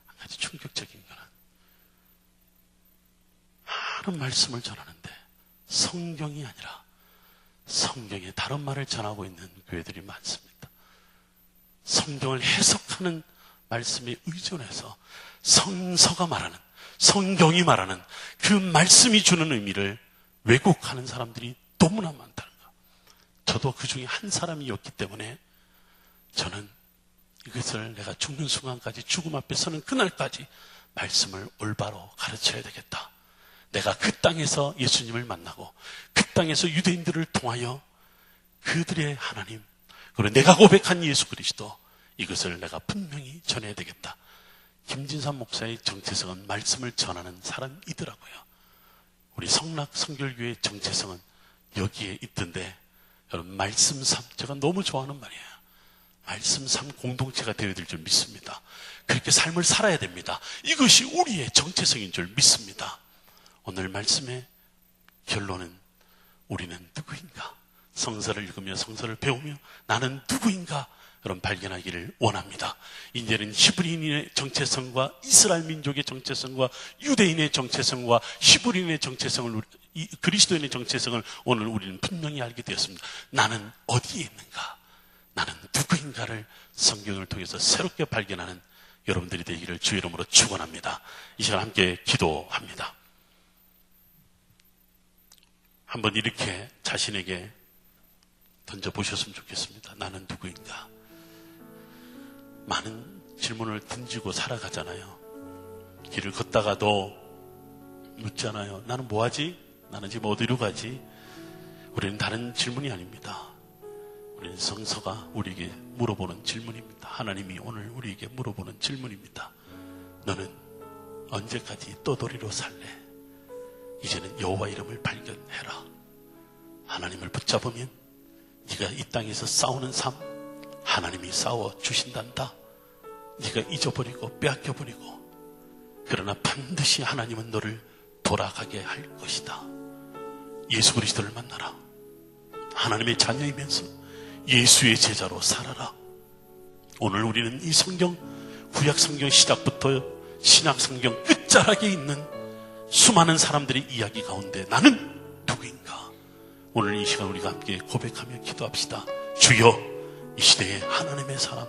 한 가지 충격적인 거는 많은 말씀을 전하는데 성경이 아니라 성경의 다른 말을 전하고 있는 교회들이 많습니다. 성경을 해석하는 말씀에 의존해서 성서가 말하는, 성경이 말하는 그 말씀이 주는 의미를 왜곡하는 사람들이 너무나 많다는 거. 저도 그 중에 한 사람이었기 때문에 저는 이것을 내가 죽는 순간까지, 죽음 앞에 서는 그날까지 말씀을 올바로 가르쳐야 되겠다. 내가 그 땅에서 예수님을 만나고 그 땅에서 유대인들을 통하여 그들의 하나님, 그리고 내가 고백한 예수 그리스도, 이것을 내가 분명히 전해야 되겠다. 김진삼 목사의 정체성은 말씀을 전하는 사람이더라고요. 우리 성락 성결교회의 정체성은 여기에 있던데, 여러분 말씀 삶, 제가 너무 좋아하는 말이에요. 말씀 삶 공동체가 되어야 될 줄 믿습니다. 그렇게 삶을 살아야 됩니다. 이것이 우리의 정체성인 줄 믿습니다. 오늘 말씀의 결론은 우리는 누구인가? 성서를 읽으며 성서를 배우며 나는 누구인가? 여러분 발견하기를 원합니다. 이제는 히브리인의 정체성과 이스라엘 민족의 정체성과 유대인의 정체성과 히브리인의 정체성을, 그리스도인의 정체성을 오늘 우리는 분명히 알게 되었습니다. 나는 어디에 있는가? 나는 누구인가를 성경을 통해서 새롭게 발견하는 여러분들이 되기를 주의 이름으로 축원합니다. 이 시간 함께 기도합니다. 한번 이렇게 자신에게 던져보셨으면 좋겠습니다. 나는 누구인가? 많은 질문을 던지고 살아가잖아요. 길을 걷다가도 묻잖아요. 나는 뭐하지? 나는 지금 어디로 가지? 우리는 다른 질문이 아닙니다. 우리는 성서가 우리에게 물어보는 질문입니다. 하나님이 오늘 우리에게 물어보는 질문입니다. 너는 언제까지 떠돌이로 살래? 이제는 여호와 이름을 발견해라. 하나님을 붙잡으면 네가 이 땅에서 싸우는 삶 하나님이 싸워 주신단다. 네가 잊어버리고 빼앗겨버리고 그러나 반드시 하나님은 너를 돌아가게 할 것이다. 예수 그리스도를 만나라. 하나님의 자녀이면서 예수의 제자로 살아라. 오늘 우리는 이 성경, 구약 성경 시작부터 신약 성경 끝자락에 있는 수많은 사람들의 이야기 가운데 나는 누구인가? 오늘 이 시간 우리가 함께 고백하며 기도합시다. 주여, 이 시대에 하나님의 사람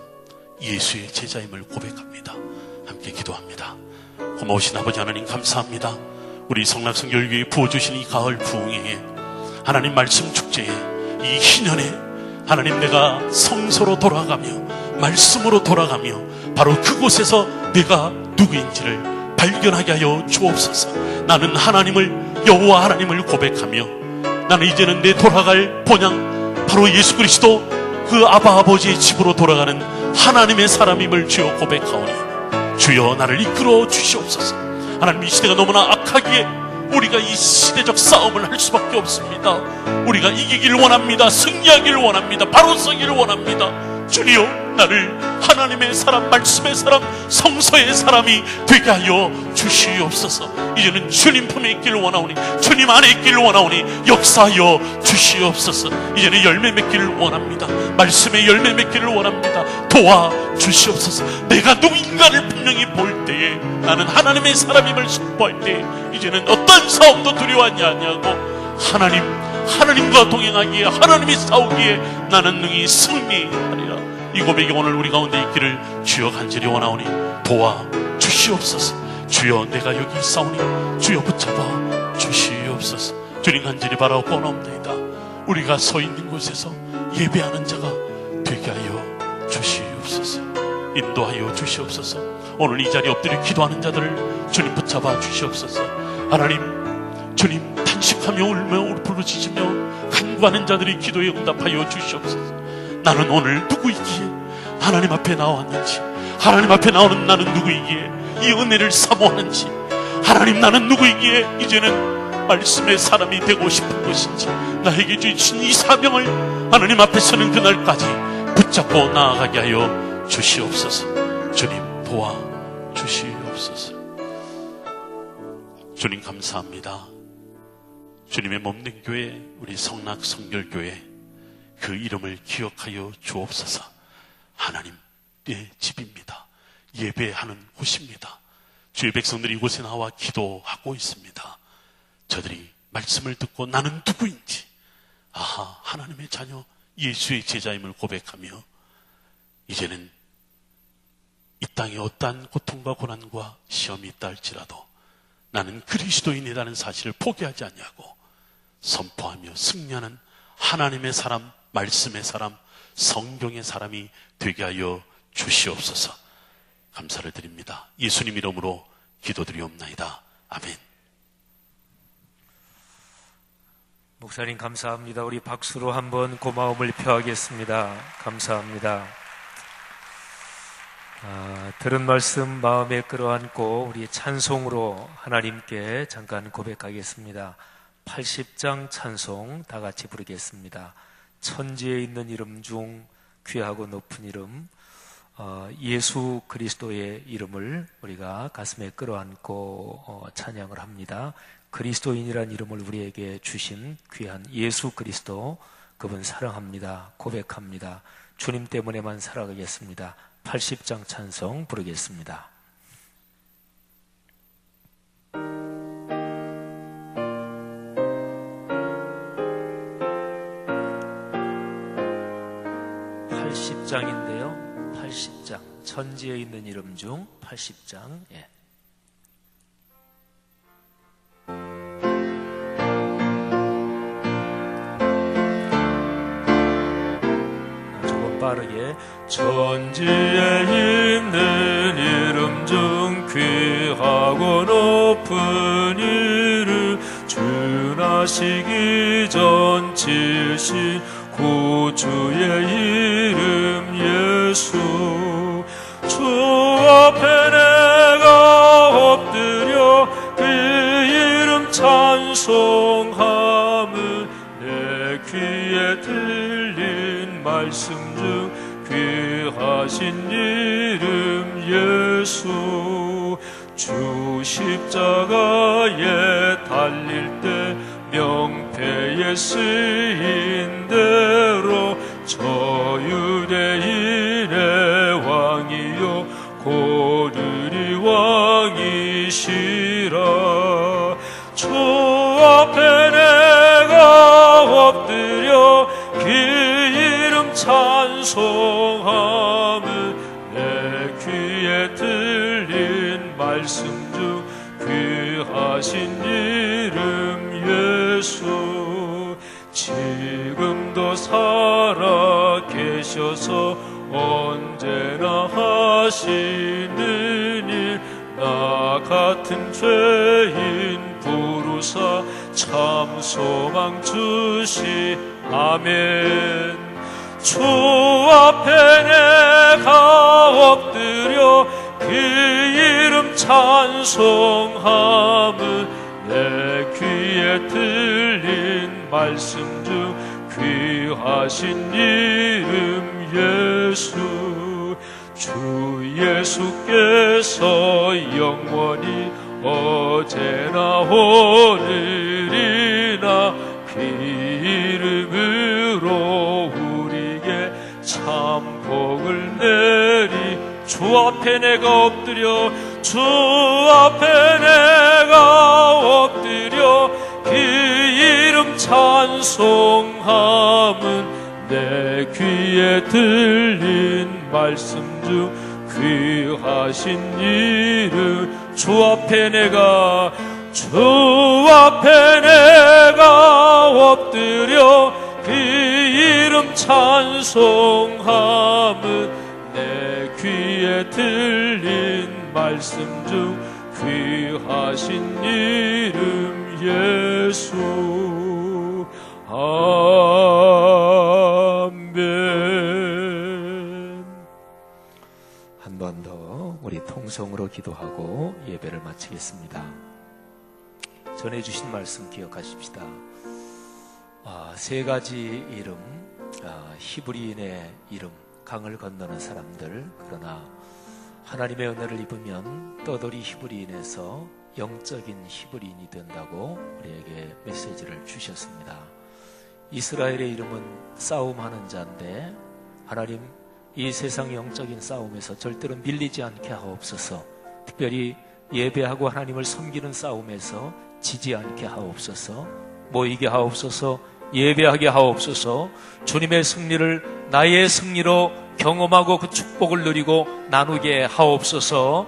예수의 제자임을 고백합니다. 함께 기도합니다. 고마우신 아버지 하나님 감사합니다. 우리 성락성결교회 부어주신 이 가을 부흥회에 하나님 말씀 축제에 이 희년에 하나님 내가 성소로 돌아가며 말씀으로 돌아가며 바로 그곳에서 내가 누구인지를 발견하게 하여 주옵소서. 나는 하나님을 여호와 하나님을 고백하며 나는 이제는 내 돌아갈 본향 바로 예수 그리스도 그 아바 아버지의 집으로 돌아가는 하나님의 사람임을 주여 고백하오니 주여 나를 이끌어 주시옵소서. 하나님 이 시대가 너무나 악하기에 우리가 이 시대적 싸움을 할 수밖에 없습니다. 우리가 이기기를 원합니다. 승리하기를 원합니다. 바로 서기를 원합니다. 주여 나를 하나님의 사람, 말씀의 사람, 성서의 사람이 되게 하여 주시옵소서. 이제는 주님 품에 있기를 원하오니 주님 안에 있기를 원하오니 역사하여 주시옵소서. 이제는 열매 맺기를 원합니다. 말씀의 열매 맺기를 원합니다. 도와주시옵소서. 내가 누군가를 분명히 볼 때에 나는 하나님의 사람임을 선포할 때에 이제는 어떤 싸움도 두려워하지 아니하고 하나님과 동행하기에 하나님이 싸우기에 나는 능히 승리하리라. 이 고백이 오늘 우리 가운데 있기를 주여 간절히 원하오니 도와주시옵소서. 주여 내가 여기 있사오니 주여 붙잡아 주시옵소서. 주님 간절히 바라고 원하옵나이다. 우리가 서 있는 곳에서 예배하는 자가 되게 하여 주시옵소서. 인도하여 주시옵소서. 오늘 이 자리에 엎드려 기도하는 자들을 주님 붙잡아 주시옵소서. 하나님 주님 탄식하며 울며 부르짖으며 간구하는 자들이 기도에 응답하여 주시옵소서. 나는 오늘 누구이기에 하나님 앞에 나왔는지, 하나님 앞에 나오는 나는 누구이기에 이 은혜를 사모하는지, 하나님 나는 누구이기에 이제는 말씀의 사람이 되고 싶은 것인지, 나에게 주신 이 사명을 하나님 앞에 서는 그날까지 붙잡고 나아가게 하여 주시옵소서. 주님 도와주시옵소서. 주님 감사합니다. 주님의 몸된 교회, 우리 성락성결교회 그 이름을 기억하여 주옵소서. 하나님의 집입니다. 예배하는 곳입니다. 주의 백성들이 이곳에 나와 기도하고 있습니다. 저들이 말씀을 듣고 나는 누구인지, 아하, 하나님의 자녀 예수의 제자임을 고백하며 이제는 이 땅에 어떠한 고통과 고난과 시험이 있다 할지라도 나는 그리스도인이라는 사실을 포기하지 아니하고 선포하며 승리하는 하나님의 사람, 말씀의 사람, 성경의 사람이 되게 하여 주시옵소서. 감사를 드립니다. 예수님 이름으로 기도드리옵나이다. 아멘. 목사님 감사합니다. 우리 박수로 한번 고마움을 표하겠습니다. 감사합니다. 들은 말씀 마음에 끌어안고 우리 찬송으로 하나님께 잠깐 고백하겠습니다. 80장 찬송 다 같이 부르겠습니다. 천지에 있는 이름 중 귀하고 높은 이름, 예수 그리스도의 이름을 우리가 가슴에 끌어안고 찬양을 합니다. 그리스도인이란 이름을 우리에게 주신 귀한 예수 그리스도, 그분 사랑합니다. 고백합니다. 주님 때문에만 살아가겠습니다. 80장 찬송 부르겠습니다. 장인데요. 80장. 천지에 있는 이름 중 80장. 예. 빠르게 천지에 있는 이름 중 귀하고 높은 이름 준하시기 전 지신 구주의 이름 예수 주 앞에 내가 엎드려 그 이름 찬송함은 내 귀에 들린 말씀 중 귀하신 이름 예수 주 십자가에 달릴 때 명패에 쓰인 대로 저 유대인의 왕이요 고르리 왕이시라 주 앞에 내가 엎드려 그 이름 찬송함은 내 귀에 들린 말씀 중 귀하신 이름 예수 지금도 살아 계셔서 언제나 하시는 일 나 같은 죄인 부르사 참 소망 주시 아멘 주 앞에 내가 엎드려 그 이름 찬송함은 내 귀에 들린 말씀 중 귀하신 이름 예수 주 예수께서 영원히 어제나 오늘이나 그 이름으로 우리에게 참 복을 내리 주 앞에 내가 엎드려 주 앞에 내가 엎드려 그 이름 찬송함은 내 귀에 들린 말씀 중 귀하신 이름 주 앞에 내가 엎드려 그 이름 찬송함은 내 귀에 들린 말씀 중 귀하신 이름 예수 아멘. 한 번 더 우리 통성으로 기도하고 예배를 마치겠습니다. 전해주신 말씀 기억하십시다. 세 가지 이름, 히브리인의 이름, 강을 건너는 사람들. 그러나 하나님의 은혜를 입으면 떠돌이 히브리인에서 영적인 히브리인이 된다고 우리에게 메시지를 주셨습니다. 이스라엘의 이름은 싸움하는 자인데 하나님 이 세상 영적인 싸움에서 절대로 밀리지 않게 하옵소서. 특별히 예배하고 하나님을 섬기는 싸움에서 지지 않게 하옵소서. 모이게 하옵소서. 예배하게 하옵소서. 주님의 승리를 나의 승리로 경험하고 그 축복을 누리고 나누게 하옵소서.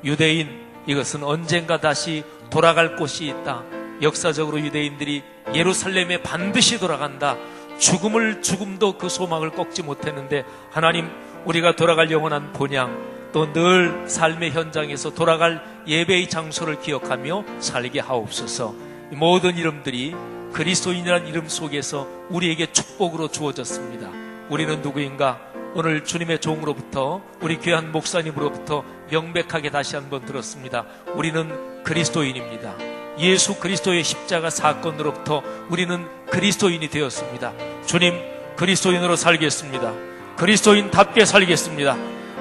유대인, 이것은 언젠가 다시 돌아갈 곳이 있다. 역사적으로 유대인들이 예루살렘에 반드시 돌아간다. 죽음도 그 소망을 꺾지 못했는데 하나님, 우리가 돌아갈 영원한 본향, 또 늘 삶의 현장에서 돌아갈 예배의 장소를 기억하며 살게 하옵소서. 이 모든 이름들이 그리스도인이라는 이름 속에서 우리에게 축복으로 주어졌습니다. 우리는 누구인가? 오늘 주님의 종으로부터, 우리 귀한 목사님으로부터 명백하게 다시 한번 들었습니다. 우리는 그리스도인입니다. 예수 그리스도의 십자가 사건으로부터 우리는 그리스도인이 되었습니다. 주님, 그리스도인으로 살겠습니다. 그리스도인답게 살겠습니다.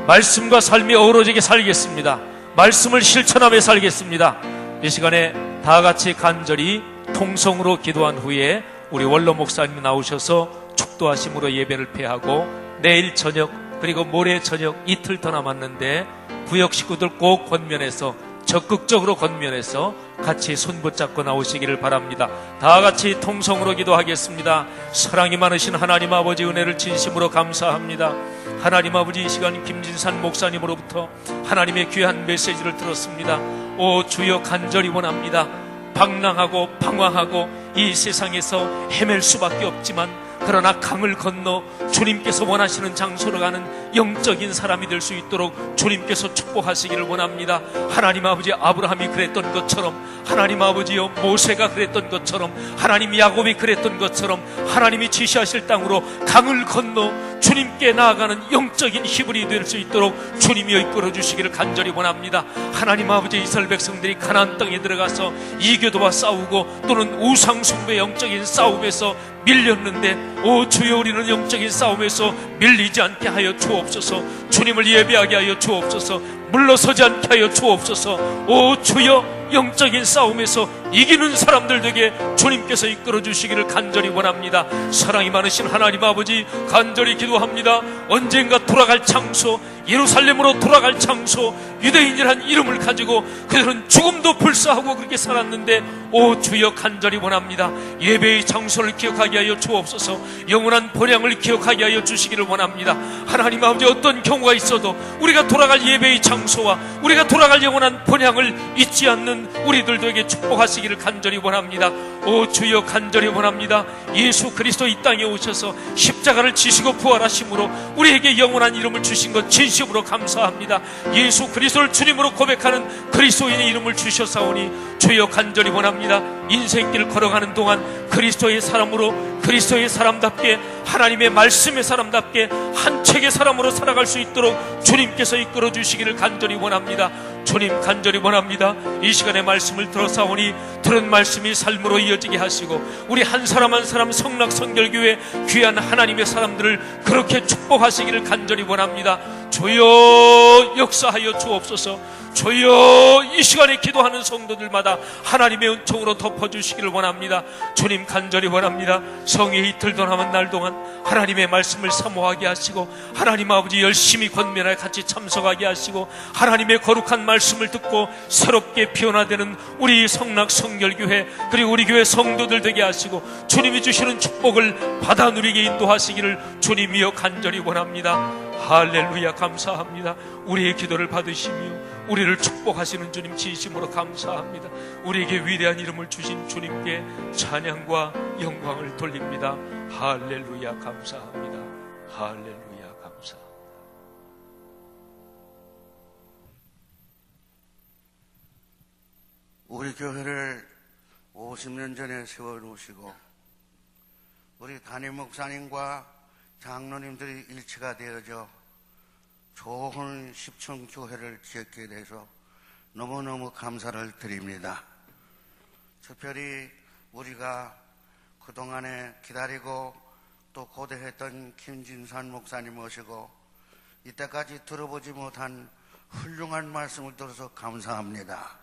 말씀과 삶이 어우러지게 살겠습니다. 말씀을 실천하며 살겠습니다. 이 시간에 다 같이 간절히 통성으로 기도한 후에 우리 원로 목사님 나오셔서 축도하심으로 예배를 폐하고 내일 저녁 그리고 모레 저녁 이틀 더 남았는데 구역 식구들 꼭 권면해서, 적극적으로 권면해서 같이 손 붙잡고 나오시기를 바랍니다. 다 같이 통성으로 기도하겠습니다. 사랑이 많으신 하나님 아버지, 은혜를 진심으로 감사합니다. 하나님 아버지, 이 시간 김진산 목사님으로부터 하나님의 귀한 메시지를 들었습니다. 오 주여, 간절히 원합니다. 방랑하고 방황하고 이 세상에서 헤맬 수밖에 없지만 그러나 강을 건너 주님께서 원하시는 장소로 가는 영적인 사람이 될 수 있도록 주님께서 축복하시기를 원합니다. 하나님 아버지, 아브라함이 그랬던 것처럼, 하나님 아버지여 모세가 그랬던 것처럼, 하나님 야곱이 그랬던 것처럼 하나님이 지시하실 땅으로 강을 건너 주님께 나아가는 영적인 히브리 될 수 있도록 주님이 이끌어 주시기를 간절히 원합니다. 하나님 아버지, 이스라엘 백성들이 가나안 땅에 들어가서 이교도와 싸우고 또는 우상 숭배 영적인 싸움에서 밀렸는데, 오 주여, 우리는 영적인 싸움에서 밀리지 않게 하여 주옵소서. 주님을 예배하게 하여 주옵소서. 물러서지 않게 하여 주옵소서. 오 주여, 영적인 싸움에서 이기는 사람들 되게 주님께서 이끌어 주시기를 간절히 원합니다. 사랑이 많으신 하나님 아버지, 간절히 기도합니다. 언젠가 돌아갈 장소, 예루살렘으로 돌아갈 장소, 유대인이란 이름을 가지고 그들은 죽음도 불사하고 그렇게 살았는데, 오 주여, 간절히 원합니다. 예배의 장소를 기억하게 하여 주옵소서. 영원한 본향을 기억하게 하여 주시기를 원합니다. 하나님 아버지, 어떤 경우가 있어도 우리가 돌아갈 예배의 장소와 우리가 돌아갈 영원한 본향을 잊지 않는 우리들에게 축복하시기를 간절히 원합니다. 오 주여, 간절히 원합니다. 예수 그리스도 이 땅에 오셔서 십자가를 지시고 부활하심으로 우리에게 영원한 이름을 주신 것 진심으로 감사합니다. 예수 그리스도를 주님으로 고백하는 그리스도인의 이름을 주셨사오니 주여, 간절히 원합니다. 인생길을 걸어가는 동안 그리스도의 사람으로, 그리스도의 사람답게, 하나님의 말씀의 사람답게 한 책의 사람으로 살아갈 수 있도록 주님께서 이끌어 주시기를 간절히 원합니다. 주님, 간절히 원합니다. 이 시간에 말씀을 들어사오니 들은 말씀이 삶으로 이어지게 하시고 우리 한 사람 한 사람 성락선결교회 귀한 하나님의 사람들을 그렇게 축복하시기를 간절히 원합니다. 주여, 역사하여 주옵소서. 주여, 이 시간에 기도하는 성도들마다 하나님의 은총으로 덮어주시기를 원합니다. 주님, 간절히 원합니다. 성의 이틀도 남은 날 동안 하나님의 말씀을 사모하게 하시고, 하나님 아버지 열심히 권면에 같이 참석하게 하시고, 하나님의 거룩한 말씀을 듣고 새롭게 변화되는 우리 성락 성결교회 그리고 우리 교회 성도들 되게 하시고 주님이 주시는 축복을 받아 누리게 인도하시기를 주님이여 간절히 원합니다. 할렐루야, 감사합니다. 우리의 기도를 받으시며 우리를 축복하시는 주님 진심으로 감사합니다. 우리에게 위대한 이름을 주신 주님께 찬양과 영광을 돌립니다. 할렐루야, 감사합니다. 할렐루야, 감사합니다. 우리 교회를 50년 전에 세워놓으시고 우리 담임 목사님과 장로님들이 일치가 되어져 좋은 십천 교회를 지었게 돼서 너무너무 감사를 드립니다. 특별히 우리가 그동안에 기다리고 또 고대했던 김진산 목사님 모시고 이때까지 들어보지 못한 훌륭한 말씀을 들어서 감사합니다.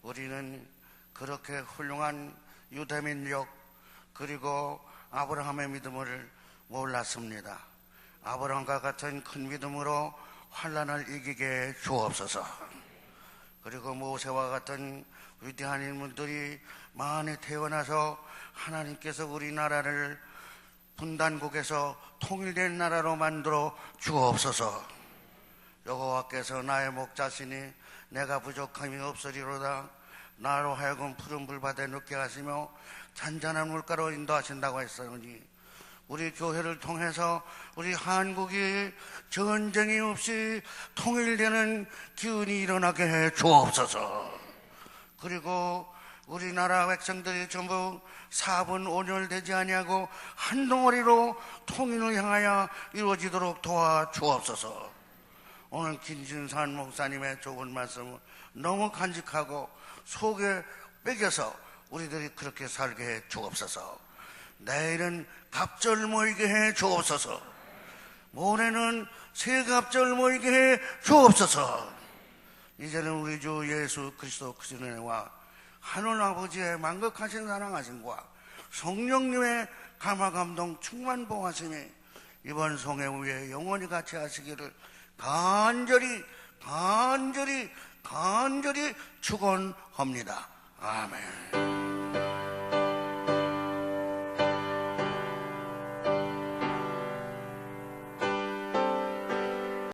우리는 그렇게 훌륭한 유대민족 그리고 아브라함의 믿음을 몰랐습니다. 아브라함과 같은 큰 믿음으로 환난을 이기게 주옵소서. 그리고 모세와 같은 위대한 인물들이 많이 태어나서 하나님께서 우리나라를 분단국에서 통일된 나라로 만들어 주옵소서. 여호와께서 나의 목자시니 내가 부족함이 없으리로다. 나로 하여금 푸른 불밭에 눕게 하시며 잔잔한 물가로 인도하신다고 했으니 우리 교회를 통해서 우리 한국이 전쟁이 없이 통일되는 기운이 일어나게 해 주옵소서. 그리고 우리나라 백성들이 전부 4분 5년 되지 아니하고 한 덩어리로 통일을 향하여 이루어지도록 도와 주옵소서. 오늘 김진산 목사님의 좋은 말씀은 너무 간직하고 속에 빼겨서 우리들이 그렇게 살게 해 주옵소서. 내일은 갑절 모이게 해 주옵소서. 모레는 새갑절 모이게 해 주옵소서. 이제는 우리 주 예수 그리스도 그리스도의 은혜와 하늘 아버지의 만극하신 사랑하심과 성령님의 감화감동 충만 봉하심이 이번 성회 후에 영원히 같이 하시기를 간절히 축원합니다. 아멘.